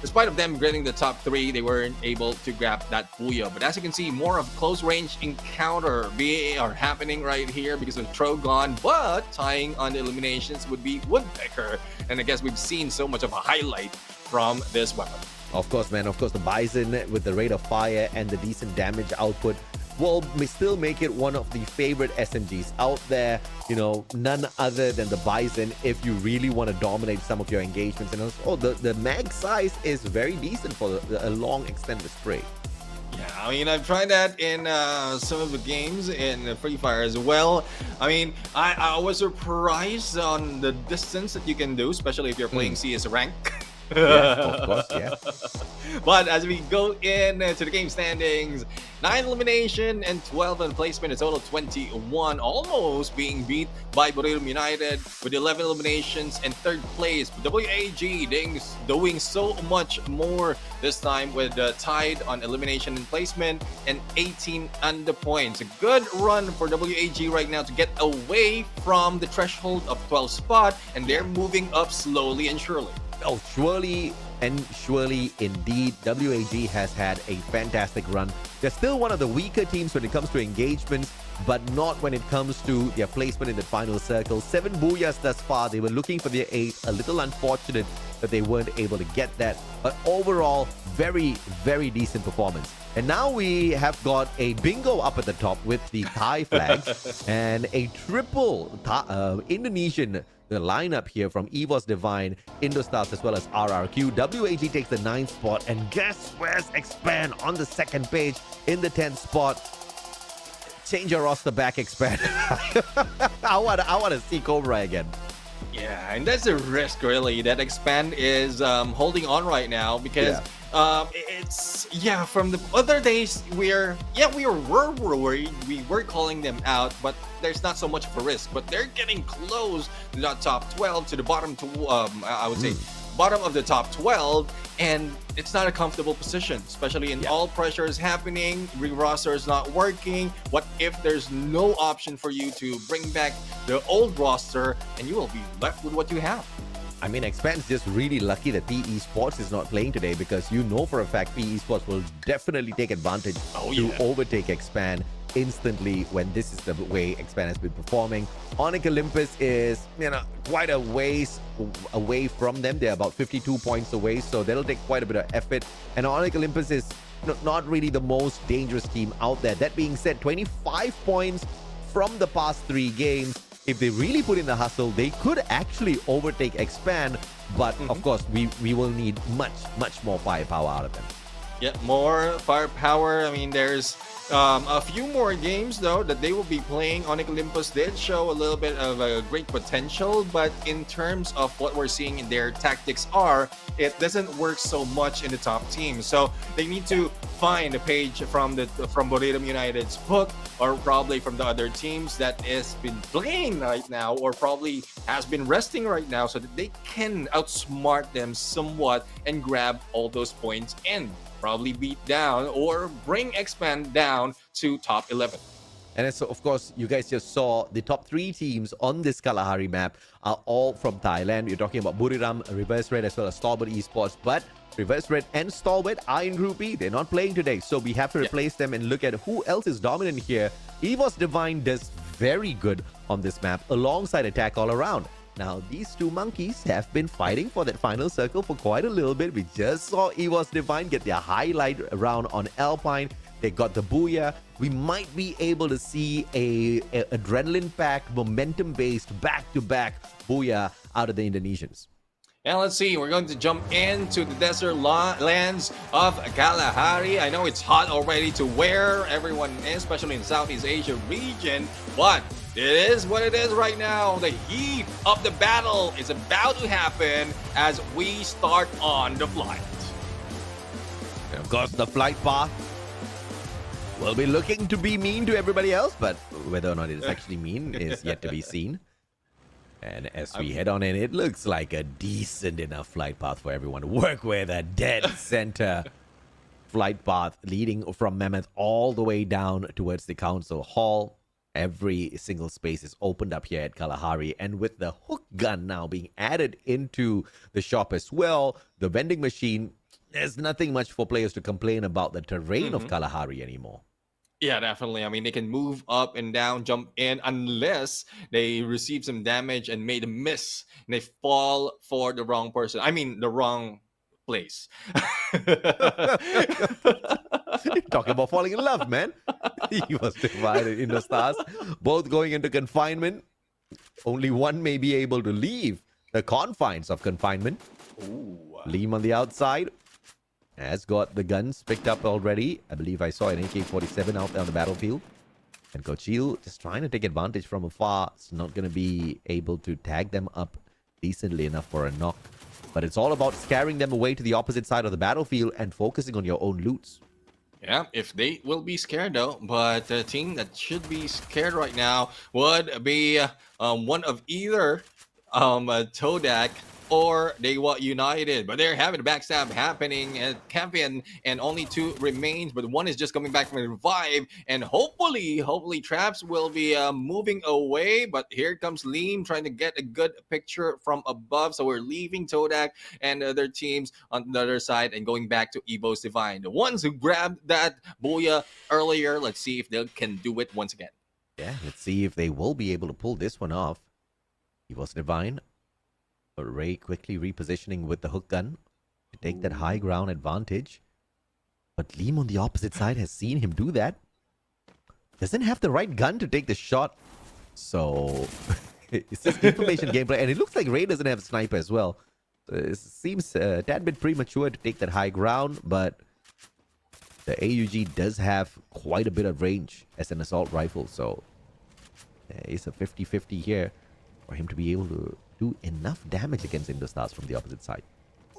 despite of them getting the top 3, they weren't able to grab that booyah. But as you can see, more of close range encounter are happening right here because of Trogon, but tying on the eliminations would be Woodpecker. And I guess we've seen so much of a highlight from this weapon. Of course, man. Of course, the Bison with the rate of fire and the decent damage output will still make it one of the favorite SMGs out there. You know, none other than the Bison if you really want to dominate some of your engagements. And also, the mag size is very decent for a long extended spray. Yeah, I mean, I've tried that in some of the games in Free Fire as well. I mean, I was surprised on the distance that you can do, especially if you're playing CS rank. Yeah, of course, yeah. But as we go into the game standings, 9 elimination and 12 in placement, a total of 21, almost being beat by Bermuda United with 11 eliminations and 3rd place. WAG doing so much more this time with tied on elimination and placement and 18 under points. A good run for WAG right now to get away from the threshold of 12 spot, and they're moving up slowly and surely. Oh, surely indeed, WAG has had a fantastic run. They're still one of the weaker teams when it comes to engagements, but not when it comes to their placement in the final circle. 7 booyahs thus far. They were looking for their 8. A little unfortunate that they weren't able to get that. But overall, very, very decent performance. And now we have got a bingo up at the top with the Thai flag and a triple Indonesian lineup here from EVOS Divine, Indostars, as well as RRQ. WAG takes the 9th spot, and guess where's Expand on the 2nd page in the 10th spot. Change your roster back, Expand. I want to see Cobra again. Yeah, and that's a risk really that Expand is holding on right now because it's from the other days we were worried, we were calling them out, but there's not so much of a risk. But they're getting close to the top 12, to the bottom I would say bottom of the top 12, and it's not a comfortable position, especially in all pressure is happening, roster is not working. What if there's no option for you to bring back the old roster, and you will be left with what you have? I mean, Expand's just really lucky that PE Sports is not playing today, because you know for a fact PE Sports will definitely take advantage to overtake Expand instantly when this is the way Expand has been performing. Onyx Olympus is, quite a ways away from them. They're about 52 points away, so that'll take quite a bit of effort. And Onyx Olympus is not really the most dangerous team out there. That being said, 25 points from the past 3 games. If they really put in the hustle, they could actually overtake Expand, but of course we will need much more firepower out of them. Yeah, more firepower. I mean, there's a few more games though that they will be playing. Onyx Olympus did show a little bit of a great potential, but in terms of what we're seeing in their tactics it doesn't work so much in the top team. So they need to find a page from Bermuda United's book, or probably from the other teams that has been playing right now, or probably has been resting right now, so that they can outsmart them somewhat and grab all those points and probably beat down or bring Expand down to top 11. And so, of course, you guys just saw the top 3 teams on this Kalahari map are all from Thailand. You're talking about Buriram, Reverse Red, as well as Stalwart Esports. But Reverse Red and Stalwart are in Group B. They're not playing today, so we have to replace them and look at who else is dominant here. EVOS Divine does very good on this map alongside Attack All Around. Now, these 2 monkeys have been fighting for that final circle for quite a little bit. We just saw EVOS Divine get their highlight round on Alpine. They got the booyah. We might be able to see a adrenaline-packed, momentum-based, back-to-back booyah out of the Indonesians. And let's see, we're going to jump into the desert lands of Kalahari. I know it's hot already to where everyone is, especially in Southeast Asia region, but it is what it is right now. The heat of the battle is about to happen as we start on the flight. And of course, the flight path will be looking to be mean to everybody else, but whether or not it is actually mean is yet to be seen. And as we head on in, it looks like a decent enough flight path for everyone to work with. A dead center flight path leading from Mammoth all the way down towards the council hall. Every single space is opened up here at Kalahari, and with the hook gun now being added into the shop as well, the vending machine there's nothing much for players to complain about the terrain of Kalahari anymore. Yeah, definitely. I mean, they can move up and down, jump in, unless they receive some damage and made a miss. And they fall for the wrong person. I mean, the wrong place. Talking about falling in love, man. He was divided in the stars, both going into confinement. Only one may be able to leave the confines of confinement. Liam on the outside has got the guns picked up already. I believe I saw an AK-47 out there on the battlefield. And Kochil just trying to take advantage from afar. It's not going to be able to tag them up decently enough for a knock. But it's all about scaring them away to the opposite side of the battlefield and focusing on your own loots. Yeah, if they will be scared though, but the team that should be scared right now would be one of either Todak or they were United, but they're having a backstab happening at Campion, and only 2 remains, but one is just coming back from a revive, and hopefully Traps will be moving away, but here comes Liam trying to get a good picture from above, so we're leaving Todak and other teams on the other side and going back to Evo's Divine. The ones who grabbed that Booyah earlier, let's see if they can do it once again. Yeah, let's see if they will be able to pull this one off. Evo's Divine. Ray quickly repositioning with the hook gun to take that high ground advantage. But Liam on the opposite side has seen him do that. Doesn't have the right gun to take the shot. So it's just information gameplay. And it looks like Ray doesn't have a sniper as well. It seems a tad bit premature to take that high ground. But the AUG does have quite a bit of range as an assault rifle. So it's a 50-50 here for him to be able to do enough damage against Indostars from the opposite side.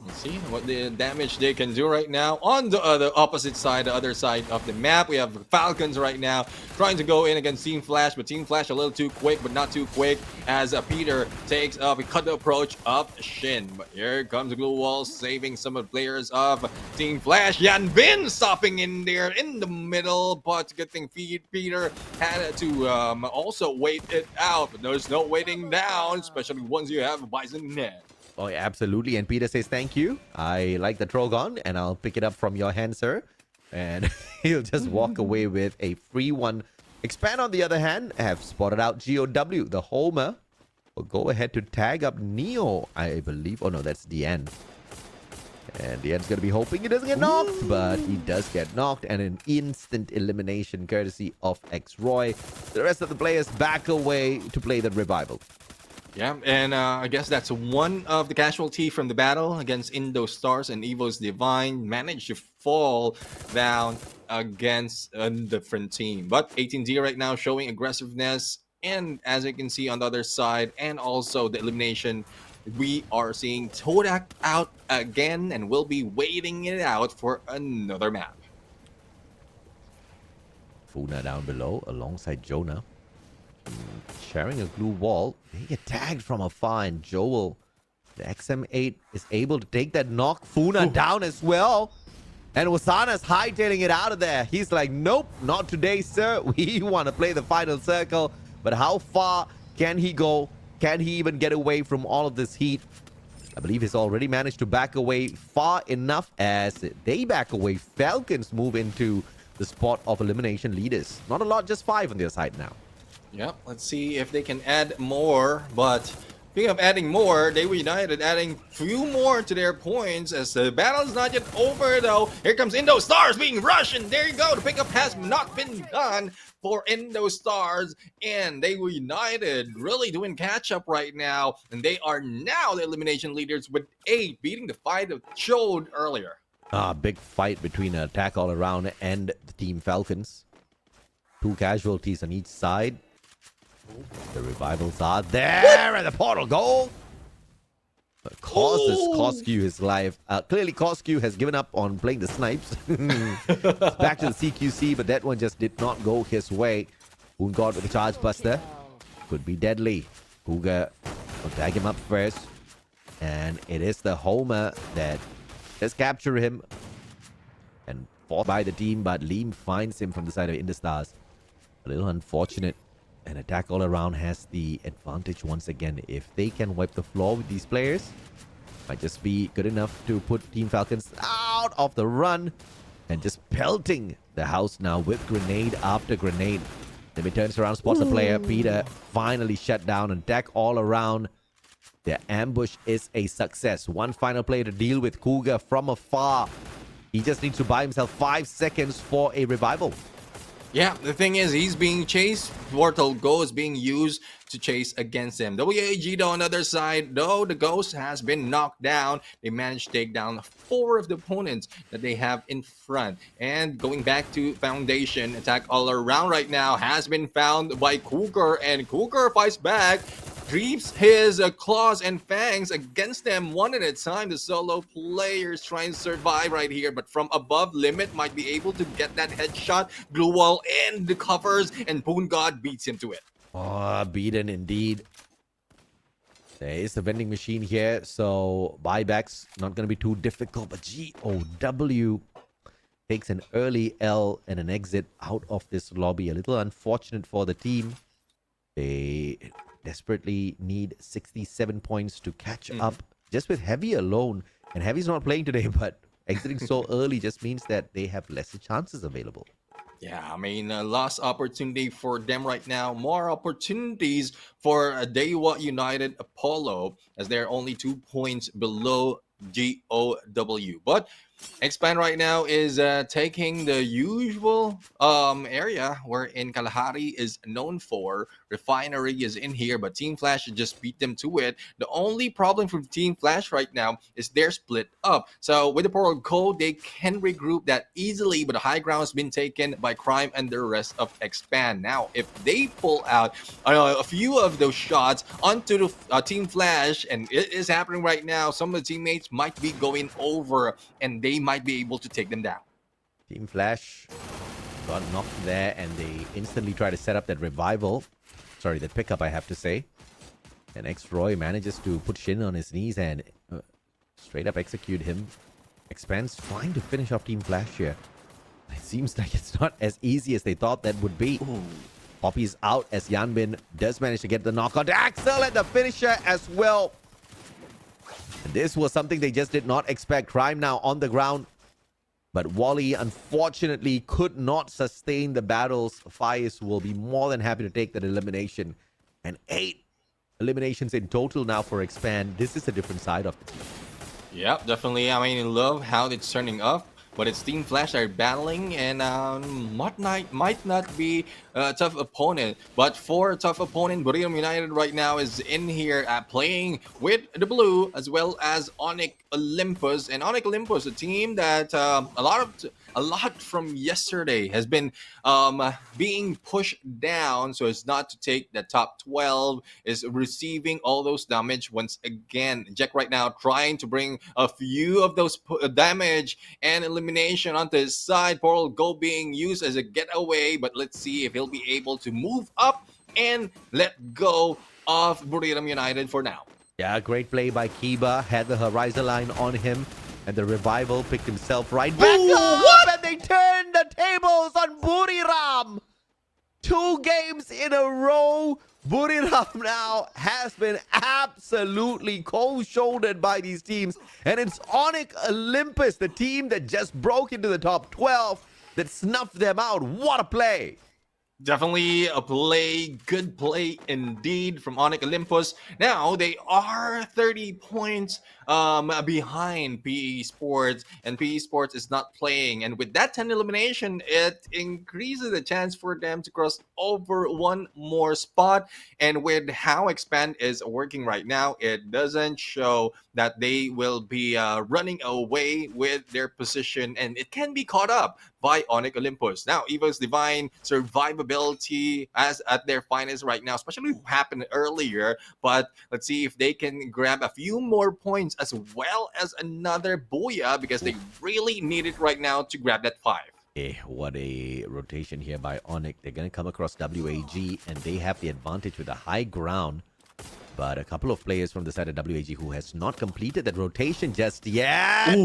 Let's see what the damage they can do right now. On the opposite side, the other side of the map, we have Falcons right now trying to go in against Team Flash, but Team Flash a little too quick, but not too quick as Peter takes up a cut the approach of Shin. But here comes the glue wall, saving some of the players of Team Flash. Yan Bin stopping in there in the middle, but good thing Peter had to also wait it out, but there's no waiting down, especially once you have a Bison in hand. Oh, yeah, absolutely. And Peter says, thank you. I like the Trogon, and I'll pick it up from your hand, sir. And he'll just walk away with a free one. Expand, on the other hand, have spotted out GOW. The Homer will go ahead to tag up Neo, I believe. Oh, no, that's the end. And the end's going to be hoping he doesn't get knocked, but he does get knocked. And an instant elimination courtesy of X-Roy. The rest of the players back away to play the revival. Yeah, and I guess that's one of the casualty from the battle against Indostars, and Evo's Divine managed to fall down against a different team. But 18D right now showing aggressiveness, and as you can see on the other side, and also the elimination, we are seeing Todak out again, and we'll be waiting it out for another map. Funa down below alongside Jonah. Sharing a glue wall. They get tagged from afar, and Joel, the XM8, is able to take that knock. Funa down as well. And Wasana's hightailing it out of there. He's like, nope, not today, sir. We want to play the final circle. But how far can he go? Can he even get away from all of this heat? I believe he's already managed to back away far enough. As they back away, Falcons move into the spot of elimination leaders. Not a lot, just 5 on their side now. Yep, let's see if they can add more. But speaking of adding more, they were United adding few more to their points as the battle is not yet over though. Here comes Indostars being rushed, and there you go. The pickup has not been done for Indostars, and they were United really doing catch up right now, and they are now the elimination leaders with 8, beating the 5 that showed earlier. Big fight between Attack All Around and the Team Falcons. 2 casualties on each side. The revivals are there, and the portal goal causes Coscu his life. Clearly, Coscu has given up on playing the snipes. Back to the CQC, but that one just did not go his way. Ungod with the charge buster. Could be deadly. Kuga will tag him up first. And it is the Homer that does capture him. And fought by the team, but Liam finds him from the side of Indostars. A little unfortunate. And Attack All Around has the advantage once again. If they can wipe the floor with these players, might just be good enough to put Team Falcons out. start of the run and just pelting the house now with grenade after grenade. Then he turns around, spots a player. Peter finally shut down and attack all around. Their ambush is a success. One final player to deal with Cougar from afar. He just needs to buy himself 5 seconds for a revival. Yeah, the thing is, he's being chased. Portal Go is being used to chase against him. WAG, though, on the other side, though the Ghost has been knocked down, they managed to take down 4 of the opponents that they have in front. And going back to Foundation, attack all around right now has been found by Cougar, and Cougar fights back. Creeps his claws and fangs against them one at a time. The solo players trying to survive right here, but from above, Limit might be able to get that headshot. Glue Wall in the covers, and Boon God beats him to it. Oh, beaten indeed. There is a vending machine here, so buybacks not going to be too difficult, but GOW takes an early L and an exit out of this lobby. A little unfortunate for the team. They desperately need 67 points to catch up just with Heavy alone. And Heavy's not playing today, but exiting so early just means that they have lesser chances available. Yeah, I mean, lost opportunity for them right now. More opportunities for Dewa United Apollo, as they're only 2 points below GOW. But Expand right now is taking the usual area wherein Kalahari is known for. Refinery is in here, but Team Flash just beat them to it. The only problem for Team Flash right now is they're split up. So with the Portal Code, they can regroup that easily, but the high ground has been taken by Crime and the rest of Expand. Now, if they pull out a few of those shots onto the Team Flash, and it is happening right now, some of the teammates might be going over, and they might be able to take them down. Team Flash got knocked there, and they instantly try to set up that revival. Sorry, that pickup, I have to say. And X-Roy manages to put Shin on his knees and straight up execute him. Expand's trying to finish off Team Flash here. It seems like it's not as easy as they thought that would be. Poppy's out as Yanbin does manage to get the knock on Axel and the finisher as well. And this was something they just did not expect. Crime now on the ground. But Wally, unfortunately, could not sustain the battles. Faiz will be more than happy to take that elimination. And 8 eliminations in total now for Expand. This is a different side of the team. Yep, definitely. I mean, love how it's turning up. But it's Team Flash are battling, and might not be a tough opponent. But for a tough opponent, Bermuda United right now is in here playing with the blue as well as Onyx Olympus. And Onyx Olympus, a team that a lot from yesterday has been being pushed down so as not to take the top 12, is receiving all those damage once again. Jack right now trying to bring a few of those damage and elimination onto his side. Portal Go being used as a getaway, but let's see if he'll be able to move up and let go of Bermuda United for now. Yeah, great play by Kiba. Had the Horizon line on him. And the revival picked himself right back up, and they turned the tables on Buriram. 2 games in a row. Buriram now has been absolutely cold-shouldered by these teams. And it's Onyx Olympus, the team that just broke into the top 12, that snuffed them out. What a play. Definitely a play, good play indeed from Onyx Olympus. Now they are 30 points behind PE Sports, and PE Sports is not playing. And with that 10 elimination, it increases the chance for them to cross over one more spot. And with how Expand is working right now, it doesn't show that they will be running away with their position, and it can be caught up by Onyx Olympus. Now, Evo's Divine survivability as at their finest right now, especially what happened earlier. But let's see if they can grab a few more points as well as another Booyah, because they really need it right now to grab that 5. What a rotation here by Onyx. They're going to come across WAG, and they have the advantage with the high ground. But a couple of players from the side of WAG who has not completed that rotation just yet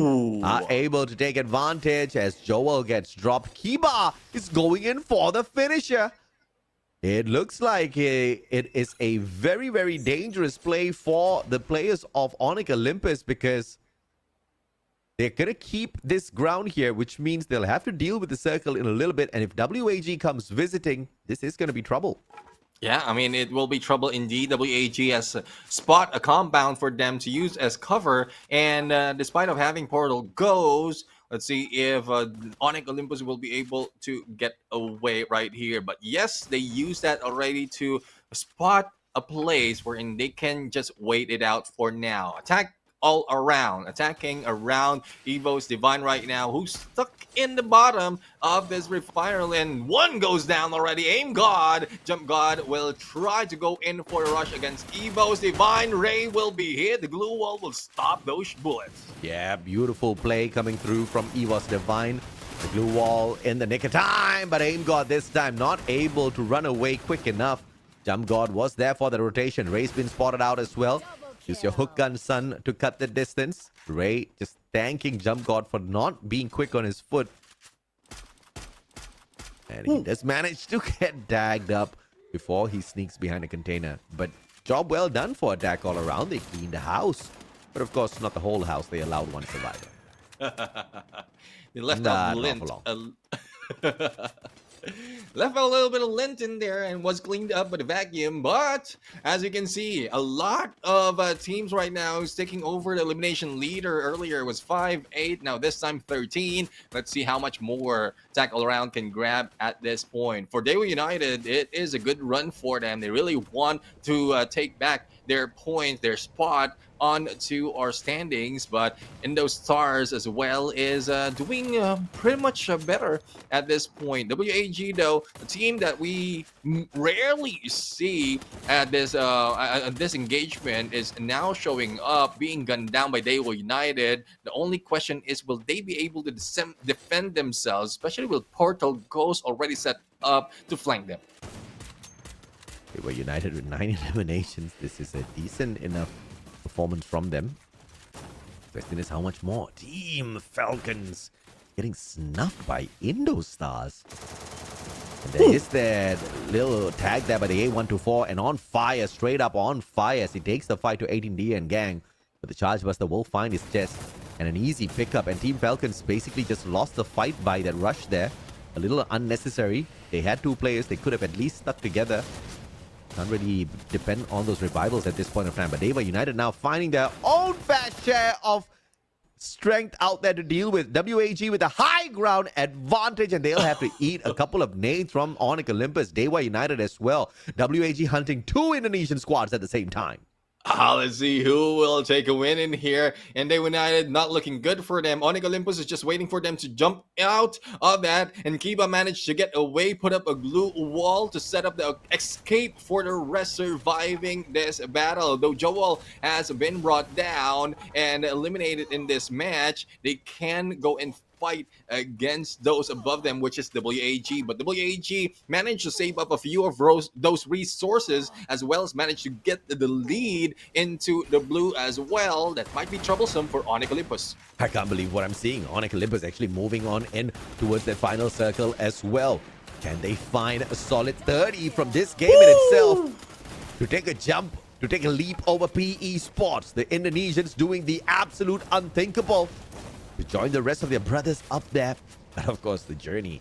are able to take advantage as Joel gets dropped. Kiba is going in for the finisher. It looks like it is a very, very dangerous play for the players of Onyx Olympus, because They're going to keep this ground here, which means they'll have to deal with the circle in a little bit. And if WAG comes visiting, this is going to be trouble. Yeah, I mean, it will be trouble indeed. WAG has spot a compound for them to use as cover. And despite of having portal goes, let's see if Onyx Olympus will be able to get away right here. But yes, they use that already to spot a place wherein they can just wait it out for now. Attack all around, attacking around Evo's Divine right now, who's stuck in the bottom of this refiner lane. One goes down already. Aim God, Jump God will try to go in for a rush against Evo's Divine. Ray will be hit. The glue wall will stop those bullets. Yeah, beautiful play coming through from Evo's Divine. The glue wall in the nick of time, but Aim God this time not able to run away quick enough. Jump God was there for the rotation. Ray's been spotted out as well. Use your hook gun, son, to cut the distance. Ray just thanking Jump God for not being quick on his foot. And he does manage to get dagged up before he sneaks behind a container. But job well done for attack all around. They cleaned the house. But of course, not the whole house. They allowed one survivor. They left out lint. Left a little bit of lint in there and was cleaned up by the vacuum. But as you can see, a lot of teams right now is taking over the elimination leader. Earlier it was 5-8. Now this time 13. Let's see how much more Attack All Around can grab at this point. For Daewoo United, it is a good run for them. They really want to take back their point, their spot onto our standings, but Indo-Stars as well is doing pretty much better at this point. WAG though, a team that we rarely see at this engagement, is now showing up, being gunned down by Daewoo United. The only question is, will they be able to defend themselves, especially with Portal Ghost already set up to flank them? They were United with 9 eliminations. This is a decent enough performance from them. The question is how much more. Team Falcons getting snuffed by Indo-Stars. And there is that little tag there by the A124, and on fire, straight up on fire as he takes the fight to 18D and gang. But the Charge Buster will find his chest and an easy pickup, and Team Falcons basically just lost the fight by that rush there. A little unnecessary. They had 2 players. They could have at least stuck together. Can't really depend on those revivals at this point of time. But Daewoo United now finding their own fair share of strength out there to deal with. WAG with a high ground advantage, and they'll have to eat a couple of nades from Onyx Olympus. Daewoo United as well. WAG hunting 2 Indonesian squads at the same time. Let's see who will take a win in here. And Daewoo United not looking good for them. Onyx Olympus is just waiting for them to jump out of that. And Kiba managed to get away, put up a glue wall to set up the escape for the rest surviving this battle. Though Joel has been brought down and eliminated in this match, they can go and fight against those above them, which is WAG. But WAG managed to save up a few of those resources, as well as managed to get the lead into the blue as well. That might be troublesome for Onyx Olympus. I can't believe what I'm seeing. Onyx Olympus actually moving on in towards their final circle as well. Can they find a solid 30 from this game in itself to take a jump, to take a leap over PE Sports? The Indonesians doing the absolute unthinkable to join the rest of their brothers up there. But of course, the journey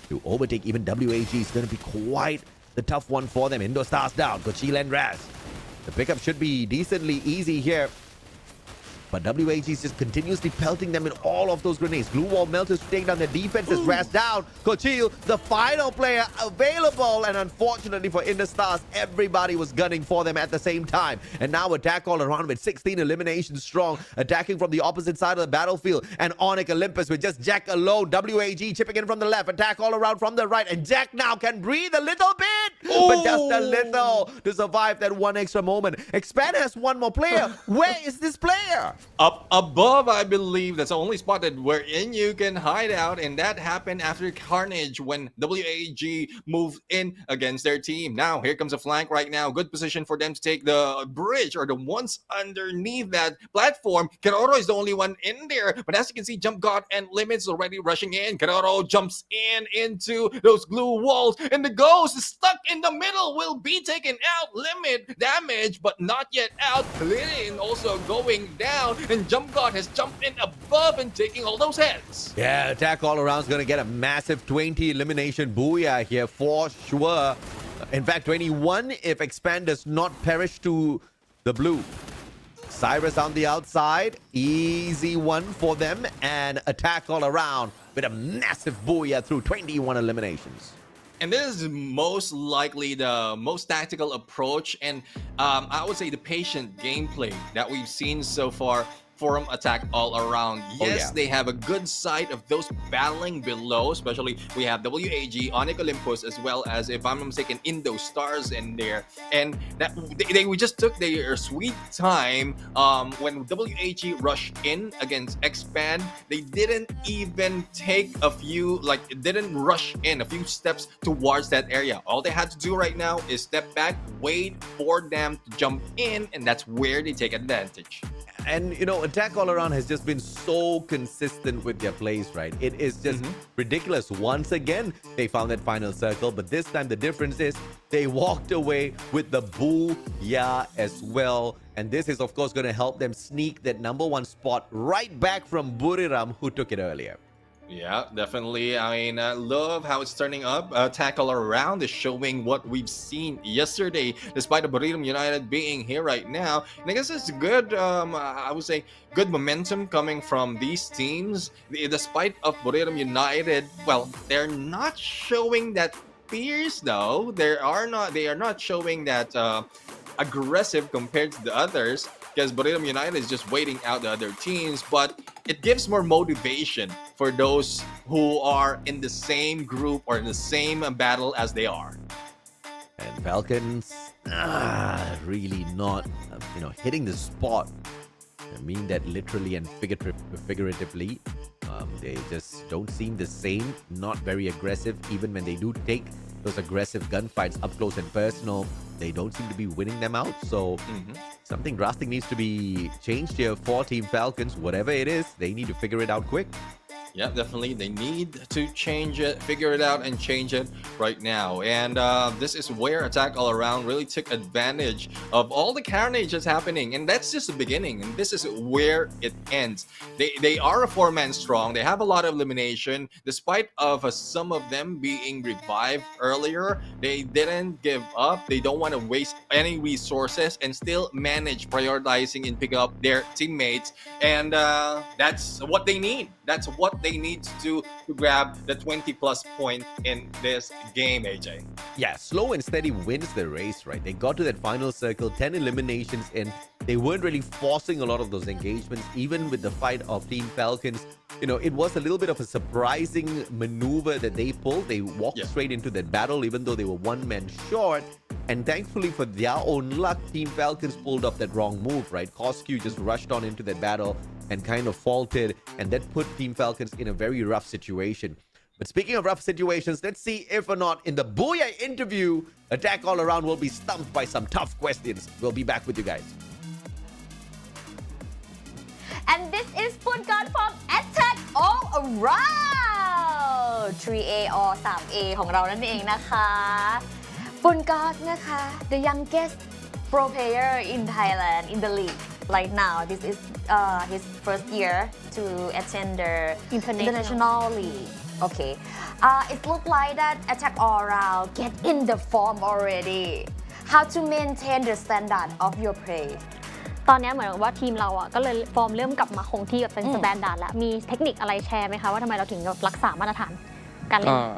to overtake even WAG is going to be quite the tough one for them. Indo-Stars down, Kochil and Raz. The pickup should be decently easy here. But WAG is just continuously pelting them in all of those grenades. Glue wall melters to take down their defenses. Raz down. Kochil, the final player available. And unfortunately for Indo-Stars, everybody was gunning for them at the same time. And now attack all around with 16 eliminations strong. Attacking from the opposite side of the battlefield. And Onyx Olympus with just Jack alone. WAG chipping in from the left. Attack all around from the right. And Jack now can breathe a little bit. But just a little to survive that one extra moment. Expand has one more player. Where is this player? Up above, I believe. That's the only spot that wherein you can hide out, and that happened after Carnage when WAG moved in against their team. Now here comes a flank right now. Good position for them to take the bridge or the ones underneath that platform. Keroro is the only one in there, but as you can see, Jump God and Limits already rushing in. Keroro jumps into those glue walls, and the Ghost is stuck in the middle, will be taken out. Limit damage, but not yet out. Lin also going down. down, and Jump God has jumped in above and taking all those heads. Yeah, attack all around is going to get a massive 20 elimination booyah here for sure. In fact, 21 if Expand does not perish to the blue. Cyrus on the outside, easy one for them, and attack all around with a massive booyah through 21 eliminations. And this is most likely the most tactical approach and I would say the patient gameplay that we've seen so far from Attack All Around. Yes, they have a good sight of those battling below, especially we have WAG, Onyx Olympus, as well as, if I'm not mistaken, Indo Stars in there. And that they just took their sweet time when WAG rushed in against Expand. They didn't even take a few, didn't rush in a few steps towards that area. All they had to do right now is step back, wait for them to jump in, and that's where they take advantage. And, you know, Attack All Around has just been so consistent with their plays, right? It is just ridiculous. Once again, they found that final circle, but this time the difference is they walked away with the booyah as well. And this is, of course, going to help them sneak that #1 spot right back from Buriram, who took it earlier. Yeah, definitely. I mean, I love how it's turning up. Attack All Around is showing what we've seen yesterday, despite the Buriram United being here right now. And I guess it's good, I would say, good momentum coming from these teams. Despite of Buriram United, well, they're not showing that fierce though. They are not showing that aggressive compared to the others, because Buriram United is just waiting out the other teams, but it gives more motivation for those who are in the same group or in the same battle as they are. And Falcons, really not, hitting the spot. I mean that literally and figuratively. They just don't seem the same, not very aggressive. Even when they do take those aggressive gunfights up close and personal, they don't seem to be winning them out. So something drastic needs to be changed here for Team Falcons. Whatever it is, they need to figure it out quick. Yeah, definitely. They need to change it, figure it out, and change it right now. And this is where Attack All Around really took advantage of all the carnage that's happening. And that's just the beginning. And this is where it ends. They are a 4-man strong. They have a lot of elimination. Despite of some of them being revived earlier, they didn't give up. They don't want to waste any resources and still manage prioritizing and pick up their teammates. And that's what they need. That's what they need to do to grab the 20+ point in this game, AJ. Yeah, slow and steady wins the race, right? They got to that final circle, 10 eliminations in. They weren't really forcing a lot of those engagements, even with the fight of Team Falcons. It was a little bit of a surprising maneuver that they pulled. They walked straight into that battle, even though they were 1 man short. And thankfully for their own luck, Team Falcons pulled off that wrong move, right? Cosq just rushed on into that battle and kind of faltered, and that put Team Falcons in a very rough situation. But speaking of rough situations, let's see if or not in the Booyah interview, Attack All Around will be stumped by some tough questions. We'll be back with you guys. And this is Purgatory from Attack All Around 3A or 3A ของเรานั่นเองนะคะ Purgatory นะคะ the youngest pro player in Thailand in the league right now. This is his first year to attend the international league. Okay. It looks like that Attack All Around get in the form already. How to maintain the standard of your play?ตอนนี้เหมือนว่าทีมเราก็เลยฟอร์มเริ่มกลับมาคงที่กับเป็นสแตนดาร์ดแล้วมีเทคนิคอะไรแชร์ไหมคะว่าทำไมเราถึงรักษามาตรฐานการเล่นก็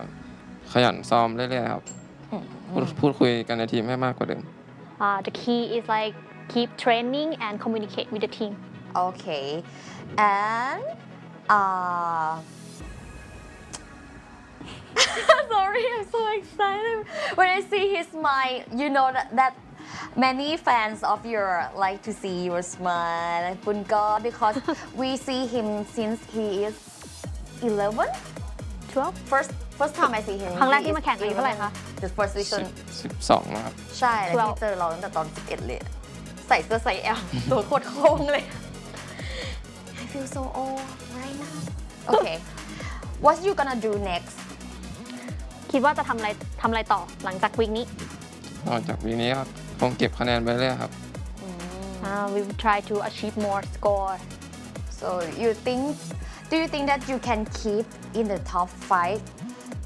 ขยันซ้อมเรื่อยๆครับพูดคุยกันในทีมให้มากกว่าเดิม The key is like keep training and communicate with the team. Okay, and sorry, I'm so excited when I see his smile. You know that many fans of yours like to see your smile, Purgatory, because we see him since he is 11, 12. First time I see him. ครั้งแรกที่มาแข่งอายุเท่าไหร่คะ The first season 12นะครับใช่แล้วที่เจอเราตั้งแต่ตอน 11 เลยใส่เสื้อไซส์ L ตัวโคตรโค้งเลย I feel so old right now. Okay, what you gonna do next? คิดว่าจะทำอะไรต่อหลังจากวีคนี้หลังจากวีคนี้ครับคงเก็บคะแนนไปเรื่อยครับ We will try to achieve more score. So do you think that you can keep in the top 5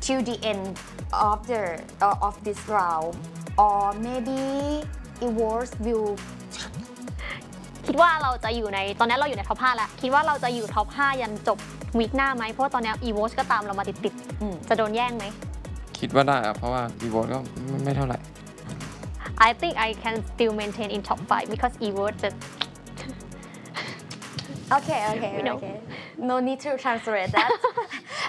till the end of this round, or maybe EVOS will คิดว่าเราจะอยู่ในตอนนี้เราอยู่ในท็อป 5 แล้ว คิดว่าเราจะอยู่ท็อป 5 ยันจบวีคหน้าไหมเพราะว่าตอนนี้ EVOS ก็ตามเรามาติดๆจะโดนแย่งไหม คิดว่าได้ครับเพราะว่าอีโวก็ไม่เท่าไหร่ I think I can still maintain in top 5 because EVOS just Okay. You know. Okay. No need to translate that.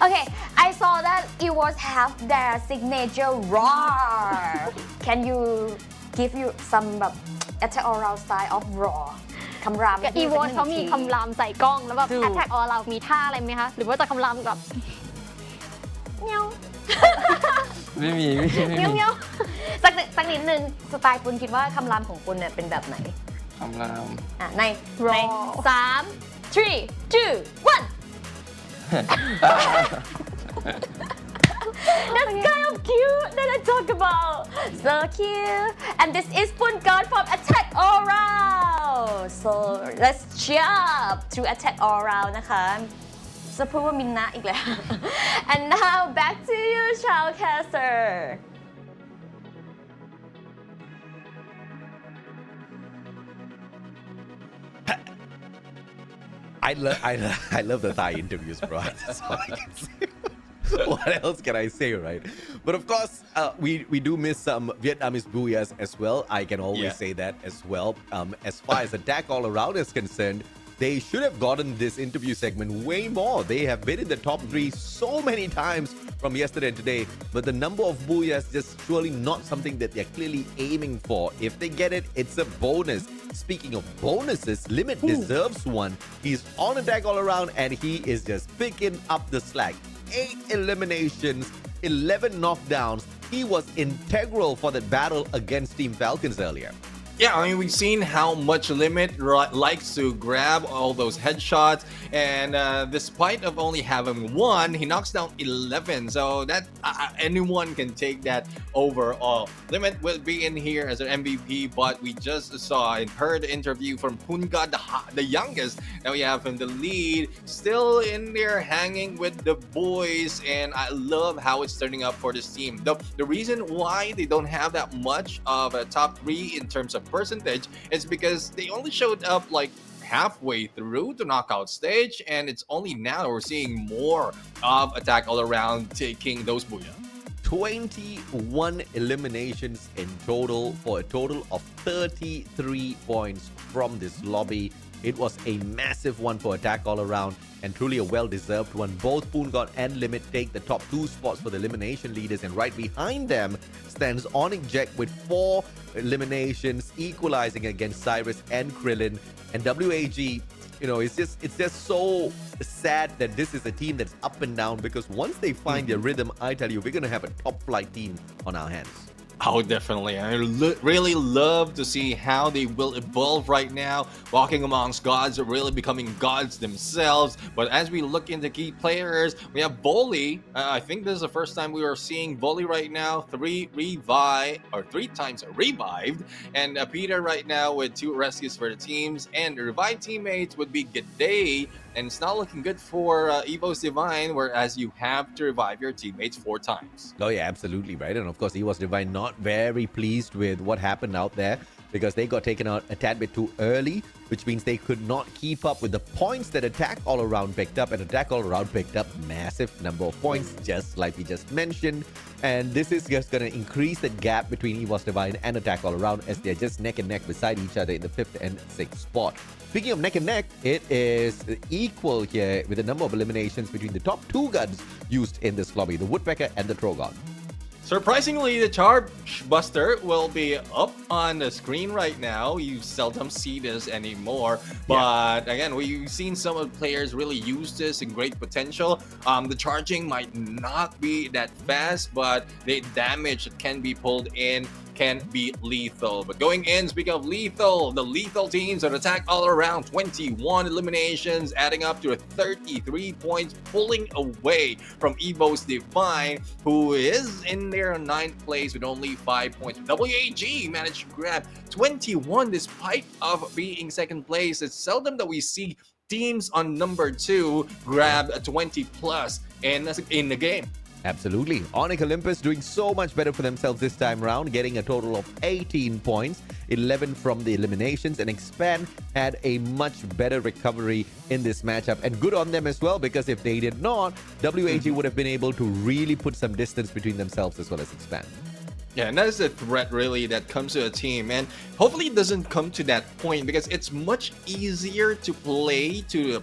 Okay, I saw that EVOS have their signature roar. Can you give you some attack all round style of roar? คำราม กับ EVOS เขามีคำรามใส่กล้องแล้วแบบ attack all เรามีท่าอะไรไหมคะ หรือว่าจะคำรามกับเงี้ยว ไม่มี เงี้ยวสักนิดนึงสไตล์คุณคิดว่าคำรามของคุณเนี่ยเป็นแบบไหน คำราม ใน 3 3 2 1 That's kind of cute that I talk about. So cute. And this is Purgatory from Attack All Round. So let's jump to Attack All Round นะคะจะพูดว่ามินนะอีกแล้ว And now back to you, Shoutcaster. I love the Thai interviews, bro. That's all I can say. What else can I say, right? But of course, we do miss some Vietnamese booyahs as well. I can always say that as well. As far as attack all around is concerned, they should have gotten this interview segment way more. They have been in the top 3 so many times from yesterday and today, but the number of booyahs just surely not something that they're clearly aiming for. If they get it, it's a bonus. Speaking of bonuses, Limit deserves one. He's on attack all around and he is just picking up the slack. 8 eliminations, 11 knockdowns. He was integral for that battle against Team Falcons earlier. Yeah, I mean, we've seen how much Limit likes to grab all those headshots, and despite of only having 1, he knocks down 11, so that anyone can take that overall. Limit will be in here as an MVP, but we just saw and heard the interview from Punga, the youngest that we have in the lead, still in there hanging with the boys, and I love how it's turning up for this team. The reason why they don't have that much of a top 3 in terms of percentage is because they only showed up like halfway through the knockout stage, and it's only now we're seeing more of attack all around taking those booyah. 21 eliminations in total for a total of 33 points from this lobby. It was a massive one for attack all around and truly a well-deserved one. Both Poongot and Limit take the top 2 spots for the elimination leaders, and right behind them stands Onyx Jack with 4 eliminations, equalizing against Cyrus and Krillin. And WAG, you know, it's just so sad that this is a team that's up and down, because once they find their rhythm, I tell you, we're going to have a top flight team on our hands. Oh, definitely. I really love to see how they will evolve right now, walking amongst gods, really becoming gods themselves. But as we look into key players, we have Volley. I think this is the first time we are seeing Volley right now. 3 times revived. And Peter right now with 2 rescues for the teams. And the revived teammates would be G'day. And it's not looking good for EVOS Divine, whereas you have to revive your teammates 4 times. Oh yeah, absolutely right. And of course, EVOS Divine not very pleased with what happened out there, because they got taken out a tad bit too early, which means they could not keep up with the points that Attack All Around picked up, and Attack All Around picked up massive number of points, just like we just mentioned. And this is just going to increase the gap between EVOS Divine and Attack All Around, as they're just neck and neck beside each other in the 5th and 6th spot. Speaking of neck and neck, it is equal here with the number of eliminations between the top 2 guns used in this lobby, the Woodpecker and the Trogon. Surprisingly, the Charge Buster will be up on the screen right now. You seldom see this anymore. But again, we've seen some of the players really use this in great potential. The charging might not be that fast, but the damage that can be pulled in can be lethal. But going in, speaking of lethal, the lethal teams that attack all around, 21 eliminations, adding up to 33 points, pulling away from Evo's Divine, who is in their 9th place with only 5 points. WAG managed to grab 21 despite of being 2nd place. It's seldom that we see teams on number 2 grab 20 plus in the game. Absolutely. Onyx Olympus doing so much better for themselves this time around, getting a total of 18 points, 11 from the eliminations, and Expand had a much better recovery in this matchup. And good on them as well, because if they did not, WAG would have been able to really put some distance between themselves as well as Expand. Yeah, and that is the threat really that comes to a team, and hopefully it doesn't come to that point, because it's much easier to play to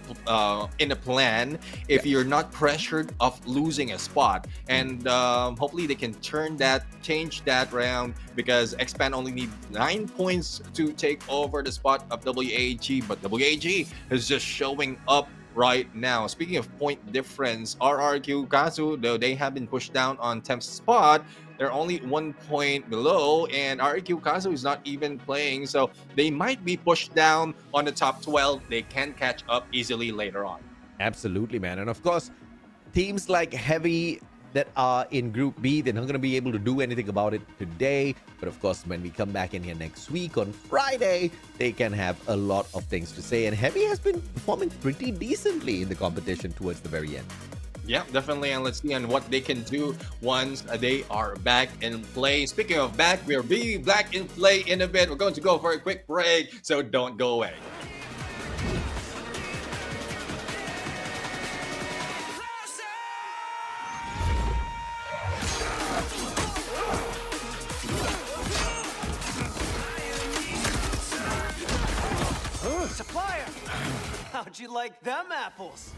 in a plan if you're not pressured of losing a spot. And hopefully they can change that round, because Expand only need 9 points to take over the spot of WAG, but WAG is just showing up right now. Speaking of point difference, RRQ Kazu, though they have been pushed down on 10th spot, they're only 1 point below, and RRQ Kazu is not even playing, so they might be pushed down on the top 12. They can catch up easily later on. Absolutely, man. And of course, teams like Heavy that are in Group B, they're not going to be able to do anything about it today. But of course, when we come back in here next week on Friday, they can have a lot of things to say. And Heavy has been performing pretty decently in the competition towards the very end. Yeah, definitely, and let's see on what they can do once they are back in play. Speaking of back, we'll be back in play in a bit. We're going to go for a quick break, so don't go away. Supplier! How'd you like them apples?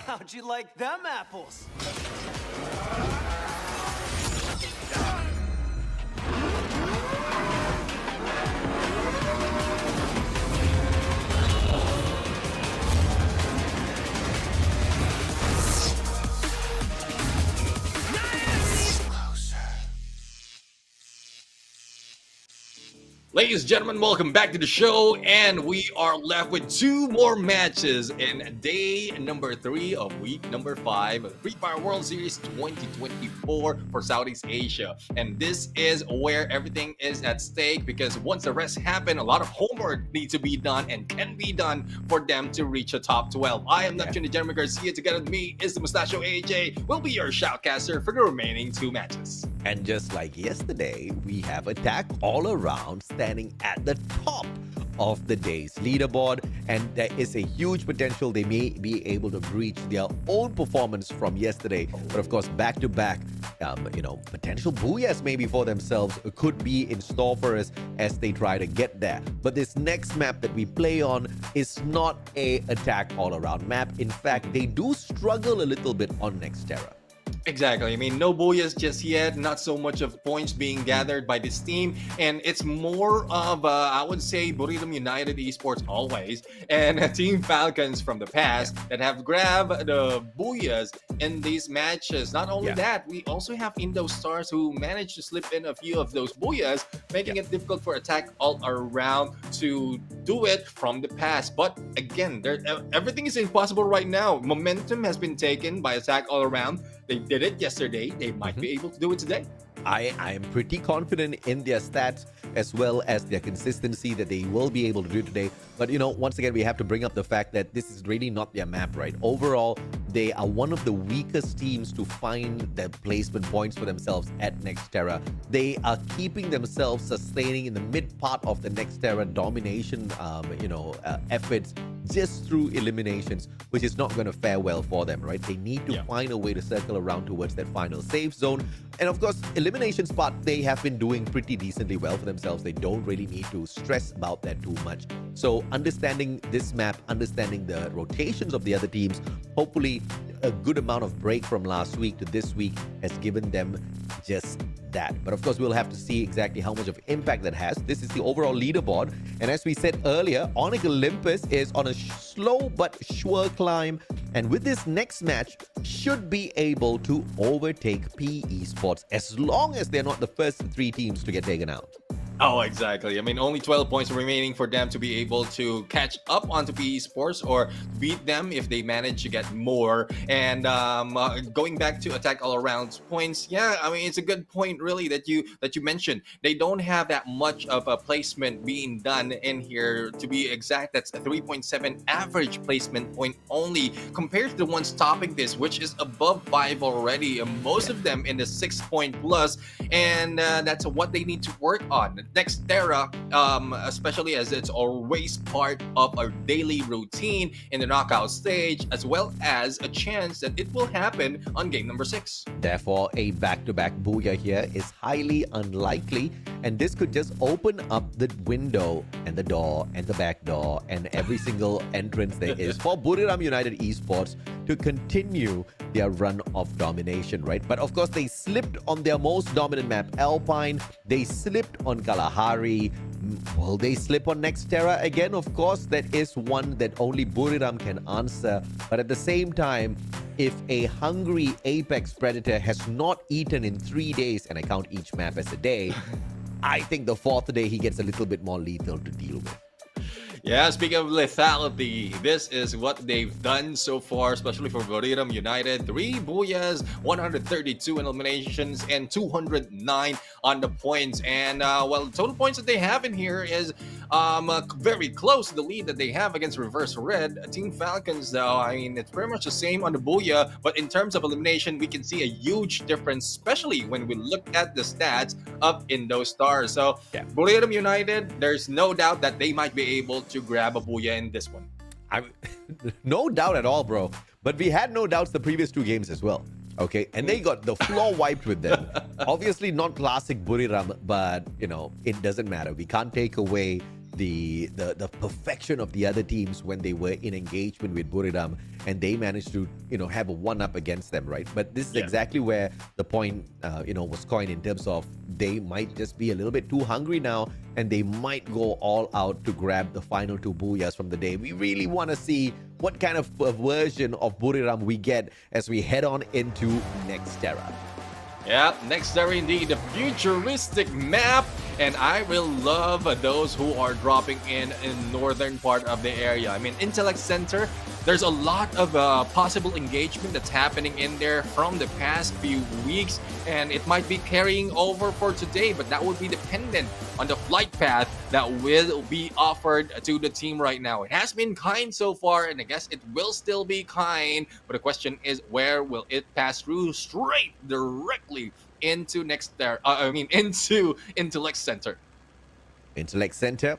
How'd you like them apples? Ladies and gentlemen, welcome back to the show, and we are left with 2 more matches in day number 3 of week number 5 of the Free Fire World Series 2024 for Southeast Asia. And this is where everything is at stake, because once the rest happen, a lot of homework needs to be done and can be done for them to reach a top 12. I am Neptune the Gentleman Garcia. Together with me is the Mustachio AJ. Will be your shoutcaster for the remaining 2 matches. And just like yesterday, we have Attack All Around standing at the top of the day's leaderboard, and there is a huge potential they may be able to breach their own performance from yesterday. But of course, back-to-back, potential booyahs maybe for themselves could be in store for us as they try to get there. But this next map that we play on is not a Attack All Around map. In fact, they do struggle a little bit on Nexterra. Exactly. I mean, no booyahs just yet, not so much of points being gathered by this team, and it's more of, I would say, Bermuda United Esports always, and Team Falcons from the past that have grabbed the booyahs in these matches. Not only that, we also have Indo Stars who managed to slip in a few of those booyahs, making it difficult for Attack All Around to do it from the past. But again, everything is impossible right now. Momentum has been taken by Attack All Around. They did it yesterday. They might be able to do it today. I am pretty confident in their stats as well as their consistency that they will be able to do today. But, once again, we have to bring up the fact that this is really not their map, right? Overall, they are one of the weakest teams to find the placement points for themselves at Nexterra. They are keeping themselves sustaining in the mid part of the Nexterra domination, efforts just through eliminations, which is not going to fare well for them, right? They need to find a way to circle around towards that final safe zone. And of course, eliminations part, they have been doing pretty decently well for themselves. They don't really need to stress about that too much. So understanding this map, understanding the rotations of the other teams, hopefully a good amount of break from last week to this week has given them just that. But of course, we'll have to see exactly how much of impact that has. This is the overall leaderboard. And as we said earlier, Onyx Olympus is on a slow but sure climb. And with this next match, should be able to overtake PE Sports as long as they're not the first 3 teams to get taken out. Oh, exactly. I mean, only 12 points remaining for them to be able to catch up onto PE Sports or beat them if they manage to get more. And going back to Attack All Around's points, I mean, it's a good point really that you mentioned. They don't have that much of a placement being done in here. To be exact, that's a 3.7 average placement point only compared to the ones topping this, which is above 5 already. And most of them in the 6 point plus, and that's what they need to work on. Nexterra, especially as it's always part of our daily routine in the knockout stage, as well as a chance that it will happen on game number 6. Therefore, a back-to-back booyah here is highly unlikely, and this could just open up the window and the door and the back door and every single entrance there is for Bermuda United Esports to continue their run of domination, right? But of course, they slipped on their most dominant map, Alpine. They slipped on Kalahari. Will they slip on Nexterra again? Of course, that is one that only Buriram can answer. But at the same time, if a hungry apex predator has not eaten in 3 days, and I count each map as a day, I think the 4th day he gets a little bit more lethal to deal with. Yeah, speaking of lethality, this is what they've done so far, especially for Bermuda United. 3 booyahs, 132 eliminations, and 209 on the points. And, the total points that they have in here is very close to the lead that they have against Reverse Red. Team Falcons, though, I mean, it's pretty much the same on the booyah, but in terms of elimination, we can see a huge difference, especially when we look at the stats of Indo Stars. So, Bermuda United, there's no doubt that they might be able to grab a booyah in this one. No doubt at all, bro. But we had no doubts the previous 2 games as well. Okay, and they got the floor wiped with them. Obviously not classic Buriram, but it doesn't matter. We can't take away the perfection of the other teams when they were in engagement with Buriram, and they managed to have a one-up against them, right? But this is exactly where the point was coined in terms of they might just be a little bit too hungry now, and they might go all out to grab the final 2 booyahs from the day. We really want to see what kind of version of Buriram we get as we head on into next era. Yeah, next era indeed, the futuristic map, and I will love those who are dropping in northern part of the area. I mean, Intellect Center, there's a lot of possible engagement that's happening in there from the past few weeks, and it might be carrying over for today, but that would be dependent on the flight path that will be offered to the team right now. It has been kind so far, and I guess it will still be kind, but the question is, where will it pass through? Straight directly into into Intellect Center. Intellect Center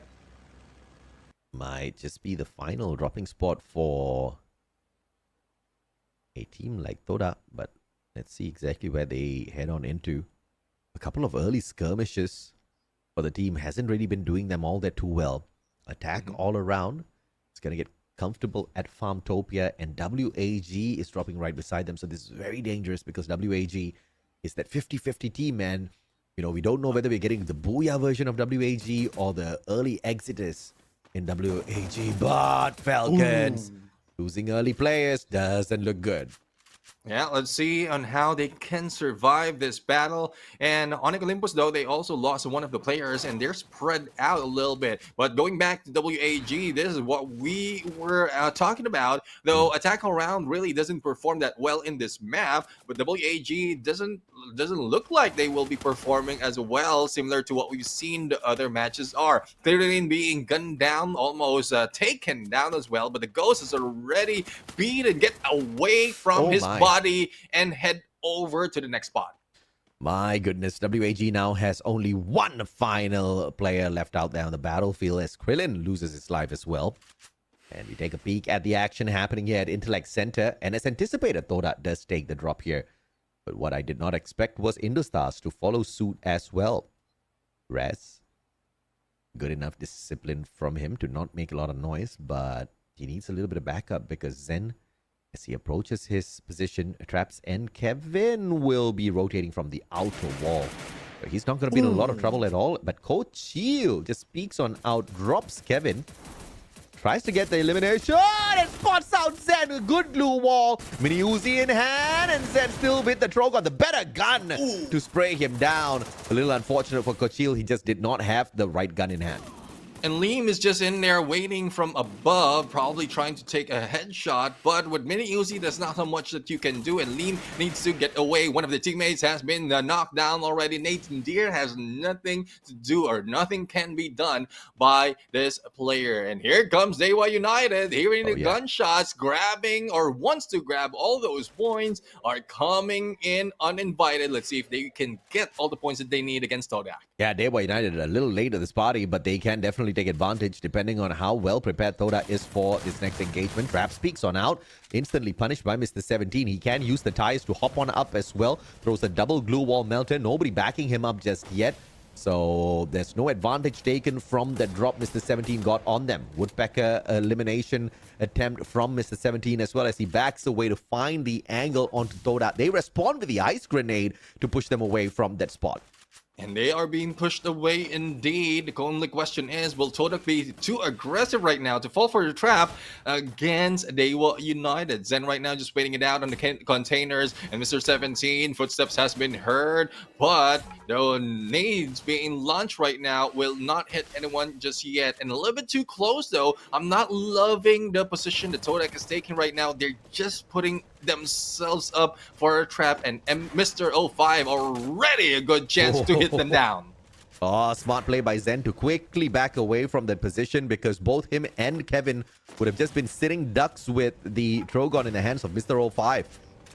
might just be the final dropping spot for a team like Toda, but let's see exactly where they head on into. A couple of early skirmishes for the team hasn't really been doing them all that too well. Attack all around. It's going to get comfortable at Farmtopia, and WAG is dropping right beside them. So this is very dangerous because WAG is that 50-50 team, man. We don't know whether we're getting the Booyah version of WAG or the early exiters in WAG, but Falcons losing early players doesn't look good. Yeah, let's see on how they can survive this battle. And Onyx Olympus, though, they also lost one of the players, and they're spread out a little bit. But going back to WAG, this is what we were talking about. Though Attack All Round really doesn't perform that well in this map, but WAG doesn't look like they will be performing as well, similar to what we've seen the other matches are. Clearly being gunned down, almost taken down as well, but the Ghost is already beat and get away from his body and head over to the next spot. My goodness, WAG now has only one final player left out there on the battlefield as Krillin loses his life as well. And we take a peek at the action happening here at Intellect Center, and as anticipated, Toda does take the drop here. But what I did not expect was Indostars to follow suit as well. Res, good enough discipline from him to not make a lot of noise, but he needs a little bit of backup because Zen, as he approaches his position, traps, and Kevin will be rotating from the outer wall. So he's not going to be in a lot of trouble at all, but Coach Chill just speaks on out, drops Kevin, tries to get the elimination, and spots out Zen. A good glue wall. Mini Uzi in hand, and Zen still with the Trogon, the better gun to spray him down. A little unfortunate for Coach Chill, he just did not have the right gun in hand. And Liam is just in there waiting from above, probably trying to take a headshot. But with Mini Uzi, there's not so much that you can do. And Liam needs to get away. One of the teammates has been knocked down already. Nathan Deere has nothing to do, or nothing can be done by this player. And here comes Dewa United. Hearing the gunshots, grabbing or wants to grab all those points, are coming in uninvited. Let's see if they can get all the points that they need against Toda. Yeah, Dewa United a little late to this party, but they can definitely take advantage depending on how well prepared Toda is for this next engagement. Trap speaks on out, instantly punished by Mr. 17. He can use the ties to hop on up as well. Throws a double glue wall melter. Nobody backing him up just yet. So there's no advantage taken from the drop Mr. 17 got on them. Woodpecker elimination attempt from Mr. 17 as well as he backs away to find the angle onto Toda. They respond with the ice grenade to push them away from that spot. And they are being pushed away indeed. The only question is, will Todak be too aggressive right now to fall for the trap against Dewa United? Zen right now just waiting it out on the containers, and Mr. 17, footsteps has been heard, but the nades being launched right now will not hit anyone just yet. And a little bit too close though. I'm not loving the position that Todak is taking right now. They're just putting themselves up for a trap, and Mr. 05 already a good chance to hit them down. Oh, smart play by Zen to quickly back away from that position because both him and Kevin would have just been sitting ducks with the Trogon in the hands of Mr. 05.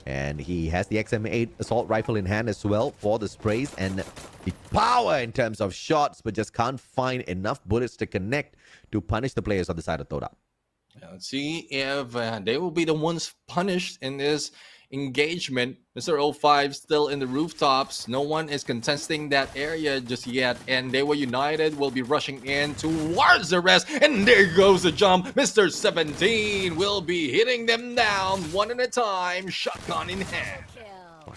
And he has the XM8 assault rifle in hand as well for the sprays and the power in terms of shots, but just can't find enough bullets to connect to punish the players on the side of Toda. Let's see if they will be the ones punished in this engagement. Mr. 05 still in the rooftops. No one is contesting that area just yet. And they were united. Will be rushing in towards the rest. And there goes the jump. Mr. 17 will be hitting them down one at a time. Shotgun in hand.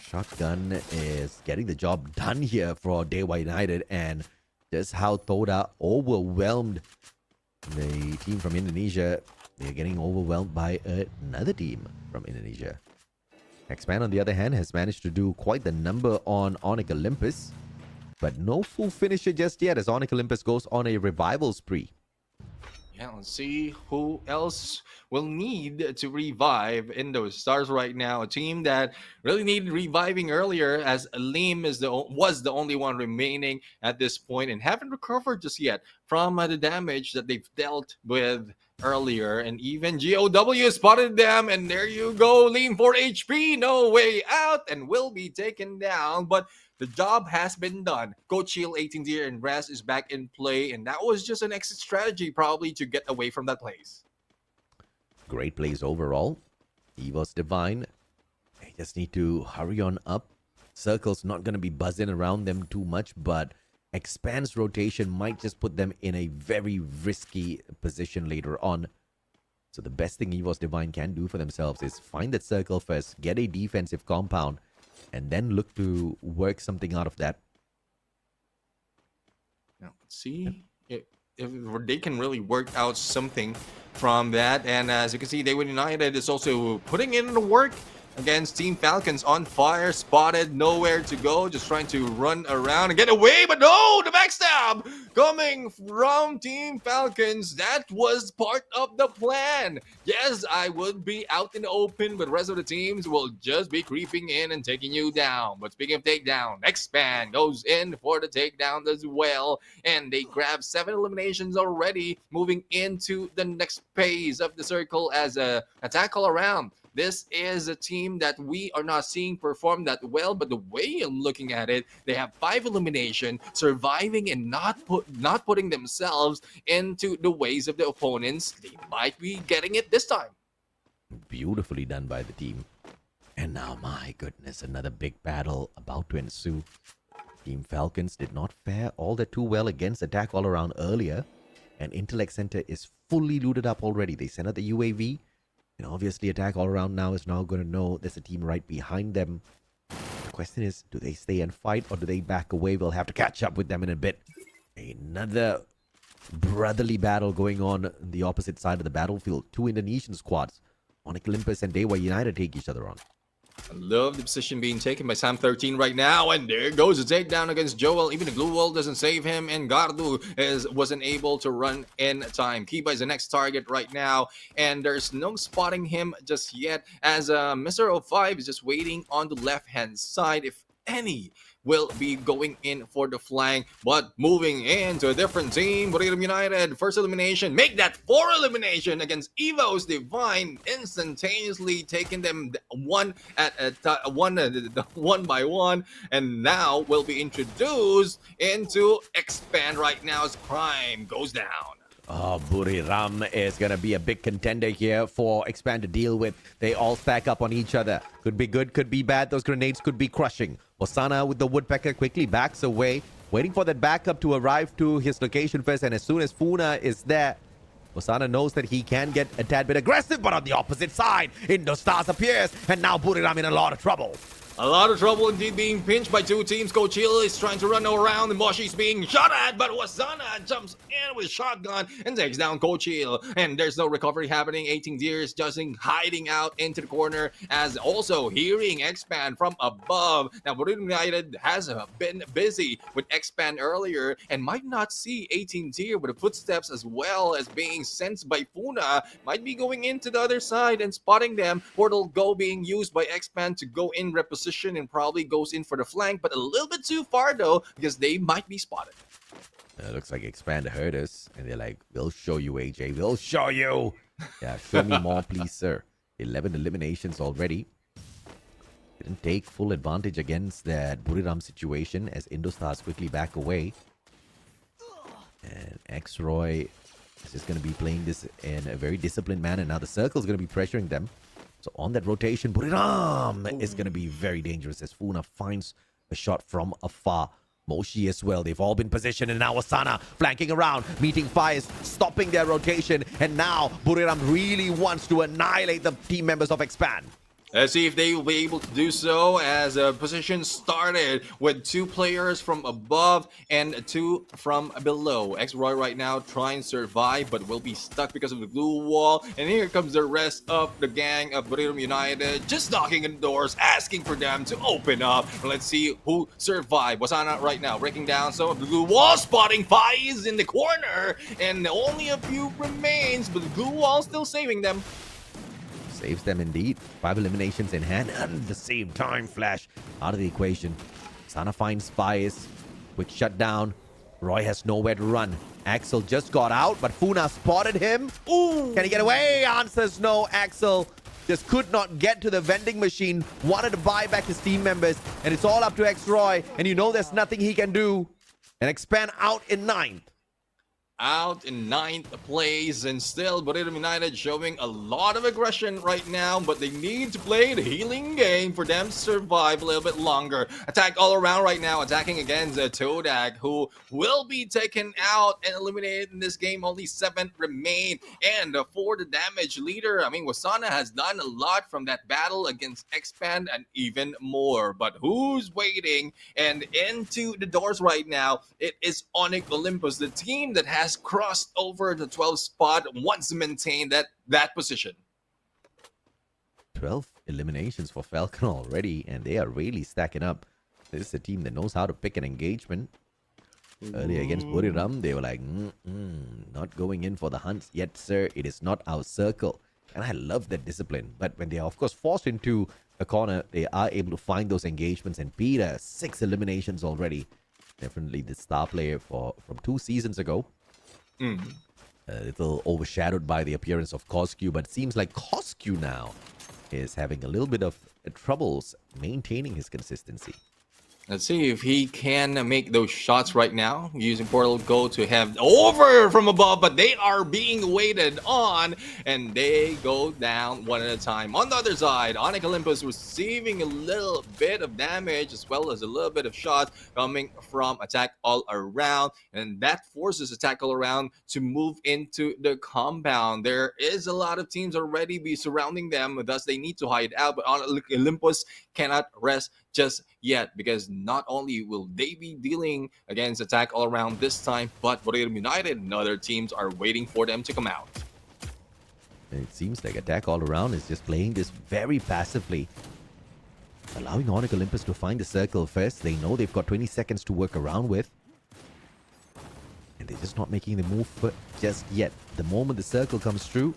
Shotgun is getting the job done here for Dewa United, and just how Toda overwhelmed the team from Indonesia. They're getting overwhelmed by another team from Indonesia. Expand, on the other hand, has managed to do quite the number on Onyx Olympus, but no full finisher just yet as Onyx Olympus goes on a revival spree. Yeah, let's see who else will need to revive in those stars right now. A team that really needed reviving earlier, as Lim was the only one remaining at this point and haven't recovered just yet from the damage that they've dealt with earlier. And even GOW spotted them, and there you go, Lim 4 HP, no way out, and will be taken down. But the job has been done. Coach Chill, 18 Deer, and Raz is back in play, and that was just an exit strategy probably to get away from that place. Great plays overall. EVOS Divine, they just need to hurry on up. Circle's not going to be buzzing around them too much, but Expand's rotation might just put them in a very risky position later on. So the best thing EVOS Divine can do for themselves is find that circle first, get a defensive compound, and then look to work something out of that. Now, let's see if they can really work out something from that. And as you can see, Daewoo United is also putting in the work against Team Falcons. On fire, spotted, nowhere to go, just trying to run around and get away, but no, the backstab coming from Team Falcons. That was part of the plan. Yes, I would be out in the open, but the rest of the teams will just be creeping in and taking you down. But speaking of takedown, Expand goes in for the takedown as well, and they grab 7 eliminations already, moving into the next phase of the circle as a attack all around. This is a team that we are not seeing perform that well, but the way I'm looking at it, they have 5 elimination, surviving and not putting themselves into the ways of the opponents. They might be getting it this time. Beautifully done by the team. And now, my goodness, another big battle about to ensue. Team Falcons did not fare all that too well against Attack All Around earlier, and Intellect Center is fully looted up already. They sent out the UAV. And obviously, Attack All Around now is now going to know there's a team right behind them. The question is, do they stay and fight or do they back away? We'll have to catch up with them in a bit. Another brotherly battle going on the opposite side of the battlefield. 2 Indonesian squads. Onyx Olympus and Dewa United take each other on. I love the position being taken by Sam 13 right now, and there goes a takedown against Joel. Even the glue wall doesn't save him, and Gardu wasn't able to run in time. Kiba is the next target right now, and there's no spotting him just yet, as Mr. 05 is just waiting on the left-hand side. If any will be going in for the flank, but moving into a different team. Bermuda United, first elimination, make that 4 elimination against EVOS Divine, instantaneously taking them one by one, and now will be introduced into Expand right now as Prime goes down. Oh, Buriram is going to be a big contender here for Expand to deal with. They all stack up on each other. Could be good, could be bad. Those grenades could be crushing. Osana with the Woodpecker quickly backs away, waiting for that backup to arrive to his location first. And as soon as Funa is there, Osana knows that he can get a tad bit aggressive, but on the opposite side, Indostars appears, and now Buriram in a lot of trouble. A lot of trouble indeed, being pinched by 2 teams. Coach Hill is trying to run around, and Moshi's being shot at, but Wasana jumps in with shotgun and takes down Coach Hill. And there's no recovery happening. 18 Deers just hiding out into the corner, as also hearing Expand from above. Now, Bermuda United has been busy with Expand earlier and might not see 18 Deer with the footsteps, as well as being sensed by Funa. Might be going into the other side and spotting them. Portal Go being used by Expand to go in reposition and probably goes in for the flank, but a little bit too far though, because they might be spotted. Looks like Expand heard us, and they're like, we'll show you, AJ, we'll show you. Yeah, show me more, please, sir. 11 eliminations already. Didn't take full advantage against that Buriram situation, as Indostars quickly back away. And X-Roy is just going to be playing this in a very disciplined manner. Now the circle's going to be pressuring them. So on that rotation, Buriram is going to be very dangerous as Funa finds a shot from afar. Moshi as well. They've all been positioned, and now Asana flanking around, meeting fires, stopping their rotation. And now Buriram really wants to annihilate the team members of Expand. Let's see if they will be able to do so, as a position started with 2 players from above and 2 from below. X-Roy right now trying to survive, but will be stuck because of the glue wall. And here comes the rest of the gang of Buriram United, just knocking on doors, asking for them to open up. Let's see who survived. Wasana right now breaking down some of the glue wall, spotting Faiz in the corner, and only a few remains, but the glue wall still saving them. Saves them indeed. 5 eliminations in hand, and at the same time, Flash out of the equation. Sana finds Faiz. Quick shutdown. Roy has nowhere to run. Axel just got out, but Funa spotted him. Ooh! Can he get away? Answers no. Axel just could not get to the vending machine. Wanted to buy back his team members, and it's all up to X-Roy. And you know there's nothing he can do. And Expand out in 9th. Out in 9th place, and still Buriram United showing a lot of aggression right now, but they need to play the healing game for them to survive a little bit longer. Attack all around right now, attacking against Todak, who will be taken out and eliminated in this game. Only 7 remain, and for the damage leader, I mean, Wasana has done a lot from that battle against Expand and even more, but who's waiting and into the doors right now? It is Onyx Olympus, the team that has crossed over the 12th spot, wants to maintain that position. 12 eliminations for Falcon already, and they are really stacking up. This is a team that knows how to pick an engagement. Earlier against Buriram, they were like, not going in for the hunts yet, sir. It is not our circle. And I love that discipline. But when they are, of course, forced into a corner, they are able to find those engagements. And Peter, 6 eliminations already. Definitely the star player from 2 seasons ago. A little overshadowed by the appearance of Coscu, but it seems like Coscu now is having a little bit of troubles maintaining his consistency. Let's see if he can make those shots right now. Using Portal Go to have over from above, but they are being waited on, and they go down one at a time. On the other side, Onyx Olympus receiving a little bit of damage as well as a little bit of shots coming from Attack All Around, and that forces Attack All Around to move into the compound. There is a lot of teams already be surrounding them, thus they need to hide out, but Onyx Olympus cannot rest just yet, because not only will they be dealing against Attack All Around this time, but Buriram United and other teams are waiting for them to come out. And it seems like Attack All Around is just playing this very passively, allowing Onyx Olympus to find the circle first. They know they've got 20 seconds to work around with, and they're just not making the move just yet. The moment the circle comes through,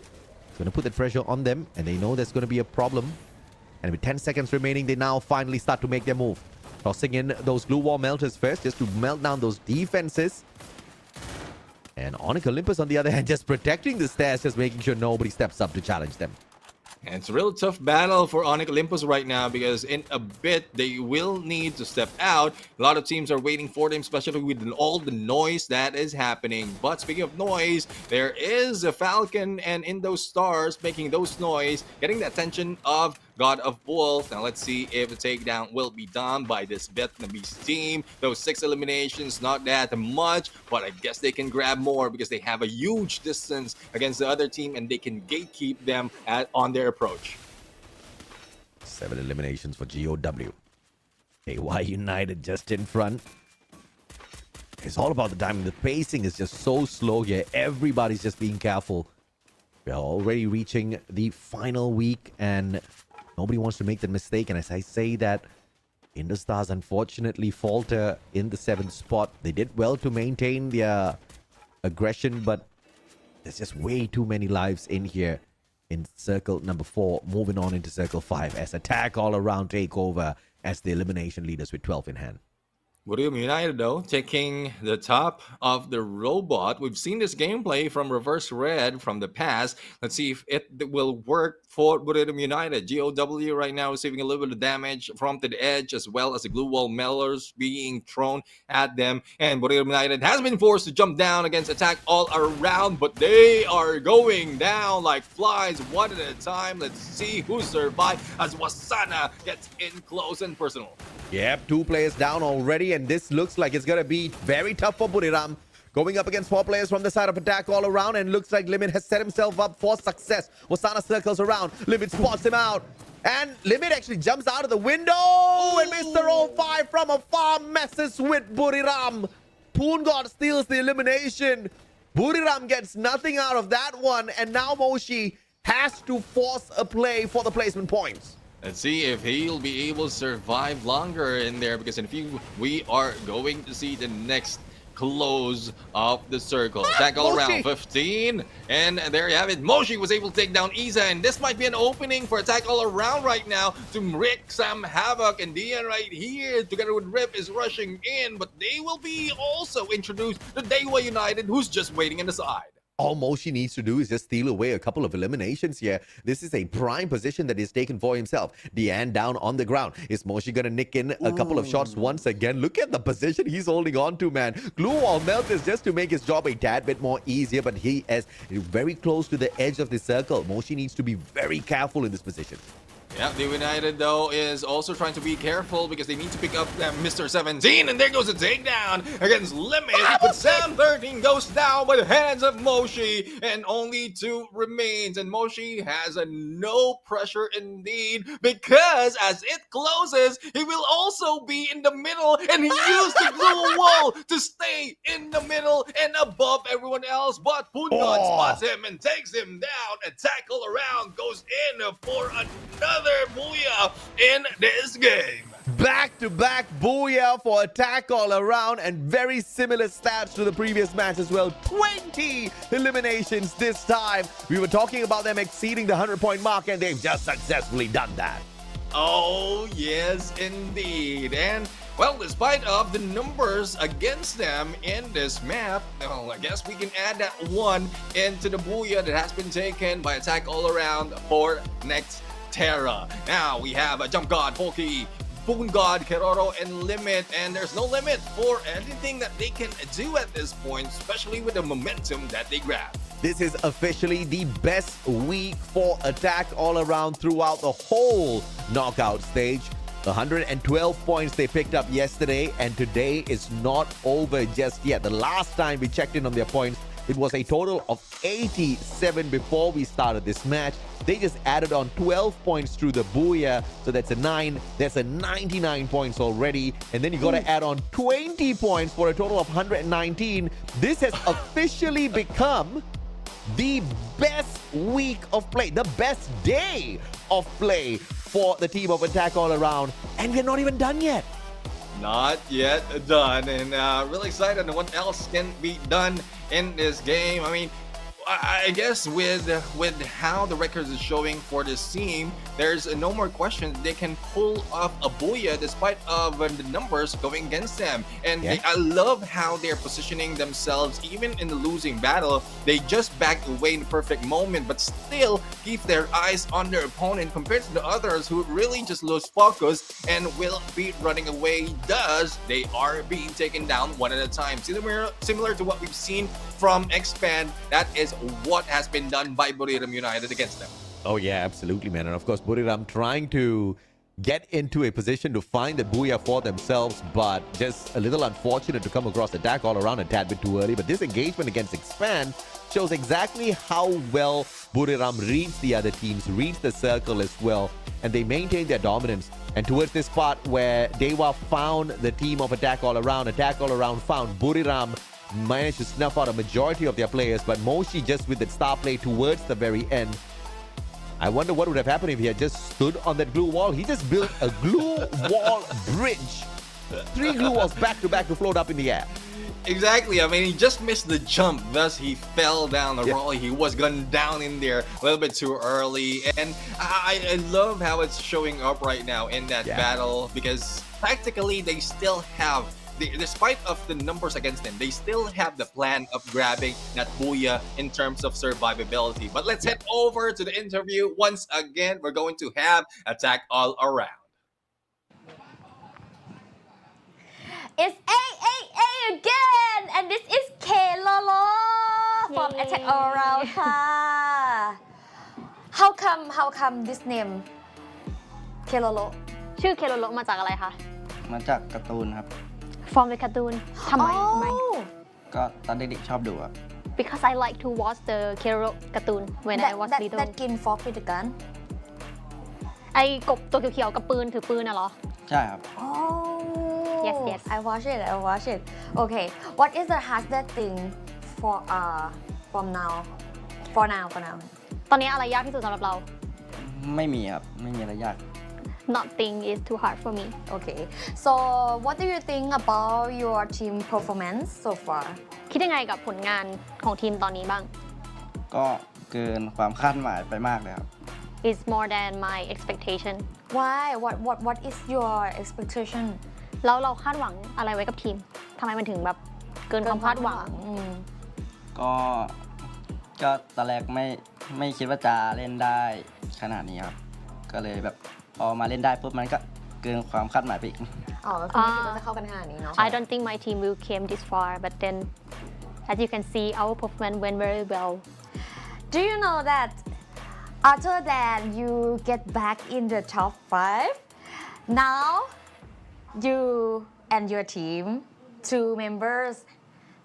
it's going to put the pressure on them, and they know there's going to be a problem. And with 10 seconds remaining, they now finally start to make their move. Tossing in those glue wall melters first, just to melt down those defenses. And Onyx Olympus, on the other hand, just protecting the stairs, just making sure nobody steps up to challenge them. And it's a real tough battle for Onyx Olympus right now, because in a bit they will need to step out. A lot of teams are waiting for them, especially with all the noise that is happening. But speaking of noise, there is a Falcon and Indo Stars making those noise, getting the attention of God of Wolf. Now let's see if the takedown will be done by this Vietnamese team. Those 6 eliminations, not that much, but I guess they can grab more because they have a huge distance against the other team, and they can gatekeep them on their approach. 7 eliminations for GOW. AY United just in front. It's all about the timing. The pacing is just so slow here. Everybody's just being careful. We are already reaching the final week, and nobody wants to make the mistake. And as I say that, Indostars unfortunately falter in the 7th spot. They did well to maintain their aggression, but there's just way too many lives in here in circle number 4, moving on into circle 5 as Attack All Around take over as the elimination leaders with 12 in hand. William United, though, taking the top of the robot. We've seen this gameplay from Reverse Red from the past. Let's see if it will work for William United. GOW right now receiving a little bit of damage from to the edge, as well as the glue wall mellers being thrown at them. And William United has been forced to jump down against attack all around, but they are going down like flies one at a time. Let's see who survives as Wasana gets in close and personal. Yep, 2 players down already, and this looks like it's going to be very tough for Buriram. Going up against 4 players from the side of attack all around, and looks like Limit has set himself up for success. Wasana circles around, Limit spots him out, and Limit actually jumps out of the window, and Mr. 05 from afar messes with Buriram. Poongod steals the elimination. Buriram gets nothing out of that one, and now Moshi has to force a play for the placement points. Let's see if he'll be able to survive longer in there, because in a few we are going to see the next close of the circle. Attack all around 15, and there you have it. Moshi was able to take down Isa, and this might be an opening for attack all around right now to wreak some havoc. And Dian right here together with Rip is rushing in, but they will be also introduced to Dewa United, who's just waiting in the side. All Moshi needs to do is just steal away a couple of eliminations here. This is a prime position that he's taken for himself. Dian down on the ground. Is Moshi going to nick in a couple of shots once again? Look at the position he's holding on to, man. Glue wall melt is just to make his job a tad bit more easier, but he is very close to the edge of the circle. Moshi needs to be very careful in this position. Yeah, the United, though, is also trying to be careful because they need to pick up Mr. 17. And there goes a takedown against Limit. But Sam 13 goes down by the hands of Moshi. And only 2 remains. And Moshi has no pressure indeed, because as it closes, he will also be in the middle. And he used the glue wall to stay in the middle and above everyone else. But Poongod spots him and takes him down. A tackle around goes in for another booyah in this game. Back-to-back booyah for attack all around, and very similar stats to the previous match as well. 20 eliminations this time. We were talking about them exceeding the 100-point mark, and they've just successfully done that. Oh, yes, indeed. And, well, despite of the numbers against them in this map, well, I guess we can add that one into the booyah that has been taken by attack all around for next Terra. Now we have a Jump God, Polky, Poongod, Keroro, and Limit, and there's no limit for anything that they can do at this point, especially with the momentum that they grab. This is officially the best week for attack all around throughout the whole knockout stage. 112 points they picked up yesterday, and today is not over just yet. The last time we checked in on their points, it was a total of 87 before we started this match. They just added on 12 points through the booyah, so that's a 9. That's a 99 points already. And then you got to add on 20 points for a total of 119. This has officially become the best week of play, the best day of play for the team of attack all around. And we're not even done yet. Not yet done, and really excited on what else can be done in this game. I mean, I guess with how the records is showing for this team, there's no more question they can pull off a booyah despite of the numbers going against them. And I love how they're positioning themselves even in the losing battle. They just back away in the perfect moment, but still keep their eyes on their opponent compared to the others who really just lose focus and will be running away. Thus, they are being taken down one at a time. Similar to what we've seen from Expand. That is what has been done by Buriram United against them. Oh yeah, absolutely, man. And of course, Buriram trying to get into a position to find the booyah for themselves, but just a little unfortunate to come across attack all around a tad bit too early. But this engagement against Expand shows exactly how well Buriram reads the other teams, reads the circle as well, and they maintain their dominance. And towards this part where Dewa found the team of attack all around found Buriram, managed to snuff out a majority of their players, but Moshi just with the star play towards the very end. I wonder what would have happened if he had just stood on that glue wall. He just built a glue wall bridge. 3 glue walls back to back to float up in the air. Exactly. I mean, he just missed the jump. Thus, he fell down the roll. He was gunned down in there a little bit too early. And I love how it's showing up right now in that battle, because practically they still have despite of the numbers against them, they still have the plan of grabbing that booyah in terms of survivability. But let's head over to the interview. Once again, we're going to have attack all around. It's A again, and this is K Lolo from Yay. Attack All Around ค่ะ How come this name K Lolo ชื่อเคโรโลมาจากอะไรคะ มาจากการ์ตูนครับ From the cartoon ทำไม Oh ก็ตอนเด็กๆชอบดูครับ Because I like to watch the Keroro cartoon when I was little that กิน fork with the gun ไอ้กบตัวเขียวๆกับปืนถือปืนน่ะเหรอ ใช่ครับ Oh Yes. I watch it Okay what is the hardest thing for from now for now ตอนนี้อะไรยากที่สุดสำหรับเรา ไม่มีครับ ไม่มีอะไรยาก Nothing is too hard for me Okay so what do you think about your team performance so far คิดยังไงกับผลงานของทีมตอนนี้บ้าง ก็เกินความคาดหมายไปมากเลยครับ It's more than my expectation Why what is your expectation แล้วเราคาดหวังอะไรไว้กับทีมทำไมมันถึงแบบเกินความคาดหวัง ก็ตอนแรกไม่คิดว่าจะเล่นได้ขนาดนี้ครับ ก็เลยแบบพอมาเล่นได้ปุ๊บมันก็เกินความคาดหมายไปอีก อ๋อก็คือไม่คิดว่าจะเข้ากันขนาดนี้เนาะ I don't think my team will came this far but then as you can see our performance went very well Do you know that other than you get back in the top 5 now you and your team 2 members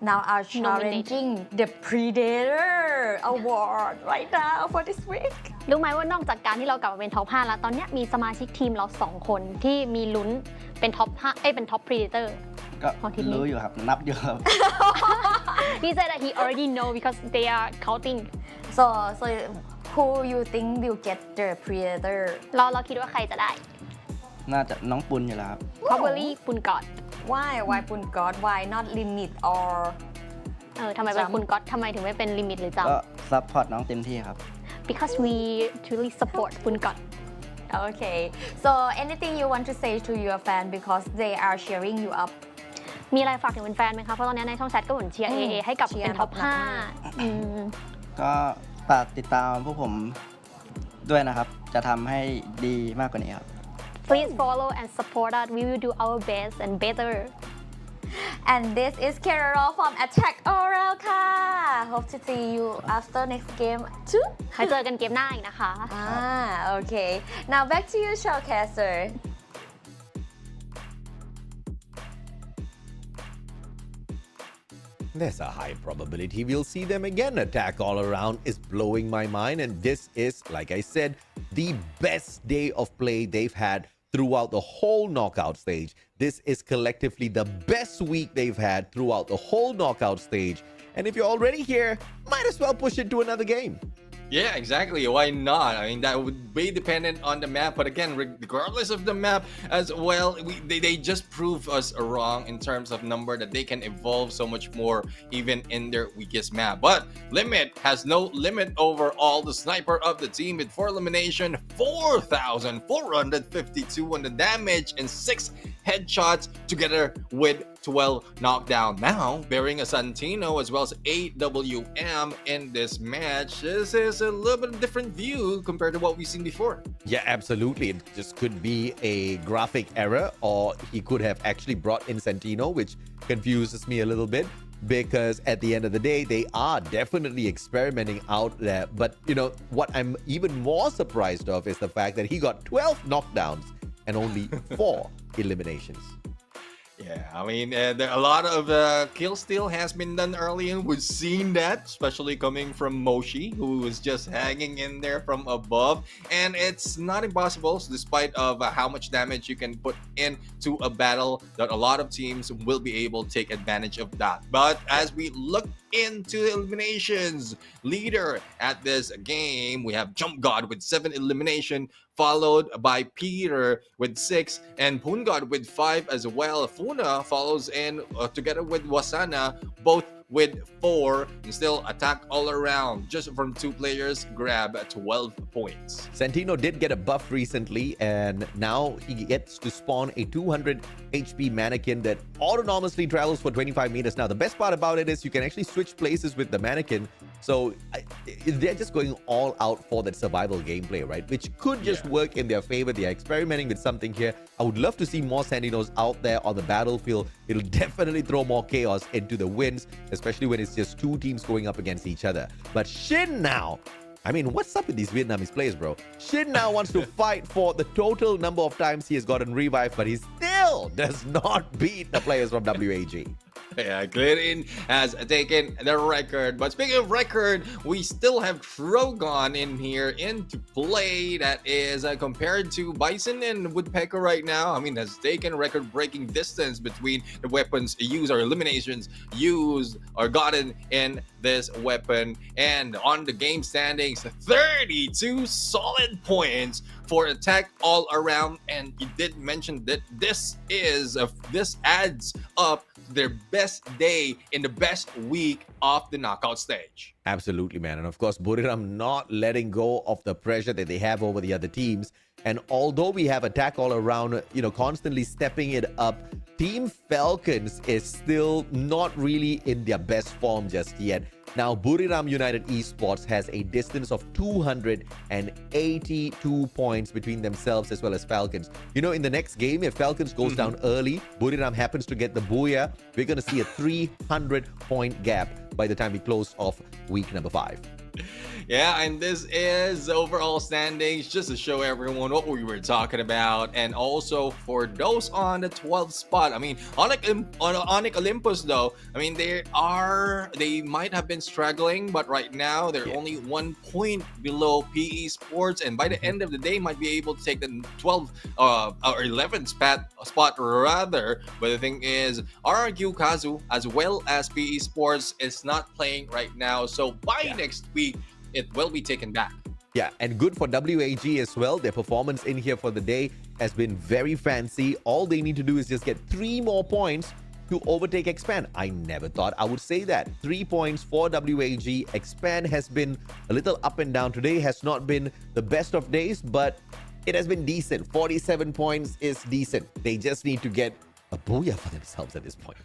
now are challenging the Predator Award right now for this week รู้ไหมว่านอกจากการที่เรากลับมาเป็นท็อป 5 แล้วตอนนี้มีสมาชิกทีมเรา 2 คนที่มีลุ้นเป็นท็อป 5 เป็นท็อป Predator ก็ ของทีมนี้ รู้อยู่ครับ นับอยู่ครับ He said that he already know because they are counting so who you think will get the Predator เราคิดว่าใครจะได้ น่าจะน้องปุณอยู่แล้วครับ probably ปุนกอด Why ปุ่นก๊อด Why not limit or ทำไมเป็นปุนกอดทำไมถึงไม่เป็นลิมิตหรือจ ก็ซัพพอร์ตน้องเต็มที่ครับ ำ because we truly support ปุนกอด Okay so anything you want to say to your fan because they are cheering you up มีอะไรฝากถึงแฟนๆไหมคะ เพราะตอนนี้ในช่องแชทก็เหมือนเชียร์ AA ให้กลับเป็นท็อป 5 ก็ฝากติดตามพวกผมด้วยนะครับ จะทำให้ดีมากกว่านี้ครับ Please follow and support us we will do our best and better And this is Carol from Attack All Around ค่ะ Hope to see you after next game too ไว้เจอกันเกมหน้าอีกนะคะ Okay now back to you Showcaster There's a high probability we'll see them again. Attack all around is blowing my mind, and this is, like I said, the best day of play they've had throughout the whole knockout stage. This is collectively the best week they've had throughout the whole knockout stage. And if you're already here, might as well push it to another game. Yeah, exactly. Why not? I mean, that would be dependent on the map. But again, regardless of the map as well, they just prove us wrong in terms of number that they can evolve so much more even in their weakest map. But Limit has no limit over all the sniper of the team with 4 elimination, 4,452 on the damage and 6 headshots together with 12 knockdown. Now, bearing a Santino as well as AWM in this match. This is a little bit different view compared to what we've seen before. Yeah, absolutely. It just could be a graphic error, or he could have actually brought in Santino, which confuses me a little bit, because at the end of the day, they are definitely experimenting out there. But, you know, what I'm even more surprised of is the fact that he got 12 knockdowns and only 4 eliminations. Yeah, I mean, a lot of kill steal has been done early, and we've seen that, especially coming from Moshi, who was just hanging in there from above. And it's not impossible, so despite of how much damage you can put into a battle, that a lot of teams will be able to take advantage of that. But as we look into eliminations, leader at this game, we have Jump God with 7 elimination, followed by Peter with 6 and Pungod with 5 as well. Funa follows in together with Wasana, both with 4 and still attack all around. Just from 2 players, grab 12 points. Santino did get a buff recently, and now he gets to spawn a 200 HP mannequin that autonomously travels for 25 meters. Now, the best part about it is you can actually switch places with the mannequin. So they're just going all out for that survival gameplay, right? Which could just work in their favor. They are experimenting with something here. I would love to see more Sandinos out there on the battlefield. It'll definitely throw more chaos into the wins, especially when it's just 2 teams going up against each other. But Shin now, I mean, what's up with these Vietnamese players, bro? Shin now wants to fight for the total number of times he has gotten revived, but he still does not beat the players from WAG. Yeah, Glidden has taken the record. But speaking of record, we still have Trogon in here into play. That is compared to Bison and Woodpecker right now. I mean, has taken record-breaking distance between the weapons used or eliminations used or gotten in this weapon. And on the game standings, 32 solid points for attack all around. And you did mention that this adds up their best day in the best week of the knockout stage. Absolutely, man. And of course, Buriram not letting go of the pressure that they have over the other teams. And although we have attack all around, constantly stepping it up, Team Falcons is still not really in their best form just yet. Now, Buriram United Esports has a distance of 282 points between themselves as well as Falcons. In the next game, if Falcons goes down early, Buriram happens to get the booyah, we're going to see a 300-point gap by the time we close off week number 5. Yeah, and this is overall standings just to show everyone what we were talking about. And also for those on the 12th spot, I mean, Onyx Olympus though, I mean, they might have been struggling, but right now they're only 1 point below PE Sports, and by the end of the day might be able to take the 12th or 11th spot rather. But the thing is, RRQ Kazu as well as PE Sports is not playing right now, so by next week it will be taken back. Yeah, and good for WAG as well. Their performance in here for the day has been very fancy. All they need to do is just get 3 more points to overtake Expand. I never thought I would say that. 3 points for WAG. Expand has been a little up and down. Today has not been the best of days, but it has been decent. 47 points is decent. They just need to get a booyah for themselves at this point.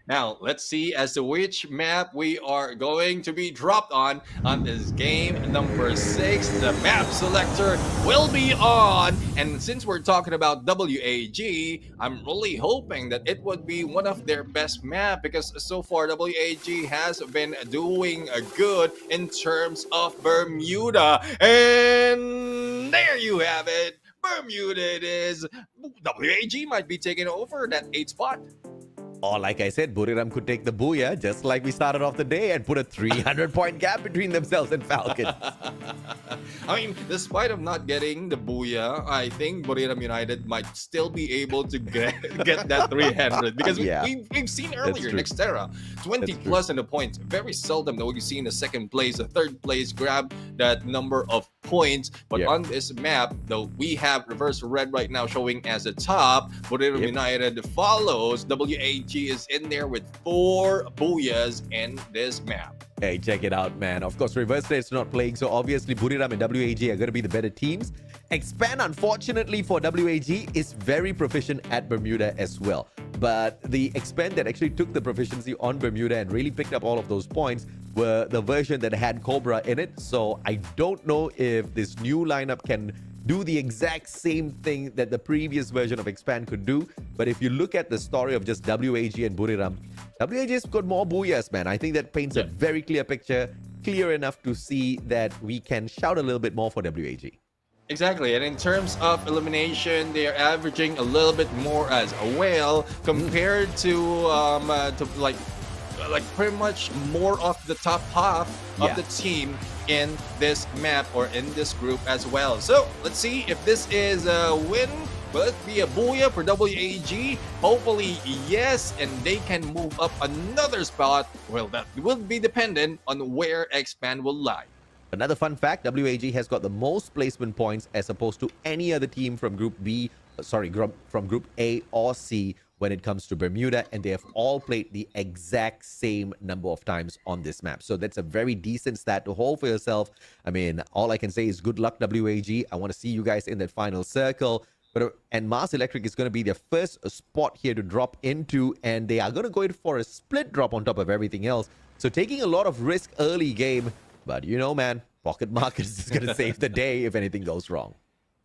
Now, let's see as to which map we are going to be dropped on this game number 6. The map selector will be on. And since we're talking about WAG, I'm really hoping that it would be one of their best map, because so far WAG has been doing good in terms of Bermuda. And there you have it. Bermuda it is. WAG might be taking over that 8th spot. Or like I said, Buriram could take the booyah just like we started off the day and put a 300-point gap between themselves and Falcons. I mean, despite of not getting the booyah, I think Buriram United might still be able to get that 300, because we've seen earlier Nextera 20 plus in the points. Very seldom that we see in the 2nd place, the 3rd place grab that number of points. But on this map, though, we have Reverse Red right now showing as the top. Buriram United follows. WAG is in there with 4 booyahs in this map. Hey, check it out, man. Of course, Reverse Red's not playing, so obviously Buriram and WAG are going to be the better teams. Expand, unfortunately for WAG, is very proficient at Bermuda as well. But the Expand that actually took the proficiency on Bermuda and really picked up all of those points were the version that had Cobra in it. So I don't know if this new lineup can do the exact same thing that the previous version of Expand could do. But if you look at the story of just WAG and Buriram, WAG's got more booyahs, man. I think that paints a very clear picture, clear enough to see that we can shout a little bit more for WAG. Exactly, and in terms of elimination, they are averaging a little bit more as well compared to like pretty much more of the top half of the team in this map or in this group as well. So let's see if this is a win. Will it be a booyah for WAG? Hopefully yes, and they can move up another spot. Well, that will be dependent on where Expand will lie. Another fun fact, WAG has got the most placement points as opposed to any other team from Group B, from Group A or C when it comes to Bermuda, and they have all played the exact same number of times on this map. So that's a very decent stat to hold for yourself. I mean, all I can say is good luck, WAG. I want to see you guys in that final circle. And Mars Electric is going to be their first spot here to drop into, and they are going to go in for a split drop on top of everything else. So taking a lot of risk early game, but you know, man, Pocket Markets is going to save the day if anything goes wrong.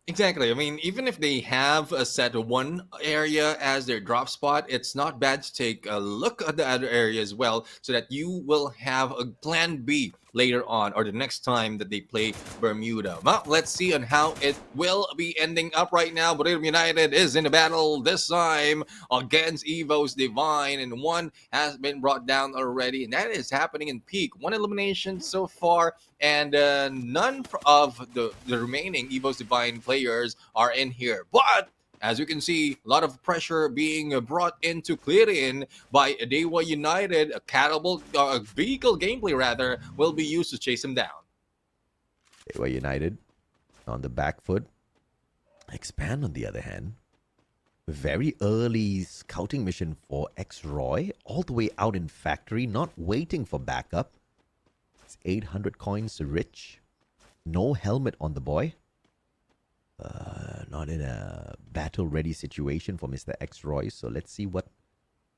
Exactly. I mean, even if they have a set one area as their drop spot, it's not bad to take a look at the other area as well, so that you will have a plan B later on, or the next time that they play Bermuda. Well, let's see on how it will be ending up right now. Bermuda United is in a battle this time against Evo's Divine, and one has been brought down already, and that is happening in peak. One elimination so far, and none of the remaining Evo's Divine players are in here. But as you can see, a lot of pressure being brought into Clearin by Dewa United. A catapult, vehicle gameplay rather, will be used to chase him down. Dewa United on the back foot. Expand, on the other hand, very early scouting mission for X-Roy, all the way out in factory, not waiting for backup. It's 800 coins rich. No helmet on the boy. Not in a battle-ready situation for Mr. X-Roy. So let's see what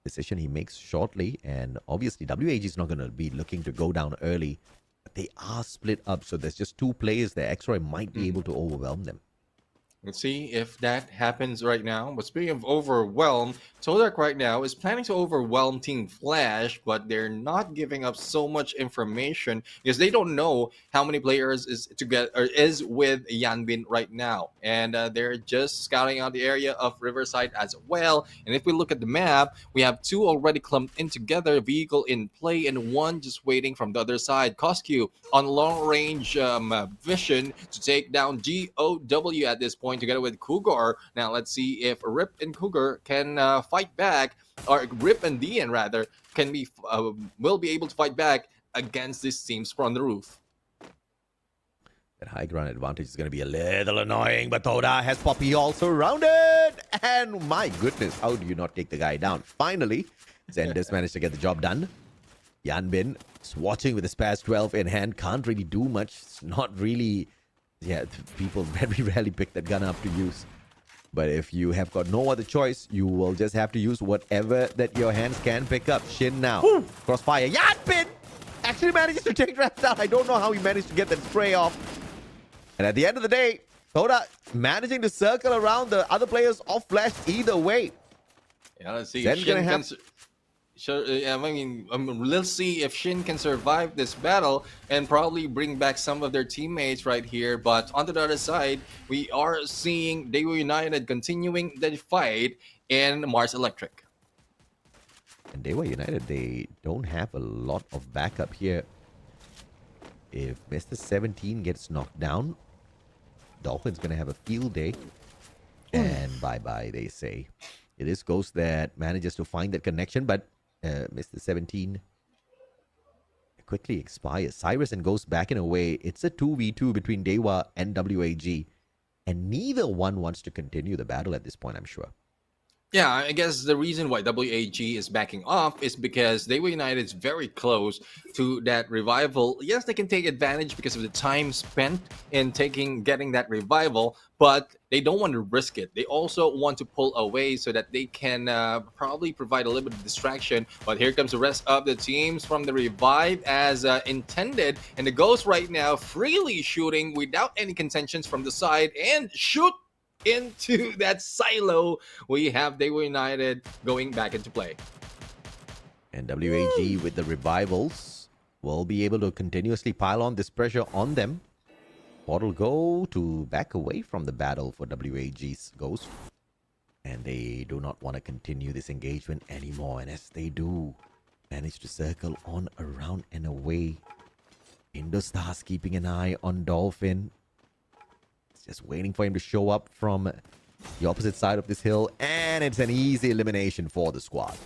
decision he makes shortly. And obviously, WAG is not going to be looking to go down early. But they are split up, so there's just two players there. X-Roy might be able to overwhelm them. Let's see if that happens right now. But speaking of overwhelm, Todak right now is planning to overwhelm Team Flash, but they're not giving up so much information because they don't know how many players is with Yanbin right now, and they're just scouting out the area of Riverside as well. And if we look at the map, we have two already clumped in together, vehicle in play, and one just waiting from the other side. Cosq on long range vision to take down GOW at this point, together with Cougar. Now let's see if Rip and Cougar can fight back, or Rip and DN rather can be will be able to fight back against these teams from the roof. That high ground advantage is going to be a little annoying, but Toda has Poppy all surrounded. And my goodness, how do you not take the guy down? Finally, Zendes managed to get the job done. Yanbin is watching with the Spaz 12 in hand. Can't really do much. It's not really... Yeah, people very rarely pick that gun up to use. But if you have got no other choice, you will just have to use whatever that your hands can pick up. Shin now. Woo! Crossfire. Yanbin actually manages to take Raps down. I don't know how he managed to get that spray off. And at the end of the day, Toda managing to circle around the other players of Flash either way. Yeah, let's see. Zen's gonna have... I mean, let's see if Shin can survive this battle and probably bring back some of their teammates right here. But on the other side, we are seeing Daewoo United continuing the fight in Mars Electric. And Daewoo United, they don't have a lot of backup here. If Mr. 17 gets knocked down, Dolphin's going to have a field day. And bye-bye, they say. It is Ghost that manages to find that connection, but Mr. 17 quickly expires. Cyrus and Ghost back in a way. It's a 2v2 between Dewa and WAG. And neither one wants to continue the battle at this point, I'm sure. Yeah, I guess the reason why WAG is backing off is because Daewoo United is very close to that revival. Yes, they can take advantage because of the time spent in getting that revival, but they don't want to risk it. They also want to pull away so that they can probably provide a little bit of distraction. But here comes the rest of the teams from the revive as intended. And the Ghost right now freely shooting without any contentions from the side, and shoot into that silo. We have Daewoo United going back into play. And WAG with the revivals will be able to continuously pile on this pressure on them. Portal go to back away from the battle for WAG's Ghost. And they do not want to continue this engagement anymore. And as they do, manage to circle on around and away. Indostars keeping an eye on Dolphin. Just waiting for him to show up from the opposite side of this hill. And it's an easy elimination for the squad.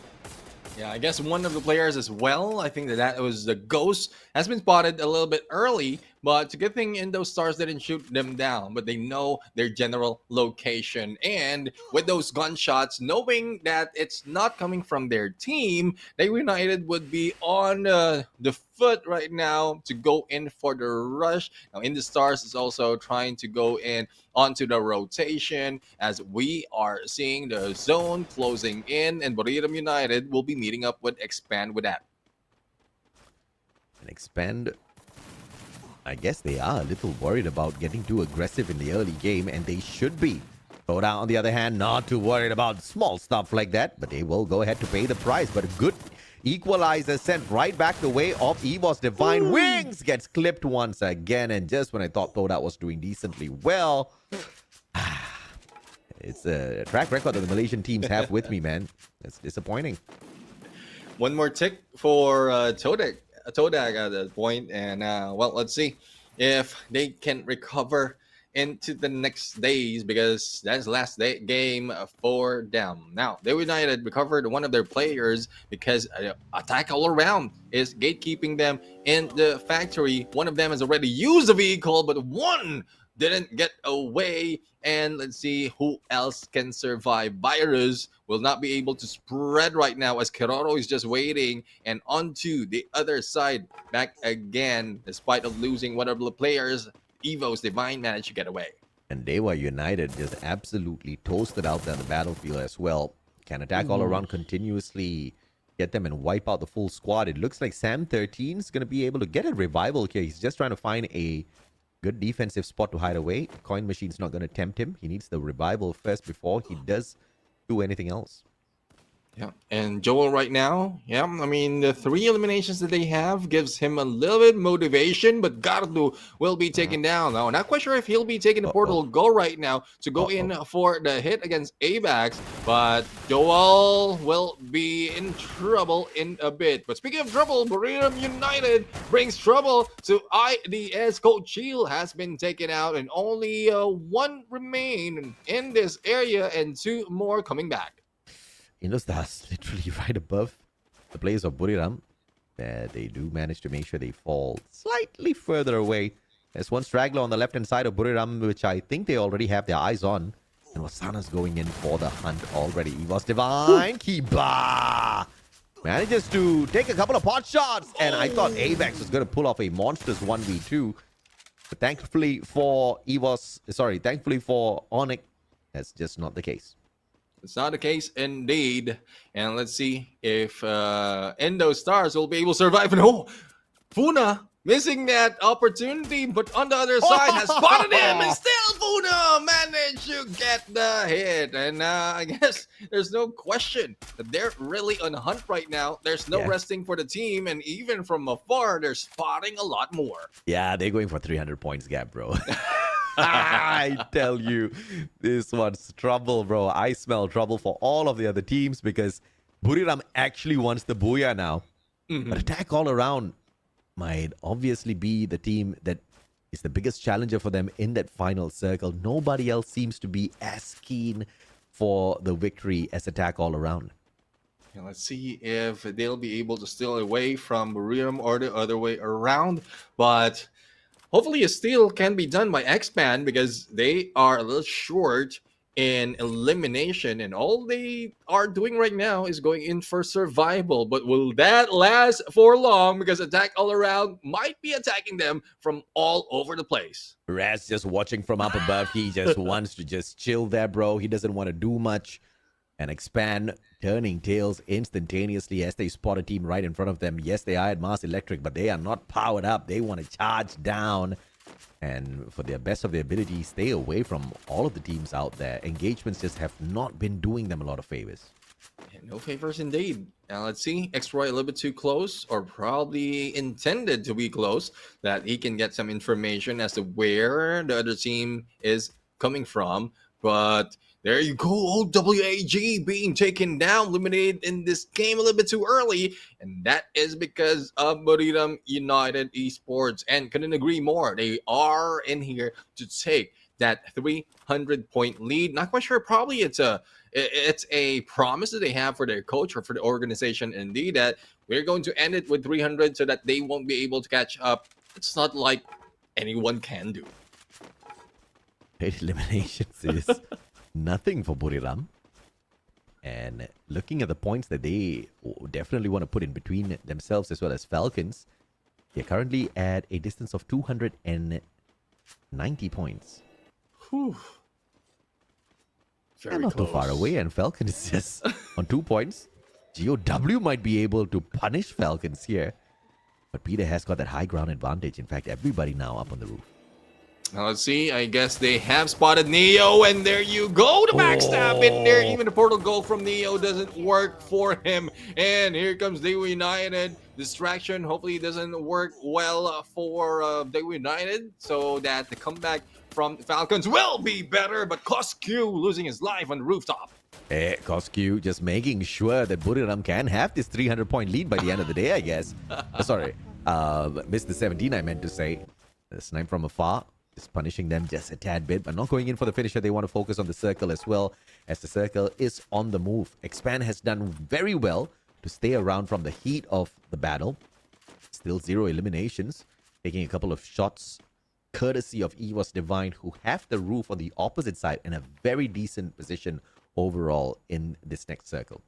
Yeah, I guess one of the players as well, I think that was the Ghost, has been spotted a little bit early But it's a good thing in those stars didn't shoot them down, but they know their general location. And with those gunshots, knowing that it's not coming from their team, they United would be on the foot right now to go in for the rush. Now, in the stars is also trying to go in onto the rotation as we are seeing the zone closing in, and Bermuda United will be meeting up with Expand with that. And Expand, I guess they are a little worried about getting too aggressive in the early game, and they should be. Soda, on the other hand, not too worried about small stuff like that, but they will go ahead to pay the price. But a good equalizer sent right back the way of EVOS Divine. Wings gets clipped once again, and just when I thought Soda was doing decently well, it's a track record that the Malaysian teams have with me, man. It's disappointing. One more tick for Todak at that point, and well, let's see if they can recover into the next days, because that's last game for them. Now, they United recovered one of their players because attack all around is gatekeeping them in the factory. One of them has already used the vehicle, but one didn't get away. And let's see who else can survive. Virus will not be able to spread right now as Keroro is just waiting. And onto the other side, back again, despite of losing one of the players, EVO's Divine managed to get away. And Dewa United just absolutely toasted out there on the battlefield as well. Can attack all around continuously, get them and wipe out the full squad. It looks like Sam 13 is going to be able to get a revival here. He's just trying to find a good defensive spot to hide away. Coin Machine's not going to tempt him. He needs the revival first before he does do anything else. Yeah, and Joel right now, yeah, I mean, the 3 eliminations that they have gives him a little bit motivation, but Gardu will be taken down. Now, not quite sure if he'll be taking the portal go right now to go in for the hit against AVAX, but Joel will be in trouble in a bit. But speaking of trouble, Bermuda United brings trouble to IDS. Coach Shield has been taken out, and only 1 remain in this area, and 2 more coming back. Indostars literally right above the players of Buriram. They do manage to make sure they fall slightly further away. There's one straggler on the left-hand side of Buriram, which I think they already have their eyes on. And Wasana's going in for the hunt already. EVOS Divine, Kiba manages to take a couple of pot shots. And I thought AVAX was going to pull off a monstrous 1v2. But thankfully for Onyx, that's just not the case. It's not the case indeed. And let's see if Endo Stars will be able to survive. No, Funa missing that opportunity, but on the other side has spotted him, and still Funa managed to get the hit. And I guess there's no question that they're really on the hunt right now. There's no resting for the team, and even from afar, they're spotting a lot more. Yeah, they're going for 300 points gap, bro. I tell you, this one's trouble, bro. I smell trouble for all of the other teams because Buriram actually wants the booyah now. But attack all around might obviously be the team that is the biggest challenger for them in that final circle. Nobody else seems to be as keen for the victory as attack all around. Yeah, let's see if they'll be able to steal away from Buriram or the other way around. But hopefully a steal can be done by Expand because they are a little short in elimination, and all they are doing right now is going in for survival. But will that last for long? Because attack all around might be attacking them from all over the place. Raz just watching from up above. He just wants to just chill there, bro. He doesn't want to do much. And Expand turning tails instantaneously as they spot a team right in front of them. Yes, they are at Mars Electric, but they are not powered up. They want to charge down. And for their best of their ability, stay away from all of the teams out there. Engagements just have not been doing them a lot of favors. Yeah, no favors indeed. Now let's see. X-Roy a little bit too close, or probably intended to be close, that he can get some information as to where the other team is coming from. But there you go, OWAG being taken down, eliminated in this game a little bit too early. And that is because of Buriram United Esports. And couldn't agree more. They are in here to take that 300-point lead. Not quite sure, probably it's a promise that they have for their coach or for the organization, indeed, that we're going to end it with 300 so that they won't be able to catch up. It's not like anyone can do. 8 eliminations is nothing for Buriram. And looking at the points that they definitely want to put in between themselves as well as Falcons, they're currently at a distance of 290 points. Whew. Very Not too far away, and Falcon is just on 2 points. GOW might be able to punish Falcons here, but Peter has got that high ground advantage. In fact, everybody now up on the roof. Now let's see. I guess they have spotted Neo, and there you go. The backstab in there. Even the portal goal from Neo doesn't work for him. And here comes Daewoo United. Distraction hopefully doesn't work well for Daewoo United, so that the comeback from the Falcons will be better. But Cosq losing his life on the rooftop. Cosq just making sure that Buriram can have this 300-point lead by the end of the day, I guess. Sorry, Mr. 17, I meant to say. The snipe from afar. Just punishing them just a tad bit, but not going in for the finisher. They want to focus on the circle as well, as the circle is on the move. Expand has done very well to stay around from the heat of the battle. Still 0 eliminations, taking a couple of shots courtesy of EVOS Divine, who have the roof on the opposite side in a very decent position overall in this next circle.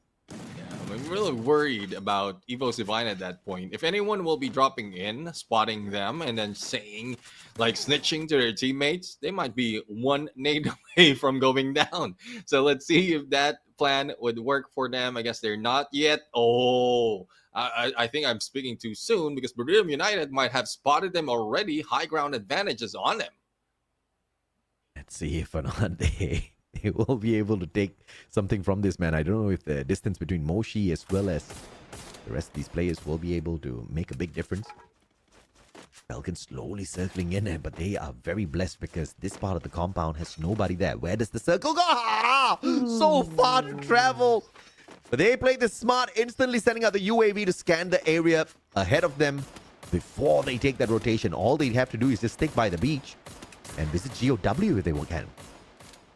I'm really worried about EVOS Divine at that point. If anyone will be dropping in, spotting them, and then saying, like, snitching to their teammates, they might be one nade away from going down. So let's see if that plan would work for them. I guess they're not yet. Oh, I think I'm speaking too soon, because Bermuda United might have spotted them already. High ground advantages on them. Let's see if or not they will be able to take something from this, man. I don't know if the distance between Moshi as well as the rest of these players will be able to make a big difference. Falcon slowly circling in, but they are very blessed because this part of the compound has nobody there. Where does the circle go? Ah, so far to travel. But they played this smart, instantly sending out the UAV to scan the area ahead of them before they take that rotation. All they have to do is just stick by the beach and visit GOW if they can.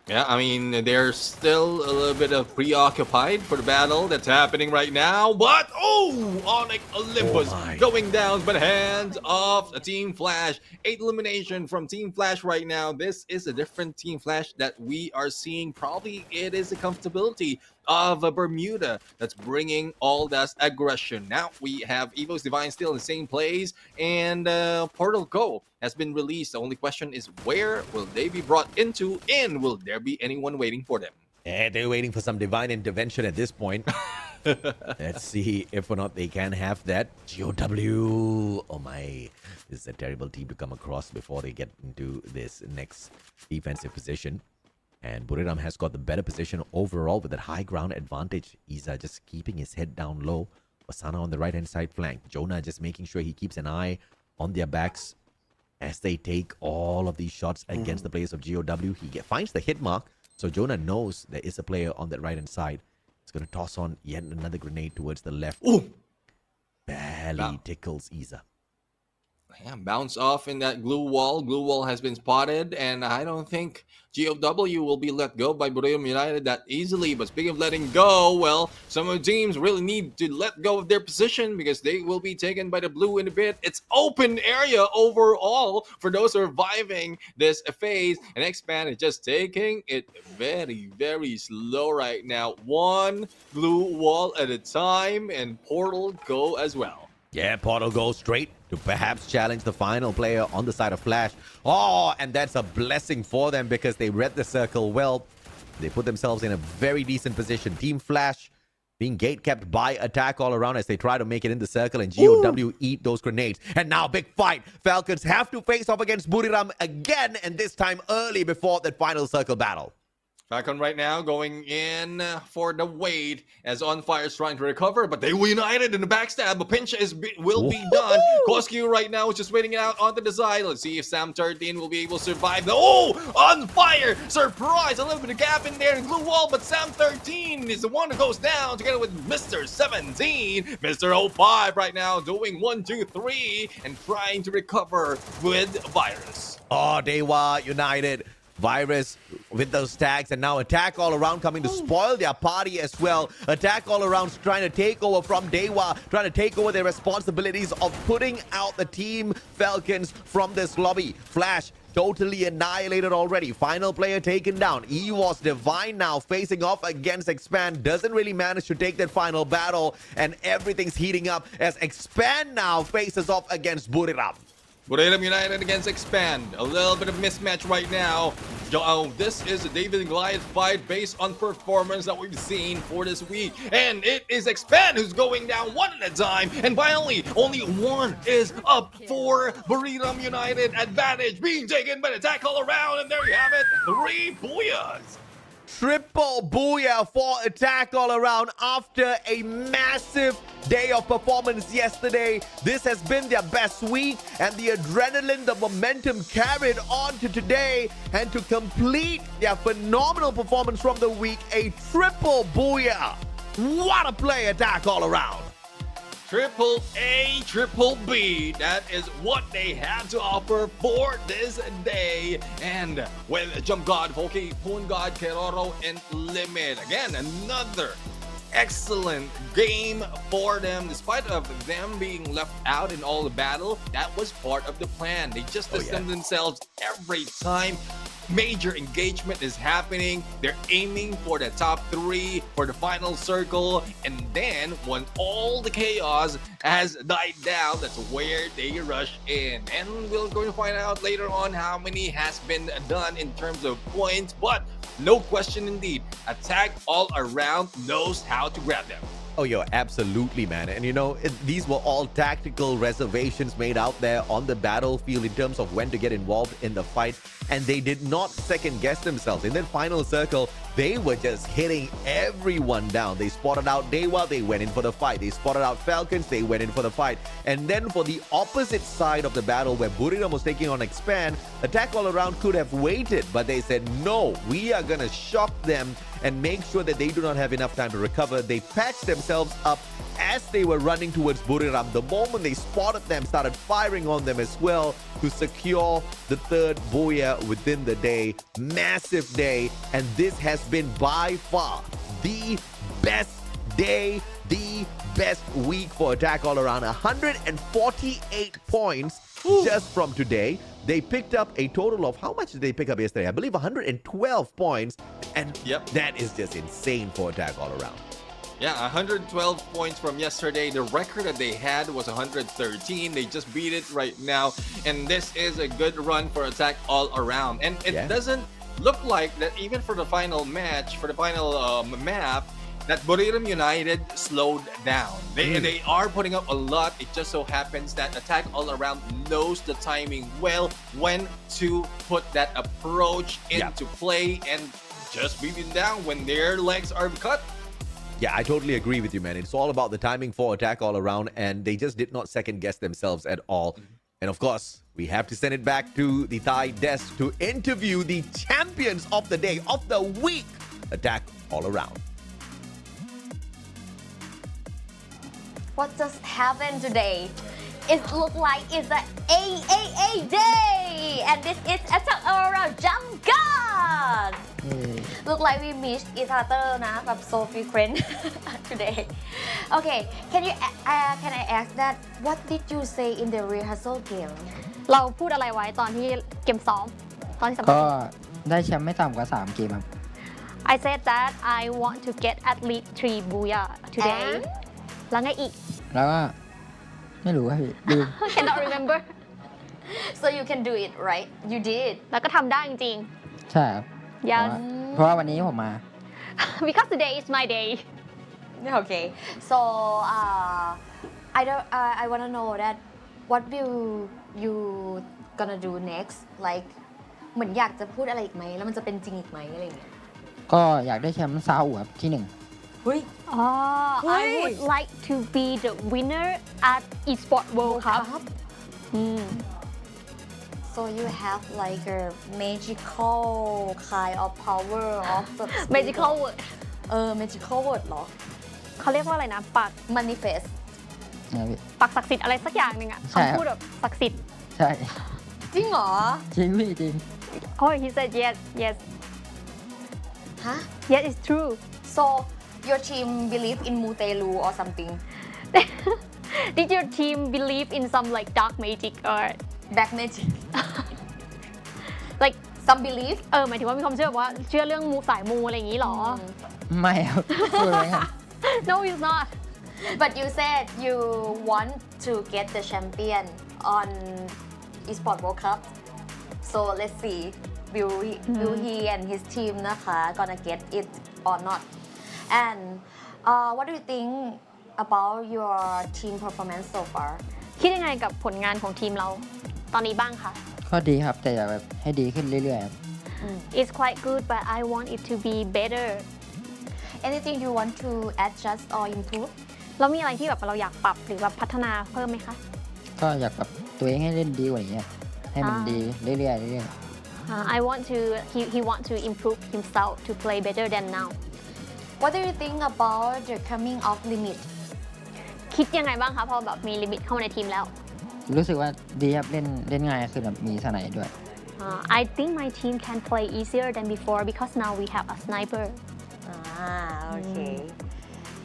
Yeah, I mean, they're still a little bit of preoccupied for the battle that's happening right now. But, oh, Onyx Olympus going down, but hands off Team Flash. 8 elimination from Team Flash right now. This is a different Team Flash that we are seeing. Probably it is the comfortability of Bermuda that's bringing all that aggression. Now we have EVOS Divine still in the same place, and Portal Go has been released. The only question is, where will they be brought into, and will there be anyone waiting for them? Yeah, they're waiting for some divine intervention at this point. Let's see if or not they can have that. GOW. Oh my. This is a terrible team to come across before they get into this next defensive position. And Buriram has got the better position overall with that high ground advantage. Iza just keeping his head down low. Wasana on the right-hand side flank. Jonah just making sure he keeps an eye on their backs as they take all of these shots against the players of GOW. He finds the hit mark, so Jonah knows there is a player on that right-hand side. He's going to toss on yet another grenade towards the left. Ooh. Barely tickles Iza. Yeah, bounce off in that glue wall. Glue wall has been spotted, and I don't think GOW will be let go by Bermuda United that easily. But speaking of letting go, well, some of the teams really need to let go of their position because they will be taken by the blue in a bit. It's open area overall for those surviving this phase, and Expand is just taking it very, very slow right now. One glue wall at a time, and Portal Go as well. Yeah, Portal goes straight to perhaps challenge the final player on the side of Flash. Oh, and that's a blessing for them because they read the circle well. They put themselves in a very decent position. Team Flash being gate kept by attack all around as they try to make it in the circle, and GOW eat those grenades. And now big fight. Falcons have to face off against Buriram again, and this time early before that final circle battle. Falcon right now going in for the wait as On Fire is trying to recover, but they were united in the backstab. A pinch will be done. Cosq right now is just waiting it out onto the side. Let's see if Sam 13 will be able to survive. On Fire! Surprise! A little bit of gap in there in glue wall, but Sam 13 is the one who goes down together with Mr. 17. Mr. 05 right now doing 1, 2, 3 and trying to recover with Virus. Oh, Dewa United Virus with those tags, and now Attack All Around coming to spoil their party as well. Attack All Around trying to take over from Dewa, trying to take over their responsibilities of putting out the Team Falcons from this lobby. Flash totally annihilated already. Final player taken down. EVOS Divine now facing off against Expand. Doesn't really manage to take that final battle, and everything's heating up as Expand now faces off against Buriram. Buriram United against Expand. A little bit of mismatch right now. This is a David and Goliath fight based on performance that we've seen for this week. And it is Expand who's going down one at a time. And finally, only one is up for Buriram United. Advantage being taken by Attack All Around. And there you have it. 3 booyahs. Triple booyah for Attack All Around after a massive day of performance yesterday. This has been their best week, and the adrenaline, the momentum carried on to today. And to complete their phenomenal performance from the week, a triple booyah. What a play, Attack All Around. Triple A, triple B. That is what they had to offer for this day. And with Jump God, Volky, Poon God, Keroro, and Limit. Again, another excellent game for them. Despite of them being left out in all the battle, that was part of the plan. They just distanced themselves every time. Major engagement is happening. They're aiming for the top 3 for the final circle, and then when all the chaos has died down, that's where they rush in. And we're going to find out later on how many has been done in terms of points, but no question indeed, Attack All Around knows how to grab them. Oh, yo, absolutely, man. And you know, these were all tactical reservations made out there on the battlefield in terms of when to get involved in the fight. And they did not second guess themselves. In that final circle, they were just hitting everyone down. They spotted out Dewa, they went in for the fight. They spotted out Falcons, they went in for the fight. And then for the opposite side of the battle where Buriram was taking on Expand, Attack All Around could have waited, but they said, no, we are going to shock them and make sure that they do not have enough time to recover. They patched themselves up as they were running towards Buriram. The moment they spotted them, started firing on them as well to secure the 3rd booyah within the day. Massive day, and this has been by far the best day, the best week for Attack All Around. 148 points just from today. They picked up a total of, how much did they pick up yesterday? I believe 112 points. And that is just insane for Attack All Around. Yeah, 112 points from yesterday. The record that they had was 113. They just beat it right now. And this is a good run for Attack All Around. And it doesn't look like that even for the final match, for the final map, that Buriram United slowed down. They are putting up a lot. It just so happens that Attack All Around knows the timing well, when to put that approach into play and just beat it down when their legs are cut. Yeah, I totally agree with you, man. It's all about the timing for Attack All Around, and they just did not second guess themselves at all. And of course, we have to send it back to the Thai desk to interview the champions of the day, of the week, Attack All Around. What just happened today? It looks like it's an AAA day, and this is Attack All Around Jump God. Look like we missed each other na, but so frequent today. Okay, can I ask that? What did you say in the rehearsal game? เราพูดอะไรไว้ตอนที่เกมซ้อมตอนที่สัมภาษณ์ ก็ได้แชมป์ไม่ต่ำกว่า3เกมครับ I said that I want to get at least 3 booyah today แล้วไงอีก แล้วก็ไม่รู้ครับพี่ลืม cannot remember So you can do it, right? You did. แล้วก็ทำได้จริง ใช่ครับ ๆ yes เพราะว่าวันนี้ผมมา because today is my day Okay. So I want to know that what will you gonna do next? Like เหมือนอยากจะพูดอะไรอีกไหมแล้วมันจะเป็นจริงอีกไหมอะไรอย่างเงี้ย ก็อยากได้แชมป์ซาอุครับที่ 1 เฮ้ย I would like to be the winner at Esport World Cup So you have like a magical kind of power of the magical word magical word เหรอ เขาเรียกว่าอะไรนะปาก manifest นะพี่ ปากศักดิ์สิทธิ์อะไรสักอย่างหนึ่งอะ ใช่ครับ คำพูดแบบศักดิ์สิทธิ์ ใช่ จริงเหรอ จริงพี่จริง Oh, he said yes, yes. Huh? Yes, it's true. So your team believe in Mutelu or something? Did your team believe in some like dark magic or Black magic? like Some believe? หมายถึงว่ามีความเชื่อว่าเชื่อเรื่องมูสายมูอะไรอย่างนี้หรอ ไม่ครับพูดเลยครับ No, it's not. But you said you want to get the champion on Esport World Cup. So let's see, will he and his team นะคะ gonna get it or not? And what do you think about your team performance so far? คิดยังไงกับผลงานของทีมเราตอนนี้บ้างคะ ก็ดีครับแต่อยากแบบให้ดีขึ้นเรื่อยๆครับ It's quite good but I want it to be better. Anything you want to adjust or improve? แล้วมีอะไรที่แบบเราอยากปรับหรือแบบพัฒนาเพิ่มไหมคะ ก็อยากปรับตัวเองให้เล่นดีกว่านี้ครับให้มันดีเรื่อยๆเรื่อย I want to he want to improve himself to play better than now. What do you think about the coming of limit? คิดยังไงบ้างคะพอแบบมีลิมิตเข้ามาในทีมแล้ว ๆรู้สึกว่าดีครับเล่นง่ายขึ้นแบบมีสไนด์ด้วย I think my team can play easier than before because now we have a sniper. Okay.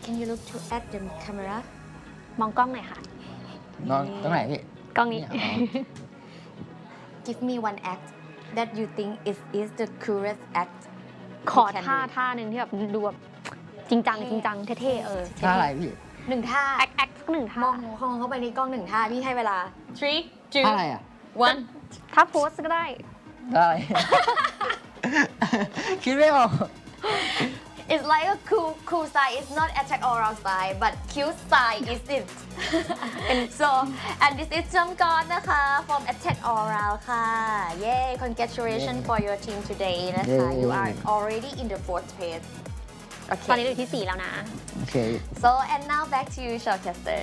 Can you look at the camera? มองกล้องหน่อยค่ะ น้องตรงไหนพี่ กล้องนี้ Give me one act that you think is the coolest act. ขอท่าหนึ่งที่แบบดูแบบจริงจังเท่ๆ ท่าอะไรพี่ หนึ่งท่า แอคสักหนึ่งท่าม องเข้าไปในกล้องหนึ่งท่าพี่ให้เวลา three ท่าอะไรอ่ะ one ถ้าโพสก็ได้ ได้ คิดไม่ออก It's like a cool style. It's not attack all round style, but cute style is it. And this is Jamgod นะคะ from Attack All Round ค่ะ Yay! Congratulations for your team today นะคะ You are already in the fourth place. ตอนนี้อยู่ที่ 4 แล้วนะ โอเค So and now back to you, Showcaster.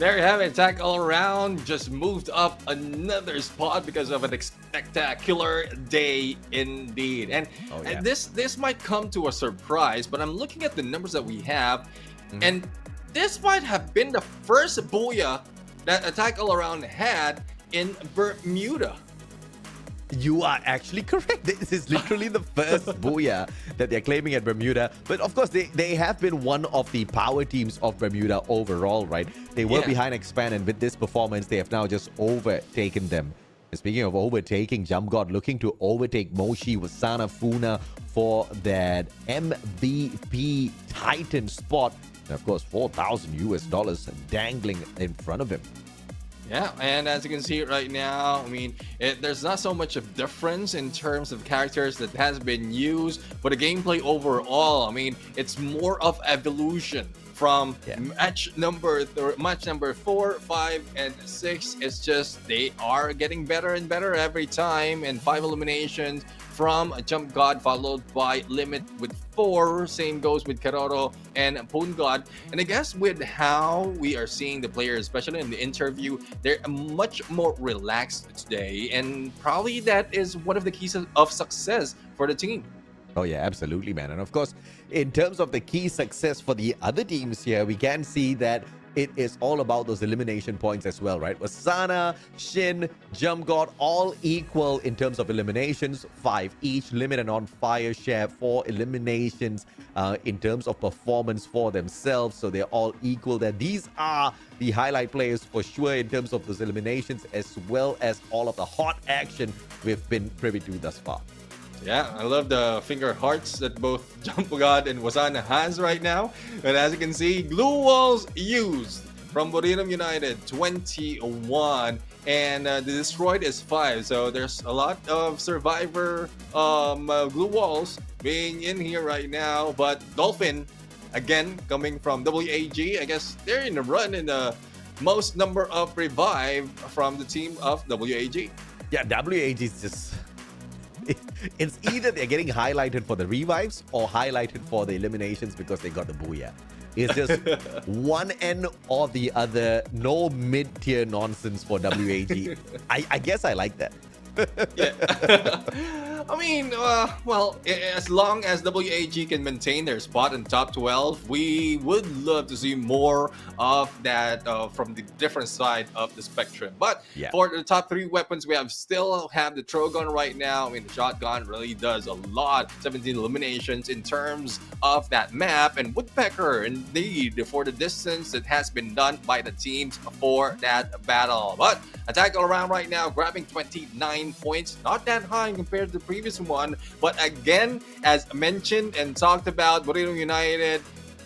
There you have it, Attack All Around just moved up another spot because of a spectacular day indeed. And, and this might come to a surprise, but I'm looking at the numbers that we have, and this might have been the first booyah that Attack All Around had in Bermuda. You are actually correct. This is literally the first booyah that they're claiming at Bermuda. But of course, they have been one of the power teams of Bermuda overall, right? They were behind Expand, and with this performance, they have now just overtaken them. Speaking of overtaking, Jamgod looking to overtake Moshi, Wasana, Funa for that MVP Titan spot. And of course, $4,000 dangling in front of him. Yeah, and as you can see right now, I mean, there's not so much of difference in terms of characters that has been used, but the gameplay overall, I mean, it's more of evolution from match number 4, 5, and 6. It's just they are getting better and better every time, and 5 eliminations from Jump God, followed by Limit with 4. Same goes with Karoro and Poon God. And I guess with how we are seeing the players, especially in the interview, they're much more relaxed today. And probably that is one of the keys of success for the team. Oh yeah, absolutely, man. And of course, in terms of the key success for the other teams here, we can see that it is all about those elimination points as well, right? Wasana, Shin, Jump God, all equal in terms of eliminations. 5 each. Limit and On Fire share 4 eliminations in terms of performance for themselves. So they're all equal there. These are the highlight players for sure in terms of those eliminations, as well as all of the hot action we've been privy to thus far. Yeah, I love the finger hearts that both Jump God and Wasana has right now. And as you can see, glue walls used from Buriram United, 21. And the destroyed is 5. So there's a lot of survivor glue walls being in here right now. But Dolphin, again, coming from WAG, I guess they're in the run in the most number of revive from the team of WAG. Yeah, WAG is just... It's either they're getting highlighted for the revives or highlighted for the eliminations because they got the booyah. It's just one end or the other. No mid-tier nonsense for WAG. I guess I like that. Yeah. I mean, well, as long as WAG can maintain their spot in top 12, we would love to see more of that from the different side of the spectrum. But Yeah. for the top 3 weapons, we still have the Trogon right now. I mean, the shotgun really does a lot. 17 eliminations in terms of that map, and Woodpecker, indeed, for the distance that has been done by the teams for that battle. But attack all around right now, grabbing 29 points. Not that high compared to the previous one, but again, as mentioned and talked about, Bermuda United,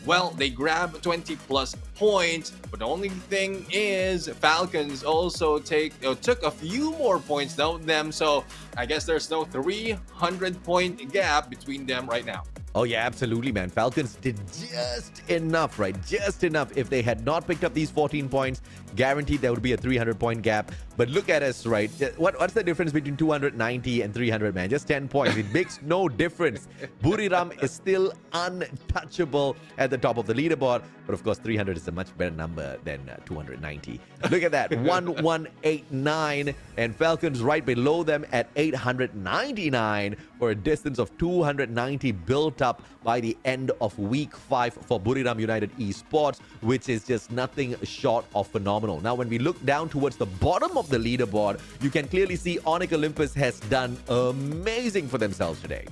well, they grabbed 20 plus points, but the only thing is Falcons also took a few more points than them, so I guess there's no 300-point gap between them right now. Oh yeah, absolutely, man. Falcons did just enough, right? Just enough. If they had not picked up these 14 points, guaranteed there would be a 300-point gap. But look at us, right? What's the difference between 290 and 300, man? Just 10 points. It makes no difference. Buriram is still untouchable at the top of the leaderboard. But of course, 300 is a much better number than 290. Look at that, 1189. And Falcons right below them at 899 for a distance of 290 built up by the end of week 5 for Buriram United Esports, which is just nothing short of phenomenal. Now, when we look down towards the bottom of the leaderboard, you can clearly see Onyx Olympus has done amazing for themselves today.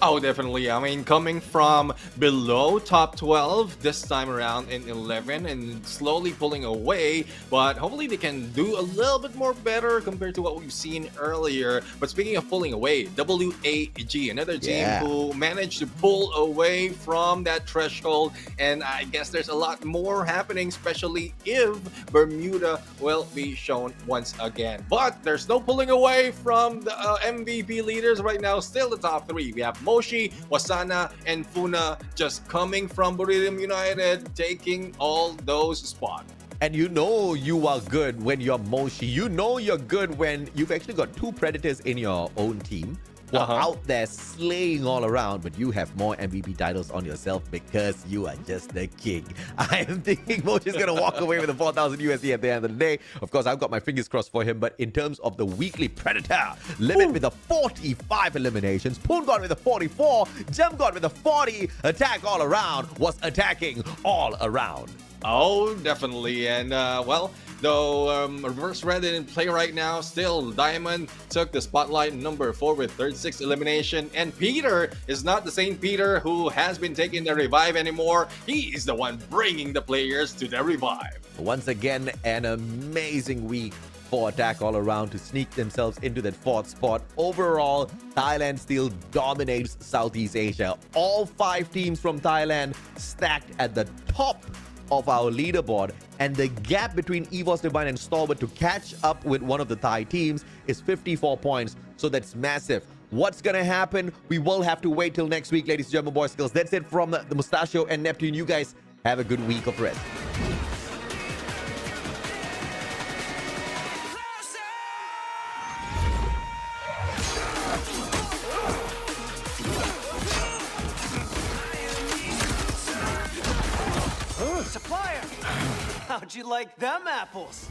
Oh, definitely. I mean, coming from below top 12 this time around in 11 and slowly pulling away, but hopefully they can do a little bit more better compared to what we've seen earlier. But speaking of pulling away, WAG, another team who managed to pull away from that threshold, and I guess there's a lot more happening, especially if Bermuda will be shown once again. But there's no pulling away from the MVP leaders right now, still the top 3. We have Moshi, Wasana, and Funa just coming from Buriram United, taking all those spots. And you know you are good when you're Moshi. You know you're good when you've actually got 2 Predators in your own team who are out there slaying all around, but you have more MVP titles on yourself because you are just the king. I am thinking Moshi's going to walk away with the 4,000 USD at the end of the day. Of course, I've got my fingers crossed for him, but in terms of the weekly Predator, Limit with the 45 eliminations, Poon God with the 44, Gem God with the 40, Attack All Around was attacking all around. Oh, definitely. And, well, though Reverse Red didn't play right now, still Diamond took the spotlight number 4 with 36 elimination. And Peter is not the same Peter who has been taking the revive anymore. He is the one bringing the players to the revive. Once again, an amazing week for Attack All Around to sneak themselves into that 4th spot. Overall, Thailand still dominates Southeast Asia. All 5 teams from Thailand stacked at the top of our leaderboard, and the gap between EVOS Divine and Stalwart to catch up with one of the Thai teams is 54 points, so that's massive. What's gonna happen? We will have to wait till next week, ladies and gentlemen, boys and girls. That's it from the Mustachio and Neptune. You guys have a good week of rest. Supplier! How'd you like them apples?